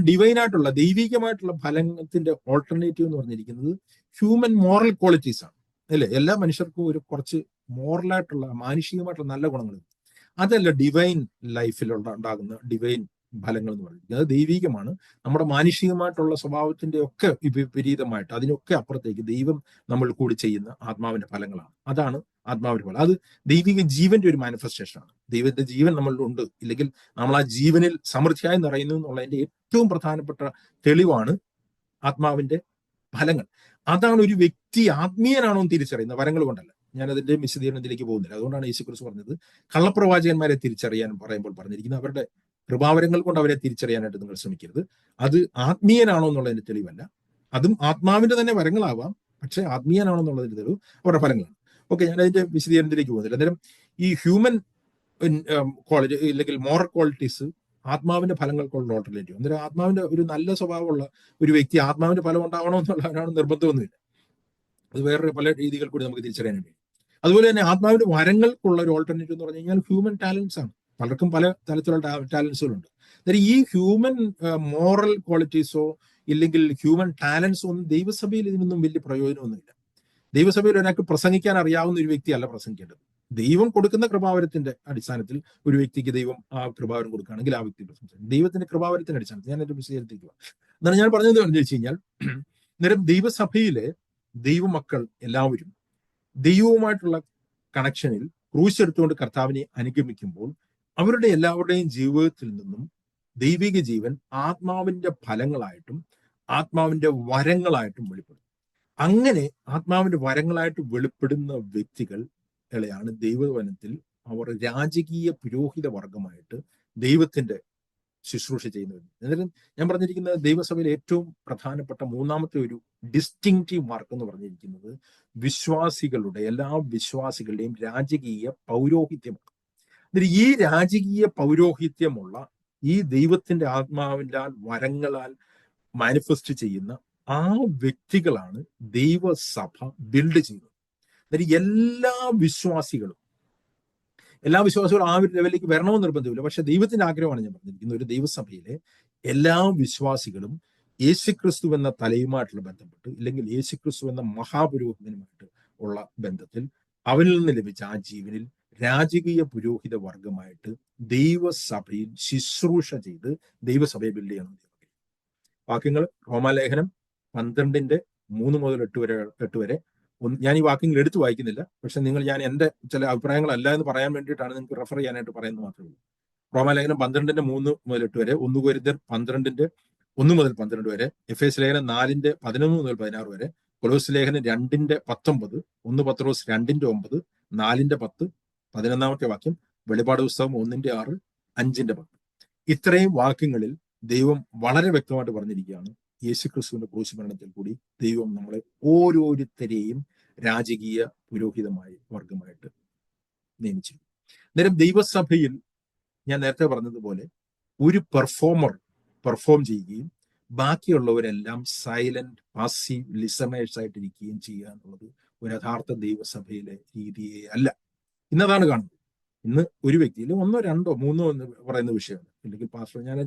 ഡിവൈനായിട്ടുള്ള ദൈവികമായിട്ടുള്ള ഫലത്തിന്റെ ഓൾട്ടർനേറ്റീവ് എന്ന് പറഞ്ഞിരിക്കുന്നത് ഹ്യൂമൻ മോറൽ ക്വാളിറ്റീസ് ആണ്, അല്ലേ? എല്ലാ മനുഷ്യർക്കും ഒരു കുറച്ച് മോറലായിട്ടുള്ള മാനുഷികമായിട്ടുള്ള നല്ല ഗുണങ്ങളുണ്ട്. അതല്ല ഡിവൈൻ ലൈഫിൽ ഉണ്ടാകുന്ന ഡിവൈൻ ഫലങ്ങൾ എന്ന് പറയുന്നത്. അത് ദൈവികമാണ്. നമ്മുടെ മാനുഷികമായിട്ടുള്ള സ്വഭാവത്തിന്റെ ഒക്കെ വിപരീതമായിട്ട് അതിനൊക്കെ അപ്പുറത്തേക്ക് ദൈവം നമ്മൾ കൂടി ചെയ്യുന്ന ആത്മാവിന്റെ ഫലങ്ങളാണ്. അതാണ് ആത്മാവിന്റെ ഫലം. അത് ദൈവിക ജീവന്റെ ഒരു മാനിഫെസ്റ്റേഷൻ ആണ്. ദൈവത്തിന്റെ ജീവൻ നമ്മളിലുണ്ട്, ഇല്ലെങ്കിൽ നമ്മൾ ആ ജീവനിൽ സമൃദ്ധിയായി നിറയുന്നു എന്നുള്ളതിന്റെ ഏറ്റവും പ്രധാനപ്പെട്ട തെളിവാണ് ആത്മാവിന്റെ ഫലങ്ങൾ. അതാണ് ഒരു വ്യക്തി ആത്മീയനാണോ എന്ന് തിരിച്ചറിയുന്നത്, വരങ്ങൾ കൊണ്ടല്ല. ഞാനതിന്റെ വിശദീകരണത്തിലേക്ക് പോകുന്നില്ല. അതുകൊണ്ടാണ് യേശുക്രിസ്തു പറഞ്ഞത് കള്ളപ്രവാചകന്മാരെ തിരിച്ചറിയാൻ പറയുമ്പോൾ പറഞ്ഞിരിക്കുന്നത് അവരുടെ കൃപാവരങ്ങൾ കൊണ്ട് അവരെ തിരിച്ചറിയാനായിട്ട് നിങ്ങൾ ശ്രമിക്കരുത്. അത് ആത്മീയനാണോ എന്നുള്ളതിന്റെ തെളിവല്ല. അതും ആത്മാവിന്റെ തന്നെ വരങ്ങളാവാം, പക്ഷെ ആത്മീയനാണോ എന്നുള്ളതിന്റെ തെളിവ് അവരുടെ ഫലങ്ങളാണ്. ഓക്കെ, ഞാൻ അതിന്റെ വിശദീകരണത്തിലേക്ക് പോകുന്നില്ല. അന്നേരം ഈ ഹ്യൂമൻ ക്വാളിറ്റി അല്ലെങ്കിൽ മോറൽ ക്വാളിറ്റീസ് ആത്മാവിന്റെ ഫലങ്ങൾക്കുള്ള ഓൾട്ടർനേറ്റീവ്. അന്നേരം ആത്മാവിന്റെ ഒരു നല്ല സ്വഭാവമുള്ള ഒരു വ്യക്തി ആത്മാവിന്റെ ഫലം ഉണ്ടാവണോ എന്നുള്ളവരാണ് നിർബന്ധമൊന്നുമില്ല. അത് വേറെ പല രീതികൾ കൂടി നമുക്ക് തിരിച്ചറിയാൻ. അതുപോലെ തന്നെ ആത്മാവിന്റെ വരങ്ങൾക്കുള്ള ഒരു ഓൾട്ടർനേറ്റീവ് എന്ന് പറഞ്ഞു കഴിഞ്ഞാൽ ഹ്യൂമൻ ടാലൻസ് ആണ്. പലർക്കും പല തരത്തിലുള്ള ടാലൻസുകളുണ്ട്. അതായത് ഈ ഹ്യൂമൻ മോറൽ ക്വാളിറ്റീസോ ഇല്ലെങ്കിൽ ഹ്യൂമൻ ടാലൻസോ ഒന്നും ദൈവസഭയിൽ ഇതിനൊന്നും വലിയ പ്രയോജനമൊന്നുമില്ല. ദൈവസഭയിൽ ഒരാൾക്ക് പ്രസംഗിക്കാൻ അറിയാവുന്ന ഒരു വ്യക്തിയല്ല പ്രസംഗിക്കേണ്ടത്. ദൈവം കൊടുക്കുന്ന കൃപാവരത്തിന്റെ അടിസ്ഥാനത്തിൽ ഒരു വ്യക്തിക്ക് ദൈവം ആ കൃപാവരം കൊടുക്കുകയാണെങ്കിൽ ആ വ്യക്തി പ്രസംഗിക്കും. ദൈവത്തിന്റെ കൃപാവരത്തിന്റെ അടിസ്ഥാനത്തിൽ ഞാൻ എന്റെ വിശദീകരിക്കുക എന്നാണ് ഞാൻ പറഞ്ഞത്. എന്ന് വെച്ച് കഴിഞ്ഞാൽ നേരം ദൈവസഭയിലെ ദൈവമക്കൾ എല്ലാവരും ദൈവവുമായിട്ടുള്ള കണക്ഷനിൽ ക്രൂശ് എടുത്തുകൊണ്ട് കർത്താവിനെ അനുഗമിക്കുമ്പോൾ അവരുടെ എല്ലാവരുടെയും ജീവിതത്തിൽ നിന്നും ദൈവിക ജീവൻ ആത്മാവിന്റെ ഫലങ്ങളായിട്ടും ആത്മാവിന്റെ വരങ്ങളായിട്ടും വെളിപ്പെടും. അങ്ങനെ ആത്മാവിന്റെ വരങ്ങളായിട്ട് വെളിപ്പെടുന്ന വ്യക്തികളെയാണ് ദൈവവചനത്തിൽ അവർ രാജകീയ പുരോഹിത വർഗമായിട്ട് ദൈവത്തിന്റെ ശുശ്രൂഷ ചെയ്യുന്നത്. എന്നാലും ഞാൻ പറഞ്ഞിരിക്കുന്നത് ദൈവസഭയിൽ ഏറ്റവും പ്രധാനപ്പെട്ട മൂന്നാമത്തെ ഒരു ഡിസ്റ്റിങ്റ്റീവ് മാർക്ക് എന്ന് പറഞ്ഞിരിക്കുന്നത് വിശ്വാസികളുടെ എല്ലാ വിശ്വാസികളുടെയും രാജകീയ പൗരോഹിത്യമാണ്. എന്നിട്ട് ഈ രാജകീയ പൗരോഹിത്യമുള്ള ഈ ദൈവത്തിന്റെ ആത്മാവിന്റെ വരങ്ങളാൽ മാനിഫെസ്റ്റ് ചെയ്യുന്ന ആ വ്യക്തികളാണ് ദൈവസഭ ബിൽഡ് ചെയ്യുന്നത്. എന്നിട്ട് എല്ലാ വിശ്വാസികളും ആ ഒരു ലെവലിലേക്ക് വരണമെന്ന് നിർബന്ധമില്ല. പക്ഷെ ദൈവത്തിന്റെ ആഗ്രഹമാണ് ഞാൻ പറഞ്ഞിരിക്കുന്നത്, ഒരു ദൈവസഭയിലെ എല്ലാ വിശ്വാസികളും യേശുക്രിസ്തു എന്ന തലയുമായിട്ടുള്ള ബന്ധപ്പെട്ട് ഇല്ലെങ്കിൽ യേശുക്രിസ്തു എന്ന മഹാപുരോഹിതനുമായിട്ട് ഉള്ള ബന്ധത്തിൽ അവനിൽ നിന്ന് ലഭിച്ച ആ ജീവനിൽ രാജകീയ പുരോഹിത വർഗമായിട്ട് ദൈവസഭയിൽ ശുശ്രൂഷ ചെയ്ത് ദൈവസഭയെ ബിൽഡ് ചെയ്യണം. വാക്യങ്ങൾ റോമാലേഖനം 12:3-8 വരെ ഞാൻ ഈ വാക്യങ്ങൾ എടുത്തു വായിക്കുന്നില്ല, പക്ഷെ ഞാൻ എൻ്റെ ചില അഭിപ്രായങ്ങളല്ല എന്ന് പറയാൻ വേണ്ടിയിട്ടാണ് നിങ്ങൾക്ക് റെഫർ ചെയ്യാനായിട്ട് പറയുന്നത് മാത്രമേ ഉള്ളൂ. റോമാലേഖനം 12:3-8 വരെ, 1 കൊരിന്ത്യർ 12:1-12 വരെ, എഫേസ് ലേഖനം 4:11-16 വരെ, കൊലോസ് ലേഖനം 2:19, 1 പത്രോസ് 2:9, 4:10, 11-ാമത്തെ വാക്യം, വെളിപാട് പുസ്തകം 1:6, 5:10. ഇത്രയും വാക്യങ്ങളിൽ ദൈവം വളരെ വ്യക്തമായിട്ട് പറഞ്ഞിരിക്കുകയാണ്, യേശുക്രിസ്തുവിന്റെ ക്രൂശുമരണത്തിൽ കൂടി ദൈവം നമ്മളെ ഓരോരുത്തരെയും രാജകീയ പുരോഹിതമായ വർഗമായിട്ട് നിയമിച്ചിരുന്നു. അന്നേരം ദൈവസഭയിൽ ഞാൻ നേരത്തെ പറഞ്ഞതുപോലെ ഒരു പെർഫോം ചെയ്യുകയും ബാക്കിയുള്ളവരെല്ലാം സൈലന്റ് പാസീവ് ലിസണേഴ്സ് ആയിട്ടിരിക്കുകയും ചെയ്യുക എന്നുള്ളത് ഒരു യഥാർത്ഥ ദൈവസഭയിലെ രീതിയെ അല്ല. ഇന്നതാണ് കാണുന്നത്. ഇന്ന് ഒരു വ്യക്തിയിൽ 1, 2, 3 എന്ന് പറയുന്ന വിഷയമാണ്. അല്ലെങ്കിൽ പാസ്റ്റർ, ഞാൻ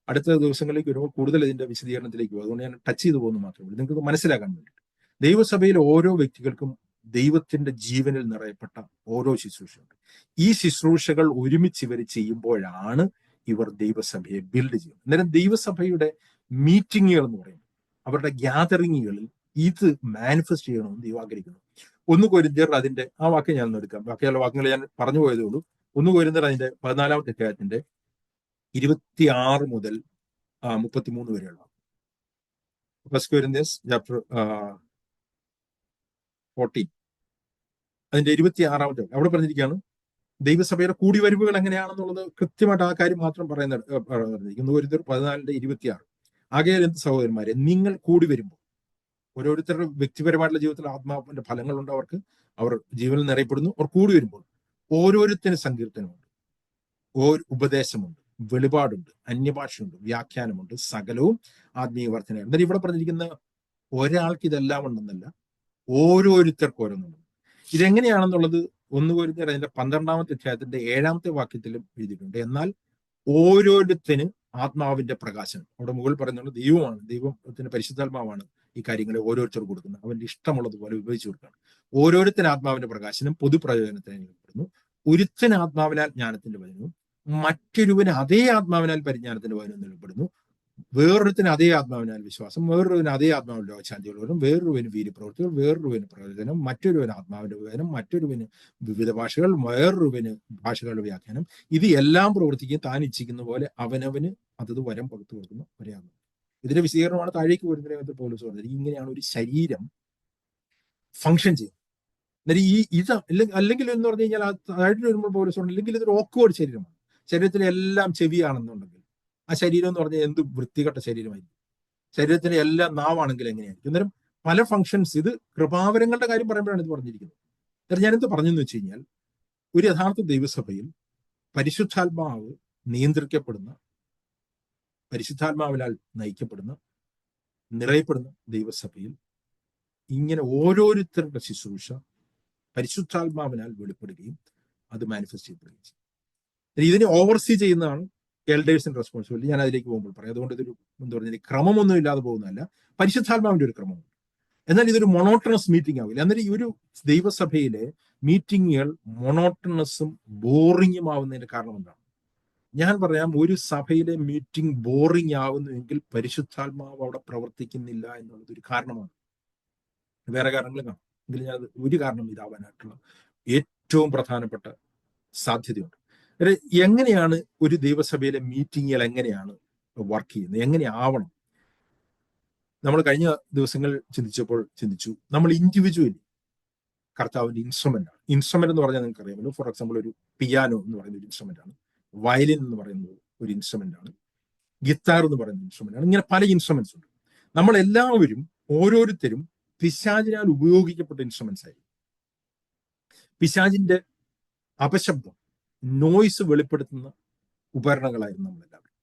അടുത്ത ദിവസങ്ങളിലേക്ക് വരുമ്പോൾ കൂടുതൽ ഇതിന്റെ വിശദീകരണത്തിലേക്ക് പോകും. അതുകൊണ്ട് ഞാൻ ടച്ച് ചെയ്തു പോകുന്നു മാത്രമേ ഉള്ളൂ, നിങ്ങൾക്ക് മനസ്സിലാക്കാൻ വേണ്ടിയിട്ട്. ദൈവസഭയിലെ ഓരോ വ്യക്തികൾക്കും ദൈവത്തിന്റെ ജീവനിൽ നിറയപ്പെട്ട ഓരോ ശുശ്രൂഷയുണ്ട്. ഈ ശുശ്രൂഷകൾ ഒരുമിച്ച് ഇവർ ചെയ്യുമ്പോഴാണ് ഇവർ ദൈവസഭയെ ബിൽഡ് ചെയ്യുന്നത്. അന്നേരം ദൈവസഭയുടെ മീറ്റിങ്ങുകൾ എന്ന് പറയുന്നത്, അവരുടെ ഗ്യാതറിങ്ങുകളിൽ ഇത് മാനിഫെസ്റ്റ് ചെയ്യണമെന്ന് ദൈവം ആഗ്രഹിക്കുന്നു. 1 കൊരിന്ത്യർ അതിന്റെ ആ വാക്യം ഞാൻ എടുക്കാം, ബാക്കിയുള്ള വാക്യങ്ങൾ ഞാൻ പറഞ്ഞു പോയതേ ഉള്ളൂ. 1 കൊരിന്ത്യർ അതിന്റെ 14-ാമത്തെ അധ്യായത്തിന്റെ 26 മുതൽ 33 വരെയുള്ള, ഫസ്റ്റ് കൊരിന്ത്യൻസ് ചാപ്റ്റർ 14 അതിന്റെ 26-ാമത്തെ അവിടെ പറഞ്ഞിരിക്കുകയാണ് ദൈവസഭയുടെ കൂടിവരവുകൾ എങ്ങനെയാണെന്നുള്ളത് കൃത്യമായിട്ട് ആ കാര്യം മാത്രം പറഞ്ഞിരിക്കുന്നു. 1 കൊരിന്ത്യർ 14:26. ആകയാൽ എന്ത് സഹോദരന്മാരെ, നിങ്ങൾ കൂടി വരുമ്പോൾ, ഓരോരുത്തരുടെ വ്യക്തിപരമായിട്ടുള്ള ജീവിതത്തിൽ ആത്മാവിന്റെ ഫലങ്ങളുണ്ട്, അവർ ജീവനിൽ നിറയപ്പെടുന്നു. അവർ കൂടി വരുമ്പോൾ ഓരോരുത്തരും സങ്കീർത്തനമുണ്ട്, ഉപദേശമുണ്ട്, വെളിപാടുണ്ട്, അന്യഭാഷയുണ്ട്, വ്യാഖ്യാനമുണ്ട്, സകലവും ആത്മീയ വർധനയാണ്. എന്നാൽ ഇവിടെ പറഞ്ഞിരിക്കുന്ന ഒരാൾക്ക് ഇതെല്ലാം ഉണ്ടെന്നല്ല, ഓരോരുത്തർക്കും ഓരോന്നുണ്ട്. ഇതെങ്ങനെയാണെന്നുള്ളത് 1 കൊരിന്ത്യർ അതിന്റെ 12-ാമത്തെ അധ്യായത്തിന്റെ 7-ാമത്തെ വാക്യത്തിലും എഴുതിയിട്ടുണ്ട്. എന്നാൽ ഓരോരുത്തരും ആത്മാവിന്റെ പ്രകാശനം, അവിടെ മുകളിൽ പറയുന്നത് ദൈവത്തിന്റെ പരിശുദ്ധാത്മാവാണ് ഈ കാര്യങ്ങളെ ഓരോരുത്തർക്ക് കൊടുക്കുന്നത്. അവന്റെ ഇഷ്ടമുള്ളതുപോലെ ഉപയോഗിച്ചു കൊടുക്കുകയാണ്. ഓരോരുത്തരും ആത്മാവിന്റെ പ്രകാശനം പൊതുപ്രയോജനത്തിന് ഏർപ്പെടുന്നു. ഒരുത്തൻ ആത്മാവിനാൽ ജ്ഞാനത്തിന്റെ വചനവും, മറ്റൊരുവന് അതേ ആത്മാവിനാൽ പരിജ്ഞാനത്തിന്റെ വചനവും നൽകപ്പെടുന്നു. വേറൊരുത്തിന് അതേ ആത്മാവിനാൽ വിശ്വാസം, വേറൊരുവന് അതേ ആത്മാവിൽ രോഗശാന്തിയുള്ളവരും, വേറൊരുവന് വീര്യപ്രവൃത്തികൾ, വേറൊരുവന് പ്രയോജനം, മറ്റൊരുവന് ആത്മാവിന്റെ വിവരം, മറ്റൊരുവന് വിവിധ ഭാഷകൾ, വേറൊരുവന് ഭാഷകളുടെ വ്യാഖ്യാനം. ഇത് എല്ലാം പ്രവർത്തിക്കുകയും താൻ ഇച്ഛിക്കുന്ന പോലെ അവനവന് അതത് വരം പകുത്തു കൊടുക്കുന്ന ഒരേയാകുന്നു. ഇതിന്റെ വിശദീകരണമാണ് താഴേക്ക് വരുന്ന പൗലോസ് പറഞ്ഞത്. ഇങ്ങനെയാണ് ഒരു ശരീരം ഫങ്ഷൻ ചെയ്യുന്നത്. അല്ലെങ്കിൽ എന്ന് പറഞ്ഞു കഴിഞ്ഞാൽ താഴെ വരുമ്പോൾ പൗലോസ് പറഞ്ഞു, അല്ലെങ്കിൽ ഇതൊരു ഓക്വേർഡ് ശരീരമാണ്. ശരീരത്തിലെ എല്ലാം ചെവിയാണെന്നുണ്ടെങ്കിൽ ആ ശരീരം എന്ന് പറഞ്ഞാൽ എന്ത് വൃത്തികെട്ട ശരീരമായിരിക്കും. ശരീരത്തിന്റെ എല്ലാം നാവാണെങ്കിൽ എങ്ങനെയായിരിക്കും? അന്നേരം പല ഫങ്ഷൻസ്, ഇത് കൃപാവരങ്ങളുടെ കാര്യം പറയുമ്പോഴാണ് ഇത് പറഞ്ഞിരിക്കുന്നത്. അന്നേരം ഞാനെന്ത് പറഞ്ഞെന്ന് വെച്ച് കഴിഞ്ഞാൽ, ഒരു യഥാർത്ഥ ദൈവസഭയിൽ പരിശുദ്ധാത്മാവ് നിയന്ത്രിക്കപ്പെടുന്ന, പരിശുദ്ധാത്മാവിനാൽ നയിക്കപ്പെടുന്ന, നിറയപ്പെടുന്ന ദൈവസഭയിൽ ഇങ്ങനെ ഓരോരുത്തരുടെ ശുശ്രൂഷ പരിശുദ്ധാത്മാവിനാൽ വെളിപ്പെടുകയും അത് മാനിഫെസ്റ്റ് ചെയ്യപ്പെടുകയും ചെയ്യും. ഇതിനെ ഓവർസീ ചെയ്യുന്നതാണ് എൽഡേഴ്സിന്റെ റെസ്പോൺസിബിലിറ്റി. ഞാൻ അതിലേക്ക് പോകുമ്പോൾ പറയാം. അതുകൊണ്ട് ഇതൊരു എന്താ പറഞ്ഞാൽ ക്രമമൊന്നും ഇല്ലാതെ പോകുന്നതല്ല, പരിശുദ്ധാത്മാവിന്റെ ഒരു ക്രമമുണ്ട്. എന്നാൽ ഇതൊരു മൊണോട്ടണസ് മീറ്റിംഗ് ആവില്ല. എന്നാൽ ഈ ഒരു ദൈവസഭയിലെ മീറ്റിങ്ങുകൾ മൊണോട്ടണസും ബോറിങ്ങും ആവുന്നതിന്റെ കാരണം എന്താണ്? ഞാൻ പറയാം, ഒരു സഭയിലെ മീറ്റിംഗ് ബോറിംഗ് ആവുന്നുവെങ്കിൽ പരിശുദ്ധാത്മാവ് അവിടെ പ്രവർത്തിക്കുന്നില്ല എന്നുള്ളത് ഒരു കാരണമാണ്. വേറെ കാരണങ്ങൾ കാണും, എങ്കിലും ഞാൻ ഒരു കാരണം ഇതാവാനായിട്ടുള്ള ഏറ്റവും പ്രധാനപ്പെട്ട സാധ്യതയുണ്ട്. എങ്ങനെയാണ് ഒരു ദൈവസഭയിലെ മീറ്റിങ്ങുകൾ എങ്ങനെയാണ് വർക്ക് ചെയ്യുന്നത്, എങ്ങനെയാവണം? നമ്മൾ കഴിഞ്ഞ ദിവസങ്ങൾ ചിന്തിച്ചു, നമ്മൾ ഇൻഡിവിജ്വലി കർത്താവിന്റെ ഇൻസ്ട്രുമെന്റ് എന്ന് പറഞ്ഞാൽ നിങ്ങൾക്ക് അറിയാമല്ലോ. ഫോർ എക്സാമ്പിൾ, ഒരു പിയാനോ എന്ന് പറയുന്ന ഒരു ഇൻസ്ട്രുമെന്റ് ആണ്, വയലിൻ എന്ന് പറയുന്നത് ഒരു ഇൻസ്ട്രുമെന്റ് ആണ്, ഗിത്താർ എന്ന് പറയുന്ന ഇൻസ്ട്രുമെന്റ് ആണ്. ഇങ്ങനെ പല ഇൻസ്ട്രുമെന്റ്സ് ഉണ്ട്. നമ്മളെല്ലാവരും ഓരോരുത്തരും പിശാചിനാൽ ഉപയോഗിക്കപ്പെട്ട ഇൻസ്ട്രുമെന്റ്സ് ആയിരിക്കും. പിശാചിന്റെ അപശബ്ദം, നോയ്സ് വെളിപ്പെടുത്തുന്ന ഉപകരണങ്ങളായിരുന്നു നമ്മളെല്ലാവരും.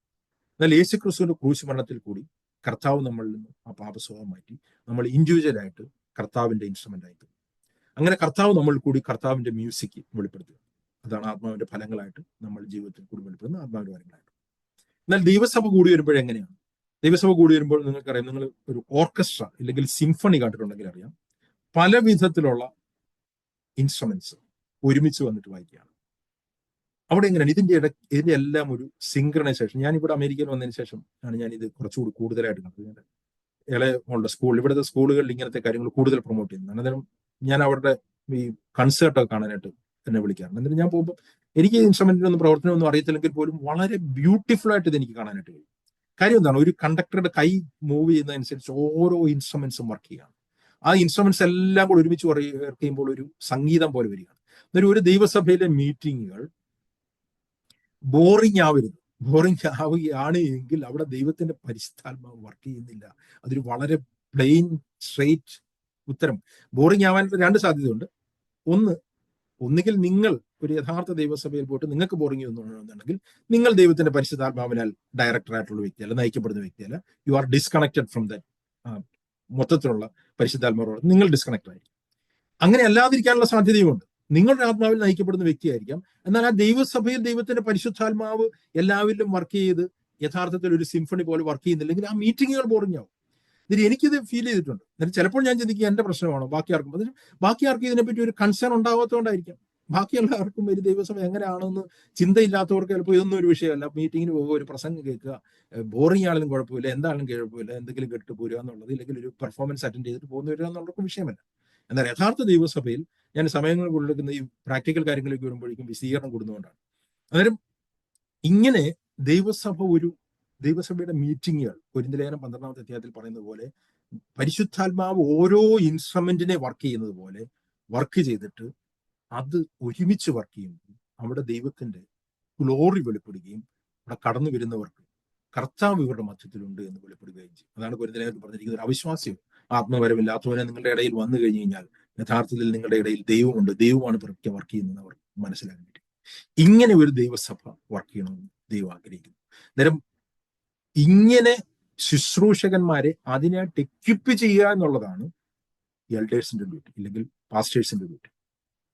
എന്നാൽ യേശുക്രിസ്തുവിന്റെ ക്രൂശുമരണത്തിൽ കൂടി കർത്താവ് നമ്മളിൽ നിന്ന് ആ പാപസ്വഭാവം മാറ്റി നമ്മൾ ഇൻഡിവിജ്വലായിട്ട് കർത്താവിന്റെ ഇൻസ്ട്രുമെന്റ് ആയിട്ട്, അങ്ങനെ കർത്താവ് നമ്മൾ കൂടി കർത്താവിന്റെ മ്യൂസിക് വെളിപ്പെടുത്തുക. അതാണ് ആത്മാവിന്റെ ഫലങ്ങളായിട്ട് നമ്മൾ ജീവിതത്തിൽ കൂടി വെളിപ്പെടുന്ന ആത്മാവിന്റെ ഫലങ്ങളായിട്ട്. എന്നാൽ ദൈവസഭ കൂടി വരുമ്പോഴെങ്ങനെയാണ്? ദൈവസഭ കൂടി വരുമ്പോൾ നിങ്ങൾക്കറിയാം, നിങ്ങൾ ഒരു ഓർക്കസ്ട്ര അല്ലെങ്കിൽ സിംഫണി കണ്ടിട്ടുണ്ടെങ്കിൽ അറിയാം, പല വിധത്തിലുള്ള ഇൻസ്ട്രുമെന്റ്സ് ഒരുമിച്ച് വന്നിട്ട് വായിക്കുകയാണ്. അവിടെ എങ്ങനെയാണ് ഇതിന്റെ എല്ലാം ഒരു സിങ്ക്രണൈസേഷൻ. ഞാനിവിടെ അമേരിക്കയിൽ വന്നതിന് ശേഷം ആണ് ഞാൻ ഇത് കുറച്ചുകൂടി കൂടുതലായിട്ട് കണ്ടത്. ഇളയ മോളുടെ സ്കൂളിൽ, ഇവിടുത്തെ സ്കൂളുകളിൽ ഇങ്ങനത്തെ കാര്യങ്ങൾ കൂടുതൽ പ്രൊമോട്ട് ചെയ്യുന്നതാണ്. അന്നേരം ഞാൻ അവരുടെ ഈ കൺസേർട്ടൊക്കെ കാണാനായിട്ട് എന്നെ വിളിക്കാറുണ്ട്. എന്നിട്ട് ഞാൻ പോകുമ്പോൾ എനിക്ക് ഇൻസ്ട്രുമെന്റിനൊന്നും പ്രവർത്തനമൊന്നും അറിയത്തില്ലെങ്കിൽ പോലും വളരെ ബ്യൂട്ടിഫുൾ ആയിട്ട് ഇത് എനിക്ക് കാണാനായിട്ട് കഴിയും. കാര്യം എന്താണ്, ഒരു കണ്ടക്ടറുടെ കൈ മൂവ് ചെയ്യുന്നതനുസരിച്ച് ഓരോ ഇൻസ്ട്രുമെന്റ്സും വർക്ക് ചെയ്യുകയാണ്. ആ ഇൻസ്ട്രുമെന്റ്സ് എല്ലാം കൂടെ ഒരുമിച്ച് വർക്ക് ചെയ്യുമ്പോൾ ഒരു സംഗീതം പോലെ വരികയാണ്. എന്നൊരു ഒരു ദൈവസഭയിലെ മീറ്റിങ്ങുകൾ ബോറിംഗ് ആവരുത്. ബോറിംഗ് ആവുകയാണ് എങ്കിൽ അവിടെ ദൈവത്തിന്റെ പരിശുദ്ധാത്മാവ് വർക്ക് ചെയ്യുന്നില്ല. അതൊരു വളരെ പ്ലെയിൻ സ്ട്രെയിറ്റ് ഉത്തരം. ബോറിംഗ് ആവാനായിട്ട് രണ്ട് സാധ്യതയുണ്ട്. ഒന്നുകിൽ നിങ്ങൾ ഒരു യഥാർത്ഥ ദൈവസഭയിൽ പോയിട്ട് നിങ്ങൾക്ക് ബോറിംഗ് ഒന്നുണ്ടെങ്കിൽ നിങ്ങൾ ദൈവത്തിന്റെ പരിശുദ്ധാത്മാവിനാൽ ഡയറക്ടർ ആയിട്ടുള്ള വ്യക്തിയല്ല, നയിക്കപ്പെടുന്ന വ്യക്തിയല്ല. You are disconnected from that മൊത്തത്തിലുള്ള പരിശുദ്ധാത്മാവോട് നിങ്ങൾ ഡിസ്കണക്ട് ആയിരിക്കും. അങ്ങനെ അല്ലാതിരിക്കാനുള്ള സാധ്യതയുമുണ്ട്. നിങ്ങളുടെ ആത്മാവിൽ നയിക്കപ്പെടുന്ന വ്യക്തിയായിരിക്കാം, എന്നാൽ ആ ദൈവസഭയിൽ ദൈവത്തിന്റെ പരിശുദ്ധാത്മാവ് എല്ലാവരിലും വർക്ക് ചെയ്ത് യഥാർത്ഥത്തിൽ ഒരു സിംഫണി പോലെ വർക്ക് ചെയ്യുന്നില്ലെങ്കിൽ ആ മീറ്റിങ്ങുകൾ ബോറിംഗ് ആവും. ഇതിന് എനിക്കിത് ഫീൽ ചെയ്തിട്ടുണ്ട്. എന്നിട്ട് ചിലപ്പോൾ ഞാൻ ചിന്തിക്കുക എന്റെ പ്രശ്നമാണോ ബാക്കി ആർക്കും. അതിന് ബാക്കി ആർക്കും ഇതിനെപ്പറ്റി ഒരു കൺസേൺ ഉണ്ടാവാത്തതുകൊണ്ടായിരിക്കാം. ബാക്കിയുള്ളവർക്കും ഒരു ദൈവസഭ എങ്ങനെയാണെന്ന് ചിന്തയില്ലാത്തവർക്ക് ചിലപ്പോൾ ഇതൊന്നും ഒരു വിഷയമല്ല. മീറ്റിങ്ങിന് പോകുക, ഒരു പ്രസംഗം കേൾക്കുക, ബോറിംഗ് ആണെങ്കിലും കുഴപ്പമില്ല, എന്താണെങ്കിലും കുഴപ്പമില്ല, എന്തെങ്കിലും കേട്ട് പോരുക എന്നുള്ളത്, ഇല്ലെങ്കിൽ ഒരു പെർഫോമൻസ് അറ്റൻഡ് ചെയ്തിട്ട് പോകുന്ന വരിക എന്നുള്ളവർക്കും വിഷയമല്ല. എന്നാൽ യഥാർത്ഥ ദൈവസഭയിൽ ഞാൻ സമയങ്ങൾ കൊണ്ടെടുക്കുന്ന ഈ പ്രാക്ടിക്കൽ കാര്യങ്ങളിലേക്ക് വരുമ്പോഴേക്കും വിശദീകരണം കൂടുന്നതുകൊണ്ടാണ്. അന്നേരം ഇങ്ങനെ ദൈവസഭയുടെ മീറ്റിങ്ങുകൾ കൊരിന്ത്യലേഖനം 12-ാമത്തെ അധ്യായത്തിൽ പറയുന്നത് പോലെ പരിശുദ്ധാത്മാവ് ഓരോ ഇൻസ്ട്രുമെന്റിനെ വർക്ക് ചെയ്യുന്നത് പോലെ വർക്ക് ചെയ്തിട്ട് അത് ഒരുമിച്ച് വർക്ക് ചെയ്യുമ്പോൾ അവിടെ ദൈവത്തിന്റെ ഗ്ലോറി വെളിപ്പെടുകയും അവിടെ കടന്നു വരുന്നവർക്ക് കർത്താവ് ഇവരുടെ മധ്യത്തിലുണ്ട് എന്ന് വെളിപ്പെടുകയും ചെയ്യും. അതാണ് കൊരിന്ത്യലേഖനത്തിൽ പറഞ്ഞിരിക്കുന്നത്. ഒരു അവിശ്വാസിയും ആത്മപരമില്ലാത്തവനെ നിങ്ങളുടെ ഇടയിൽ വന്നു കഴിഞ്ഞു കഴിഞ്ഞാൽ യഥാർത്ഥത്തിൽ നിങ്ങളുടെ ഇടയിൽ ദൈവമുണ്ട്, ദൈവമാണ് വർക്ക് ചെയ്യുന്നത് അവർ മനസ്സിലാക്കാൻ പറ്റും. ഇങ്ങനെ ഒരു ദൈവസഭ വർക്ക് ചെയ്യണമെന്ന് ദൈവം ആഗ്രഹിക്കുന്നു. അന്നേരം ഇങ്ങനെ ശുശ്രൂഷകന്മാരെ അതിനായിട്ട് എക്വിപ്പ് ചെയ്യുക എന്നുള്ളതാണ് എൽഡേഴ്സിന്റെ ഡ്യൂട്ടി, ഇല്ലെങ്കിൽ പാസ്റ്റേഴ്സിന്റെ ഡ്യൂട്ടി.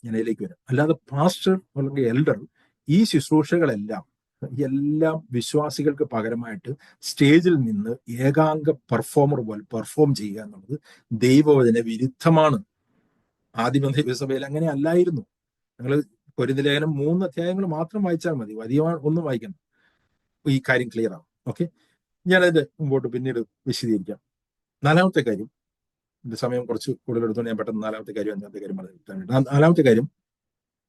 ഞാൻ അതിലേക്ക് വരാം. അല്ലാതെ പാസ്റ്റർ അല്ലെങ്കിൽ എൽഡർ ഈ ശുശ്രൂഷകളെല്ലാം വിശ്വാസികൾക്ക് പകരമായിട്ട് സ്റ്റേജിൽ നിന്ന് ഏകാംഗ പെർഫോമർ പോലെ പെർഫോം ചെയ്യുക എന്നുള്ളത് ദൈവവചന വിരുദ്ധമാണ്. ആദിമ ദൈവസഭയിൽ അങ്ങനെ അല്ലായിരുന്നു. നിങ്ങൾ കൊരിന്ത്യലേഖനം 3 അധ്യായങ്ങൾ മാത്രം വായിച്ചാൽ മതി, വലിയ ഒന്നും വായിക്കണം, ഈ കാര്യം ക്ലിയർ ആവും. ഓക്കെ, ഞാനതിന്റെ മുമ്പോട്ട് പിന്നീട് വിശദീകരിക്കാം. 4-ാമത്തെ കാര്യം, എന്റെ സമയം കുറച്ച് കൂടുതൽ എടുത്തോണ്ട് ഞാൻ പെട്ടെന്ന് 4-ാമത്തെ കാര്യം 5-ാമത്തെ കാര്യം പറഞ്ഞു. 4-ാമത്തെ കാര്യം,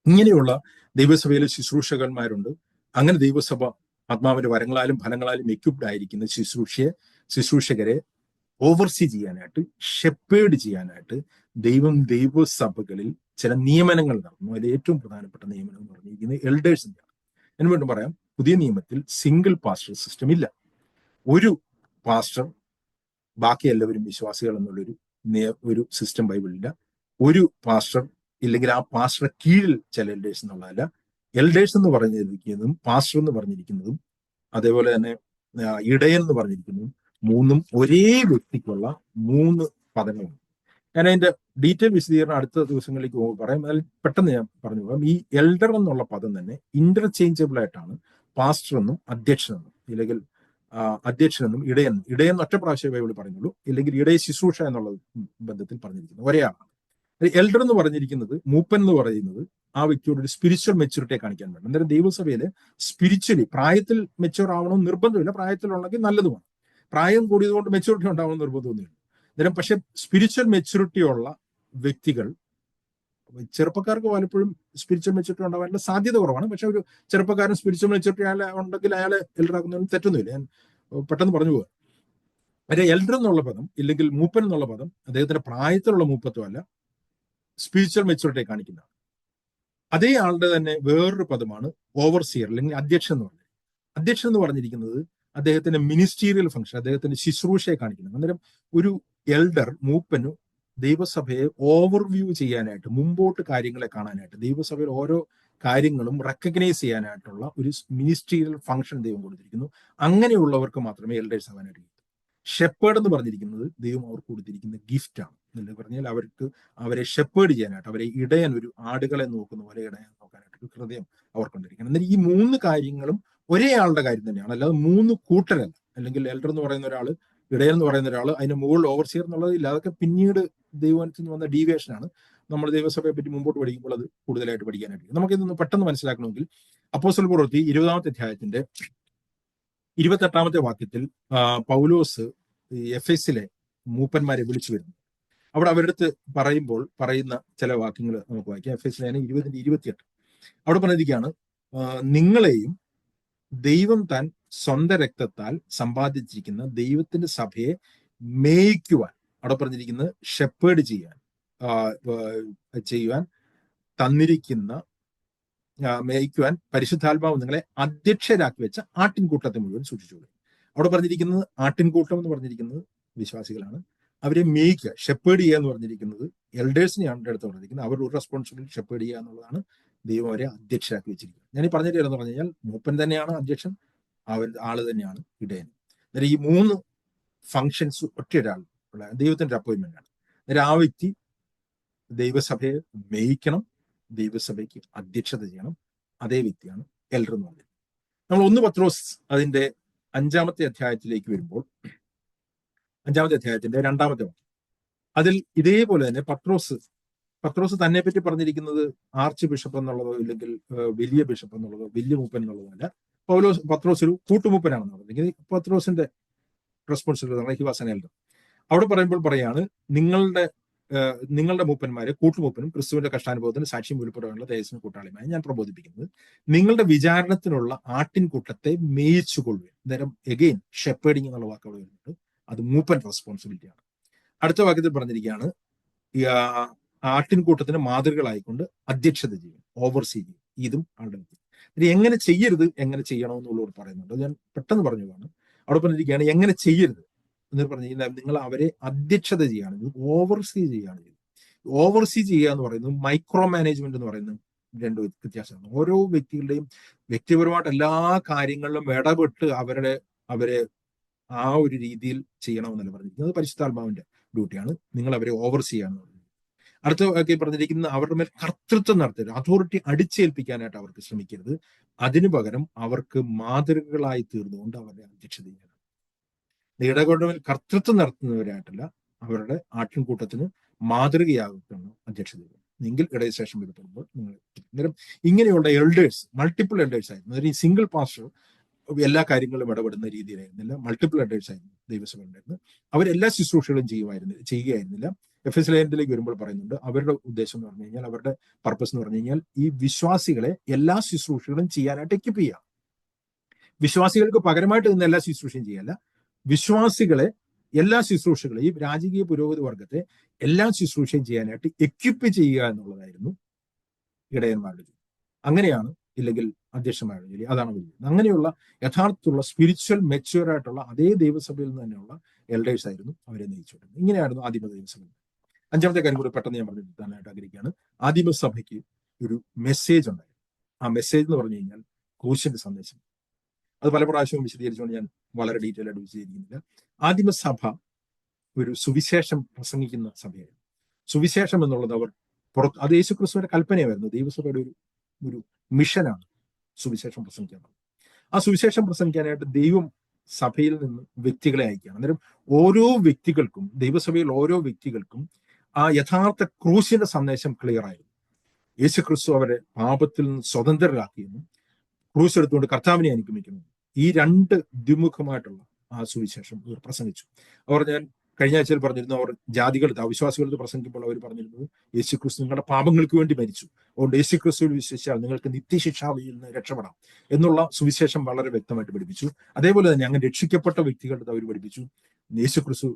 ഇങ്ങനെയുള്ള ദൈവസഭയിലെ ശുശ്രൂഷകന്മാരുണ്ട്. അങ്ങനെ ദൈവസഭ ആത്മാവിന്റെ വരങ്ങളാലും ഫലങ്ങളാലും എക്വിപ്ഡ് ആയിരിക്കുന്ന ശുശ്രൂഷകരെ ഓവർസീ ചെയ്യാനായിട്ട്, ഷെപ്പേർഡ് ചെയ്യാനായിട്ട് ദൈവസഭകളിൽ ചില നിയമനങ്ങൾ നടന്നു. അതിൽ ഏറ്റവും പ്രധാനപ്പെട്ട നിയമനം എന്ന് പറഞ്ഞിരിക്കുന്നത് എൽഡേഴ്സിന്റെ ആണ്. എന്ന് വേണ്ടി പറയാം, പുതിയ നിയമത്തിൽ സിംഗിൾ പാസ്റ്റർ സിസ്റ്റം ഇല്ല. ഒരു പാസ്റ്റർ ബാക്കി എല്ലാവരും വിശ്വാസികൾ എന്നുള്ളൊരു സിസ്റ്റം ബൈബിളില്ല. ഒരു പാസ്റ്റർ ഇല്ലെങ്കിൽ ആ പാസ്റ്ററുടെ കീഴിൽ ചില എൽഡേഴ്സ് എന്നുള്ളതല്ല. എൽഡേഴ്സ് എന്ന് പറഞ്ഞിരിക്കുന്നതും പാസ്റ്റർ എന്ന് പറഞ്ഞിരിക്കുന്നതും അതേപോലെ തന്നെ ഇടയൻ എന്ന് പറഞ്ഞിരിക്കുന്നതും മൂന്നും ഒരേ വ്യക്തിക്കുള്ള 3 പദങ്ങളാണ്. ഞാൻ അതിന്റെ ഡീറ്റെയിൽ വിശദീകരണം അടുത്ത ദിവസങ്ങളിലേക്ക് പറയാം. അതിൽ പെട്ടെന്ന് ഞാൻ പറഞ്ഞു പോകാം. ഈ എൽഡർ എന്നുള്ള പദം തന്നെ ഇന്റർചേഞ്ചബിൾ ആയിട്ടാണ് പാസ്റ്റർ എന്നും അധ്യക്ഷനെന്നും, ഇല്ലെങ്കിൽ അധ്യക്ഷനെന്നും ഇടയൻ ഒറ്റ പ്രാവശ്യം ബൈബിൾ പറയുന്നുള്ളൂ, ഇല്ലെങ്കിൽ ഇടയ ശുശ്രൂഷ എന്നുള്ള ബന്ധത്തിൽ പറഞ്ഞിരിക്കുന്നത് ഒരേ ആളാണ്. എൽഡർ എന്ന് പറഞ്ഞിരിക്കുന്നത്, മൂപ്പൻ എന്ന് പറയുന്നത് ആ വ്യക്തിയോട് ഒരു സ്പിരിച്വൽ മെച്യൂരിറ്റിയെ കാണിക്കാൻ വേണ്ടി. അന്നേരം ദൈവസഭയില് സ്പിരിച്വലി പ്രായത്തിൽ മെച്യൂർ ആവണമെന്ന് നിർബന്ധമില്ല, പ്രായത്തിലുണ്ടെങ്കിൽ നല്ലതുമാണ്. പ്രായം കൂടിയതുകൊണ്ട് മെച്യൂരിറ്റി ഉണ്ടാവണം നിർബന്ധമൊന്നുമില്ല. അന്നേരം പക്ഷെ സ്പിരിച്വൽ മെച്യൂരിറ്റി ഉള്ള വ്യക്തികൾ, ചെറുപ്പക്കാർക്ക് പലപ്പോഴും സ്പിരിച്വൽ മെച്യൂരിറ്റി ഉണ്ടാവാനുള്ള സാധ്യത കുറവാണ്. പക്ഷെ ഒരു ചെറുപ്പക്കാരൻ സ്പിരിച്വൽ മെച്യൂരിറ്റി ഉണ്ടെങ്കിൽ അയാളെ എൽഡർ ആക്കുന്നതിന് തെറ്റൊന്നുമില്ല. ഞാൻ പെട്ടെന്ന് പറഞ്ഞു പോകാം. അല്ലെ, എൽഡർ എന്നുള്ള പദം ഇല്ലെങ്കിൽ മൂപ്പൻ എന്നുള്ള പദം അദ്ദേഹത്തിന്റെ പ്രായത്തിലുള്ള മൂപ്പത്വമല്ല, സ്പിരിച്വൽ മെച്യൂരിറ്റിയെ കാണിക്കുന്നതാണ്. അതേ ആളുടെ തന്നെ വേറൊരു പദമാണ് ഓവർസിയർ അല്ലെങ്കിൽ അധ്യക്ഷൻ എന്ന് പറഞ്ഞത്. അധ്യക്ഷൻ എന്ന് പറഞ്ഞിരിക്കുന്നത് അദ്ദേഹത്തിന്റെ മിനിസ്റ്റീരിയൽ ഫംഗ്ഷൻ, അദ്ദേഹത്തിന്റെ ശുശ്രൂഷയെ കാണിക്കുന്നത്. അന്നേരം ഒരു എൽഡർ മൂപ്പന് ദൈവസഭയെ ഓവർവ്യൂ ചെയ്യാനായിട്ട്, മുമ്പോട്ട് കാര്യങ്ങളെ കാണാനായിട്ട്, ദൈവസഭയിൽ ഓരോ കാര്യങ്ങളും റെക്കഗ്നൈസ് ചെയ്യാനായിട്ടുള്ള ഒരു മിനിസ്റ്റീരിയൽ ഫംഗ്ഷൻ ദൈവം കൊടുത്തിരിക്കുന്നു. അങ്ങനെയുള്ളവർക്ക് മാത്രമേ എൽഡേഴ്സ് ആവാനായിട്ട് കഴിയൂ. ഷെപ്പേർഡ് എന്ന് പറഞ്ഞിരിക്കുന്നത് ദൈവം അവർക്ക് കൊടുത്തിരിക്കുന്ന ഗിഫ്റ്റാണ്. എന്ന് പറഞ്ഞാൽ അവരെ ഷെപ്പേർഡ് ചെയ്യാനായിട്ട്, അവരെ ഒരു ആടുകളെ നോക്കുന്ന പോലെ ഇടയൻ നോക്കാനായിട്ട് ഒരു ഹൃദയം അവർക്കുണ്ടിരിക്കണം. എന്നാൽ ഈ 3 കാര്യങ്ങളും ഒരേ ആളുടെ കാര്യം തന്നെയാണ്, അല്ലാതെ 3 കൂട്ടരല്ല. അല്ലെങ്കിൽ എൽഡർ എന്ന് പറയുന്ന ഒരാൾ, ഇടയൻ എന്ന് പറയുന്ന ഒരാൾ, അതിന് മുകളിൽ ഓവർസിയർ എന്നുള്ളതില്ല. അതൊക്കെ പിന്നീട് ദൈവത്തിൽ നിന്ന് വന്ന ഡീവിയേഷനാണ്. നമ്മൾ ദൈവസഭയെ പറ്റി മുമ്പോട്ട് പഠിക്കുമ്പോൾ അത് കൂടുതലായിട്ട് പഠിക്കാനായിട്ട്. നമുക്കിതൊന്ന് പെട്ടെന്ന് മനസ്സിലാക്കണമെങ്കിൽ അപ്പോസ്തല പ്രവൃത്തി 20-ാമത്തെ അധ്യായത്തിന്റെ 28-ാമത്തെ വാക്യത്തിൽ പൗലോസ് എഫെസിലെ മൂപ്പന്മാരെ വിളിച്ചു വരുന്നു. അവിടെ അവരുടെ അടുത്ത് പറയുന്ന ചില വാക്യങ്ങൾ നമുക്ക് വായിക്കാം. എഫേസ്യർ 20:28. അവിടെ പറഞ്ഞിരിക്കുകയാണ്, നിങ്ങളെയും ദൈവം താൻ സ്വന്തം രക്തത്താൽ സമ്പാദിച്ചിരിക്കുന്ന ദൈവത്തിന്റെ സഭയെ മേയിക്കുവാൻ, അവിടെ പറഞ്ഞിരിക്കുന്നത് ഷെപ്പേർഡ് ചെയ്യുവാൻ തന്നിരിക്കുന്ന, മേയിക്കുവാൻ പരിശുദ്ധാത്മാവ് നിങ്ങളെ അധ്യക്ഷരാക്കി വെച്ച ആട്ടിൻകൂട്ടത്തെ മുഴുവൻ സൂക്ഷിച്ചോളൂ. അവിടെ പറഞ്ഞിരിക്കുന്നത് ആട്ടിൻകൂട്ടം എന്ന് പറഞ്ഞിരിക്കുന്നത് വിശ്വാസികളാണ്. അവരെ മേയിക്കുക, ഷെപ്പേർഡ് ചെയ്യുക എന്ന് പറഞ്ഞിരിക്കുന്നത് എൽഡേഴ്സിനെയാണ് അടുത്ത് പറഞ്ഞിരിക്കുന്നത്. അവരുടെ ഒരു റെസ്പോൺസിബിലിറ്റി ഷെപ്പേർഡ് ചെയ്യുക എന്നുള്ളതാണ്. ദൈവം അവരെ അധ്യക്ഷരാക്കി വെച്ചിരിക്കുന്നത്. ഞാൻ ഈ പറഞ്ഞിട്ട് എന്ന് പറഞ്ഞു കഴിഞ്ഞാൽ മൂപ്പൻ തന്നെയാണ് അധ്യക്ഷൻ, ആള് തന്നെയാണ് ഇടയൻ. അന്നേരം ഈ 3 ഫങ്ഷൻസ് ഒറ്റയൊരാൾ ഉള്ള ദൈവത്തിന്റെ അപ്പോയിന്റ്മെന്റ് ആണ്. അന്നേരം ആ വ്യക്തി ദൈവസഭയെ മേയിക്കണം, ദൈവസഭയ്ക്ക് അധ്യക്ഷത ചെയ്യണം. അതേ വ്യക്തിയാണ് എൽഡർ എന്ന് പറഞ്ഞത്. നമ്മൾ 1 പത്രോസ് അതിന്റെ 5-ാമത്തെ അധ്യായത്തിലേക്ക് വരുമ്പോൾ, 5-ാമത്തെ അധ്യായത്തിന്റെ 2-ാമത്തെ വാക്യം, അതിൽ ഇതേപോലെ തന്നെ പത്രോസ് തന്നെ പറ്റി പറഞ്ഞിരിക്കുന്നത് ആർച്ച് ബിഷപ്പ് എന്നുള്ളതോ ഇല്ലെങ്കിൽ വലിയ ബിഷപ്പ് എന്നുള്ളതോ വലിയ മൂപ്പൻ എന്നുള്ളതോ അല്ല. പത്രോസ് ഒരു കൂട്ടുമൂപ്പനാണെന്ന് പറഞ്ഞിരിക്കുന്നത്. പത്രോസിന്റെ responsibility he was an elder. അവിടെ പറയുമ്പോൾ പറയാണ്, നിങ്ങളുടെ മൂപ്പന്മാരെ കൂട്ടുമൂപ്പനും ക്രിസ്തുവിന്റെ കഷ്ടാനുഭവത്തിന് സാക്ഷ്യം വെളിപ്പെടാനുള്ള തേജസ്സിന് കൂട്ടാളിയുമായി ഞാൻ പ്രബോധിപ്പിക്കുന്നത് നിങ്ങളുടെ വിചാരണത്തിനുള്ള ആട്ടിൻകൂട്ടത്തെ മേയിച്ചുകൊള്ളുക. അന്നേരം എഗെയിൻ ഷെപ്പേർഡിങ് എന്നുള്ള വാക്ക് അവിടെ വരുന്നുണ്ട്. അത് മൂപ്പൻ റെസ്പോൺസിബിലിറ്റിയാണ്. അടുത്ത വാക്യത്തിൽ പറഞ്ഞിരിക്കുകയാണ്, ആട്ടിൻകൂട്ടത്തിന് മാതൃകളായിക്കൊണ്ട് അധ്യക്ഷത ചെയ്യും, ഓവർസീ ചെയ്യും. ഇതും ആളുടെ വ്യക്തി. എങ്ങനെ ചെയ്യരുത്, എങ്ങനെ ചെയ്യണമെന്നുള്ളവർ പറയുന്നുണ്ട്. ഞാൻ പെട്ടെന്ന് പറഞ്ഞതാണ്. അവിടെ പറഞ്ഞിരിക്കുകയാണ് എങ്ങനെ ചെയ്യരുത് എന്ന് പറഞ്ഞു കഴിഞ്ഞാൽ നിങ്ങൾ അവരെ അധ്യക്ഷത ചെയ്യാണ്, ഓവർസീ ചെയ്യാണ്. ഓവർസീ ചെയ്യുക എന്ന് പറയുന്നത് മൈക്രോ മാനേജ്മെന്റ് എന്ന് പറയുന്നത് 2 വ്യത്യാസമാണ്. ഓരോ വ്യക്തികളുടെയും വ്യക്തിപരമായിട്ട് എല്ലാ കാര്യങ്ങളിലും ഇടപെട്ട് അവരെ ആ ഒരു രീതിയിൽ ചെയ്യണമെന്നല്ല പറഞ്ഞിരിക്കുന്നത്. പരിശുദ്ധാത്മാവിന്റെ ഡ്യൂട്ടിയാണ് നിങ്ങൾ അവരെ ഓവർസീ ചെയ്യാന്ന് പറഞ്ഞത്. അടുത്ത പറഞ്ഞിരിക്കുന്നത് അവരുടെ മേൽ കർത്തൃത്വം നടത്തരുത്, അതോറിറ്റി അടിച്ചേൽപ്പിക്കാനായിട്ട് അവർക്ക് ശ്രമിക്കരുത്. അതിനു പകരം അവർക്ക് മാതൃകകളായി തീർന്നുകൊണ്ട് അവരുടെ അധ്യക്ഷത ചെയ്യണം. ഇടകൊണ്ട മേൽ കർത്തൃത്വം നടത്തുന്നവരായിട്ടല്ല, അവരുടെ ആട്ടിൻകൂട്ടത്തിന് മാതൃകയാകുന്ന അധ്യക്ഷത ചെയ്യണം. എങ്കിൽ ഇടയശേഷം വരുത്തുമ്പോൾ നിങ്ങൾ അന്നേരം ഇങ്ങനെയുള്ള എൽഡേഴ്സ്, മൾട്ടിപ്പിൾ എൽഡേഴ്സ് ആയിരുന്നു. അതായത് ഈ സിംഗിൾ പാസ്റ്റർ എല്ലാ കാര്യങ്ങളും ഇടപെടുന്ന രീതിയിലായിരുന്നില്ല. മൾട്ടിപ്പിൾ എൽഡേഴ്സ് ആയിരുന്നു ദൈവസഭ ഉണ്ടായിരുന്നത്. അവരെല്ലാ ശുശ്രൂഷകളും ചെയ്യുകയായിരുന്നില്ല. എഫേസ്യ ലേഖനത്തിലേക്ക് വരുമ്പോൾ പറയുന്നുണ്ട്, അവരുടെ ഉദ്ദേശം എന്ന് പറഞ്ഞു കഴിഞ്ഞാൽ, അവരുടെ പർപ്പസ് എന്ന് പറഞ്ഞു കഴിഞ്ഞാൽ ഈ വിശ്വാസികളെ എല്ലാ ശുശ്രൂഷകളും ചെയ്യാനായിട്ട് എക്വിപ്പ് ചെയ്യുക. വിശ്വാസികൾക്ക് പകരമായിട്ട് നിന്ന് എല്ലാ ശുശ്രൂഷയും ചെയ്യല്ല, വിശ്വാസികളെ എല്ലാ ശുശ്രൂഷകളും, ഈ രാജകീയ പുരോഗതി വർഗത്തെ എല്ലാ ശുശ്രൂഷയും ചെയ്യാനായിട്ട് എക്വിപ്പ് ചെയ്യുക എന്നുള്ളതായിരുന്നു ഇടയന്മാരുടെ ജോലി. അങ്ങനെയാണ്, ഇല്ലെങ്കിൽ അധ്യക്ഷന്മാരുടെ ജോലി. അതാണ് വലിയത്. അങ്ങനെയുള്ള യഥാർത്ഥത്തിലുള്ള സ്പിരിച്വൽ മെച്യൂർ ആയിട്ടുള്ള അതേ ദൈവസഭയിൽ നിന്ന് തന്നെയുള്ള എൽഡേഴ്സ് ആയിരുന്നു അവരെ നയിച്ചുകൊണ്ടിരുന്നത്. ഇങ്ങനെയായിരുന്നു ആദിമ ദൈവസഭ. 5-ാമത്തെ കാര്യം കൂടി പെട്ടെന്ന് ഞാൻ പറഞ്ഞു തരാനായിട്ട് ആഗ്രഹിക്കുകയാണ്. ആദിമസഭയ്ക്ക് ഒരു മെസ്സേജ് ഉണ്ടായിരുന്നു. ആ മെസ്സേജ് എന്ന് പറഞ്ഞു കഴിഞ്ഞാൽ ക്രൂശിന്റെ സന്ദേശം. അത് പല പ്രാവശ്യവും വിശദീകരിച്ചുകൊണ്ട് ഞാൻ വളരെ ഡീറ്റെയിൽ ആയിട്ട് വിശദീകരിക്കുന്നില്ല. ആദിമസഭ ഒരു സുവിശേഷം പ്രസംഗിക്കുന്ന സഭയായിരുന്നു. സുവിശേഷം എന്നുള്ളത് അത് യേശുക്രിസ്തുവിന്റെ കൽപ്പനയായിരുന്നു. ദൈവസഭയുടെ ഒരു മിഷനാണ് സുവിശേഷം പ്രസംഗിക്കാൻ. ആ സുവിശേഷം പ്രസംഗിക്കാനായിട്ട് ദൈവം സഭയിൽ നിന്ന് വ്യക്തികളെ അയക്കുകയാണ്. അന്നേരം ഓരോ വ്യക്തികൾക്കും, ദൈവസഭയിൽ ഓരോ വ്യക്തികൾക്കും ആ യഥാർത്ഥ ക്രൂശിന്റെ സന്ദേശം ക്ലിയർ ആയിരുന്നു. യേശുക്രിസ്തു അവരെ പാപത്തിൽ നിന്ന് സ്വതന്ത്രരാക്കിയെന്നും ക്രൂശ് എടുത്തുകൊണ്ട് കർത്താവിനെ അനുഗമിക്കുന്നു. ഈ 2 ദ്വിമുഖമായിട്ടുള്ള ആ സുവിശേഷം ഇവർ പ്രസംഗിച്ചു. അവർ, ഞാൻ കഴിഞ്ഞ ആഴ്ചയിൽ പറഞ്ഞിരുന്നു, അവർ ജാതികൾക്ക്, അവിശ്വാസികൾക്ക് പ്രസംഗിക്കുമ്പോൾ അവർ പറഞ്ഞിരുന്നത് യേശുക്രിസ്തു നിങ്ങളുടെ പാപങ്ങൾക്ക് വേണ്ടി മരിച്ചു, അതുകൊണ്ട് യേശുക്രിസ്തുവിൽ വിശ്വസിച്ചാൽ നിങ്ങൾക്ക് നിത്യശിക്ഷാവിൽ നിന്ന് രക്ഷപ്പെടാം എന്നുള്ള സുവിശേഷം വളരെ വ്യക്തമായിട്ട് പഠിപ്പിച്ചു. അതേപോലെ തന്നെ അങ്ങനെ രക്ഷിക്കപ്പെട്ട വ്യക്തികളുടെ അവർ പഠിപ്പിച്ചു, യേശുക്രിസ്തു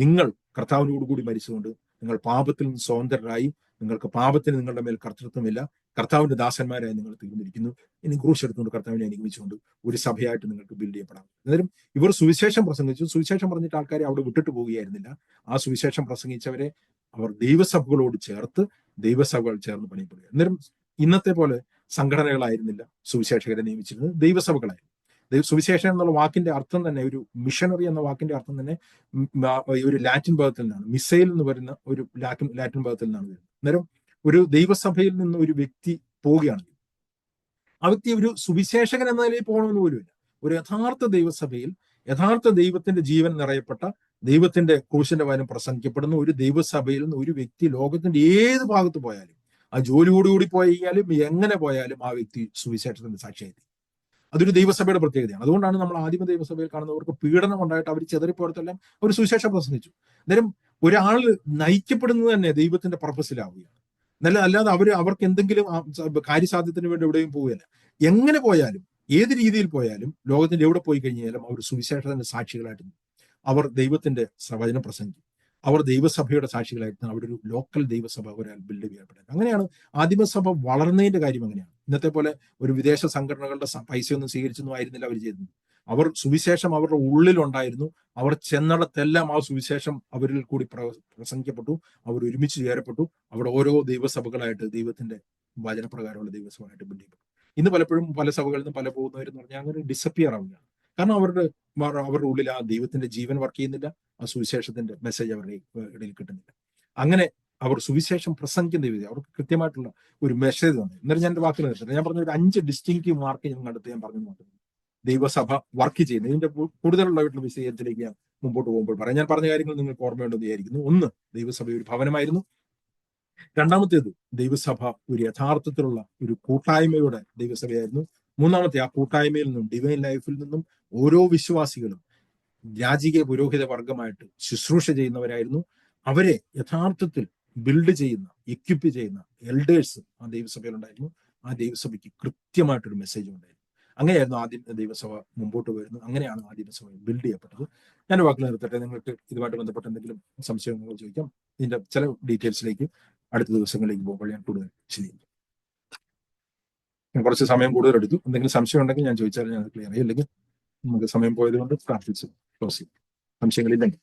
നിങ്ങൾ കർത്താവിനോടുകൂടി മരിച്ചുകൊണ്ട് നിങ്ങൾ പാപത്തിൽ നിന്ന് സ്വതന്ത്രരായി, നിങ്ങൾക്ക് പാപത്തിന് നിങ്ങളുടെ മേൽ കർത്തൃത്വമില്ല, കർത്താവിന്റെ ദാസന്മാരായി നിങ്ങൾ തീർന്നിരിക്കുന്നു, ഇനി ക്രൂശ് എടുത്തുകൊണ്ട് കർത്താവിനെ അനുഗമിച്ചുകൊണ്ട് ഒരു സഭയായിട്ട് നിങ്ങൾക്ക് ബിൽഡ് ചെയ്യപ്പെടാം. അന്നേരം ഇവർ സുവിശേഷം പ്രസംഗിച്ചു. സുവിശേഷം പറഞ്ഞിട്ട് ആൾക്കാരെ അവിടെ വിട്ടിട്ട് പോവുകയായിരുന്നില്ല. ആ സുവിശേഷം പ്രസംഗിച്ചവരെ അവർ ദൈവസഭകളോട് ചേർത്ത്, ദൈവസഭകൾ ചേർന്ന് പണിയപ്പെടുക. അന്നേരം ഇന്നത്തെ പോലെ സംഘടനകളായിരുന്നില്ല സുവിശേഷകരെ നിയമിച്ചിരുന്നത്, ദൈവസഭകളായിരുന്നു. സുവിശേഷം എന്നുള്ള വാക്കിന്റെ അർത്ഥം തന്നെ, ഒരു മിഷണറി എന്ന വാക്കിന്റെ അർത്ഥം തന്നെ ഒരു ലാറ്റിൻ പദത്തിൽ നിന്നാണ്. മിസൈൽ എന്ന് പറയുന്ന ഒരു ലാറ്റിൻ പദത്തിൽ നിന്നാണ് വരുന്നത്. അന്നേരം ഒരു ദൈവസഭയിൽ നിന്ന് ഒരു വ്യക്തി പോവുകയാണെങ്കിൽ ആ വ്യക്തി ഒരു സുവിശേഷകൻ എന്ന നിലയിൽ പോകണമെന്ന് പോലുമില്ല. ഒരു യഥാർത്ഥ ദൈവസഭയിൽ യഥാർത്ഥ ദൈവത്തിന്റെ ജീവൻ നിറയപ്പെട്ട, ദൈവത്തിന്റെ ക്രൂശിന്റെ വചനം പ്രസംഗിക്കപ്പെടുന്ന ഒരു ദൈവസഭയിൽ നിന്ന് ഒരു വ്യക്തി ലോകത്തിന്റെ ഏത് ഭാഗത്ത് പോയാലും, ആ ജോലിയോടുകൂടി പോയാലും എങ്ങനെ പോയാലും ആ വ്യക്തി സുവിശേഷത്തിന്റെ സാക്ഷിയായി. അതൊരു ദൈവസഭയുടെ പ്രത്യേകതയാണ്. അതുകൊണ്ടാണ് നമ്മൾ ആദിമ ദൈവസഭയിൽ കാണുന്നവർക്ക് പീഡനം ഉണ്ടായിട്ട് അവർ ചെതറിപ്പോഴത്തെല്ലാം അവർ സുവിശേഷം പ്രസംഗിച്ചു. അന്നേരം ഒരാൾ നയിക്കപ്പെടുന്നത് തന്നെ ദൈവത്തിന്റെ പർപ്പസിലാവുകയാണ്. അല്ലാതെ അവർക്ക് എന്തെങ്കിലും കാര്യസാധ്യത്തിന് വേണ്ടി എവിടെയും പോവുകയല്ല. എങ്ങനെ പോയാലും ഏത് രീതിയിൽ പോയാലും ലോകത്തിന്റെ എവിടെ പോയി കഴിഞ്ഞാലും അവർ സുവിശേഷത്തിന്റെ സാക്ഷികളായിട്ട് അവർ ദൈവത്തിന്റെ വചനം പ്രസംഗിക്കും. അവർ ദൈവസഭയുടെ സാക്ഷികളായിട്ട് അവിടെ ഒരു ലോക്കൽ ദൈവസഭ ഒരാൾ ബിൽഡ് ചെയ്യപ്പെടുന്നത്. അങ്ങനെയാണ് ആദിമസഭ വളർന്നതിന്റെ കാര്യം. അങ്ങനെയാണ്. ഇന്നത്തെ പോലെ ഒരു വിദേശ സംഘടനകളുടെ പൈസയൊന്നും സ്വീകരിച്ചൊന്നും ആയിരുന്നില്ല അവർ ചെയ്തത്. അവർ സുവിശേഷം അവരുടെ ഉള്ളിലുണ്ടായിരുന്നു. അവർ ചെന്നിടത്തെല്ലാം ആ സുവിശേഷം അവരിൽ കൂടി പ്രസംഗിക്കപ്പെട്ടു. അവർ ഒരുമിച്ച് ചേരപ്പെട്ടു. അവിടെ ഓരോ ദൈവസഭകളായിട്ട് ദൈവത്തിന്റെ വചനപ്രകാരമുള്ള ദൈവസഭയായിട്ട് ബിൽഡ് ചെയ്യപ്പെട്ടു. ഇന്ന് പലപ്പോഴും പല സഭകളിൽ നിന്ന് പല പോകുന്നവരെന്ന് പറഞ്ഞാൽ അങ്ങനെ ഡിസപ്പിയർ ആവുകയാണ്. കാരണം അവരുടെ ഉള്ളിൽ ആ ദൈവത്തിന്റെ ജീവൻ വർക്ക് ചെയ്യുന്നില്ല. ആ സുവിശേഷത്തിന്റെ മെസ്സേജ് അവരുടെ ഇടയിൽ കിട്ടുന്നില്ല. അങ്ങനെ അവർ സുവിശേഷം പ്രസംഗിക്കുന്ന രീതി അവർക്ക് കൃത്യമായിട്ടുള്ള ഒരു മെസ്സേജ് ഉണ്ട്. എന്നാലും ഞാൻ വാക്കിൽ നിർത്തുന്നത്, ഞാൻ പറഞ്ഞ ഒരു 5 ഡിസ്റ്റിങ്ക്റ്റീവ് മാർക്ക് ഞാൻ കണ്ടെത്തി ഞാൻ പറഞ്ഞു നോക്കുന്നത് ദൈവസഭ വർക്ക് ചെയ്യുന്നത്. ഇതിന്റെ കൂടുതലുള്ളതായിട്ടുള്ള വിശദീകരണത്തിലേക്ക് ഞാൻ മുമ്പോട്ട് പോകുമ്പോൾ പറയാം. ഞാൻ പറഞ്ഞ കാര്യങ്ങൾ നിങ്ങൾക്ക് ഓർമ്മയുണ്ടെന്ന് വിചാരിക്കുന്നു. ഒന്ന്, ദൈവസഭ ഒരു ഭവനമായിരുന്നു. രണ്ടാമത്തേത്, ദൈവസഭ ഒരു യഥാർത്ഥത്തിലുള്ള ഒരു കൂട്ടായ്മയുടെ ദൈവസഭയായിരുന്നു. മൂന്നാമത്തെ, ആ കൂട്ടായ്മയിൽ നിന്നും ഡിവൈൻ ലൈഫിൽ നിന്നും ഓരോ വിശ്വാസികളും രാജകീയ പുരോഹിത വർഗമായിട്ട് ശുശ്രൂഷ ചെയ്യുന്നവരായിരുന്നു. അവരെ യഥാർത്ഥത്തിൽ ബിൽഡ് ചെയ്യുന്ന, എക്വിപ്പ് ചെയ്യുന്ന എൽഡേഴ്സ് ആ ദൈവസഭയിലുണ്ടായിരുന്നു. ആ ദൈവസഭയ്ക്ക് കൃത്യമായിട്ടൊരു മെസ്സേജ് ഉണ്ടായിരുന്നു. അങ്ങനെയായിരുന്നു ആദ്യം ദൈവസഭ മുമ്പോട്ട് വരുന്നത്. അങ്ങനെയാണ് ആ ദൈവസഭ ബിൽഡ് ചെയ്യപ്പെട്ടത്. ഞാൻ വാക്കുകൾ നിർത്തട്ടെ. നിങ്ങൾക്ക് ഇതുമായിട്ട് ബന്ധപ്പെട്ട എന്തെങ്കിലും സംശയങ്ങൾ ചോദിക്കാം. ഇതിന്റെ ചില ഡീറ്റെയിൽസിലേക്ക് അടുത്ത ദിവസങ്ങളിലേക്ക് പോകുമ്പോൾ ഞാൻ കൂടുതൽ വിശദീകരിക്കും. ഞാൻ കുറച്ച് സമയം കൂടുതൽ എടുത്തു. എന്തെങ്കിലും സംശയം ഉണ്ടെങ്കിൽ ഞാൻ ചോദിച്ചാൽ ഞാൻ ക്ലിയർ ചെയ്യും. അല്ലെങ്കിൽ നമുക്ക് സമയം പോയത് കൊണ്ട് പ്രാർത്ഥിച്ച് ക്ലോസ് ചെയ്യും. സംശയങ്ങളില്ലെങ്കിൽ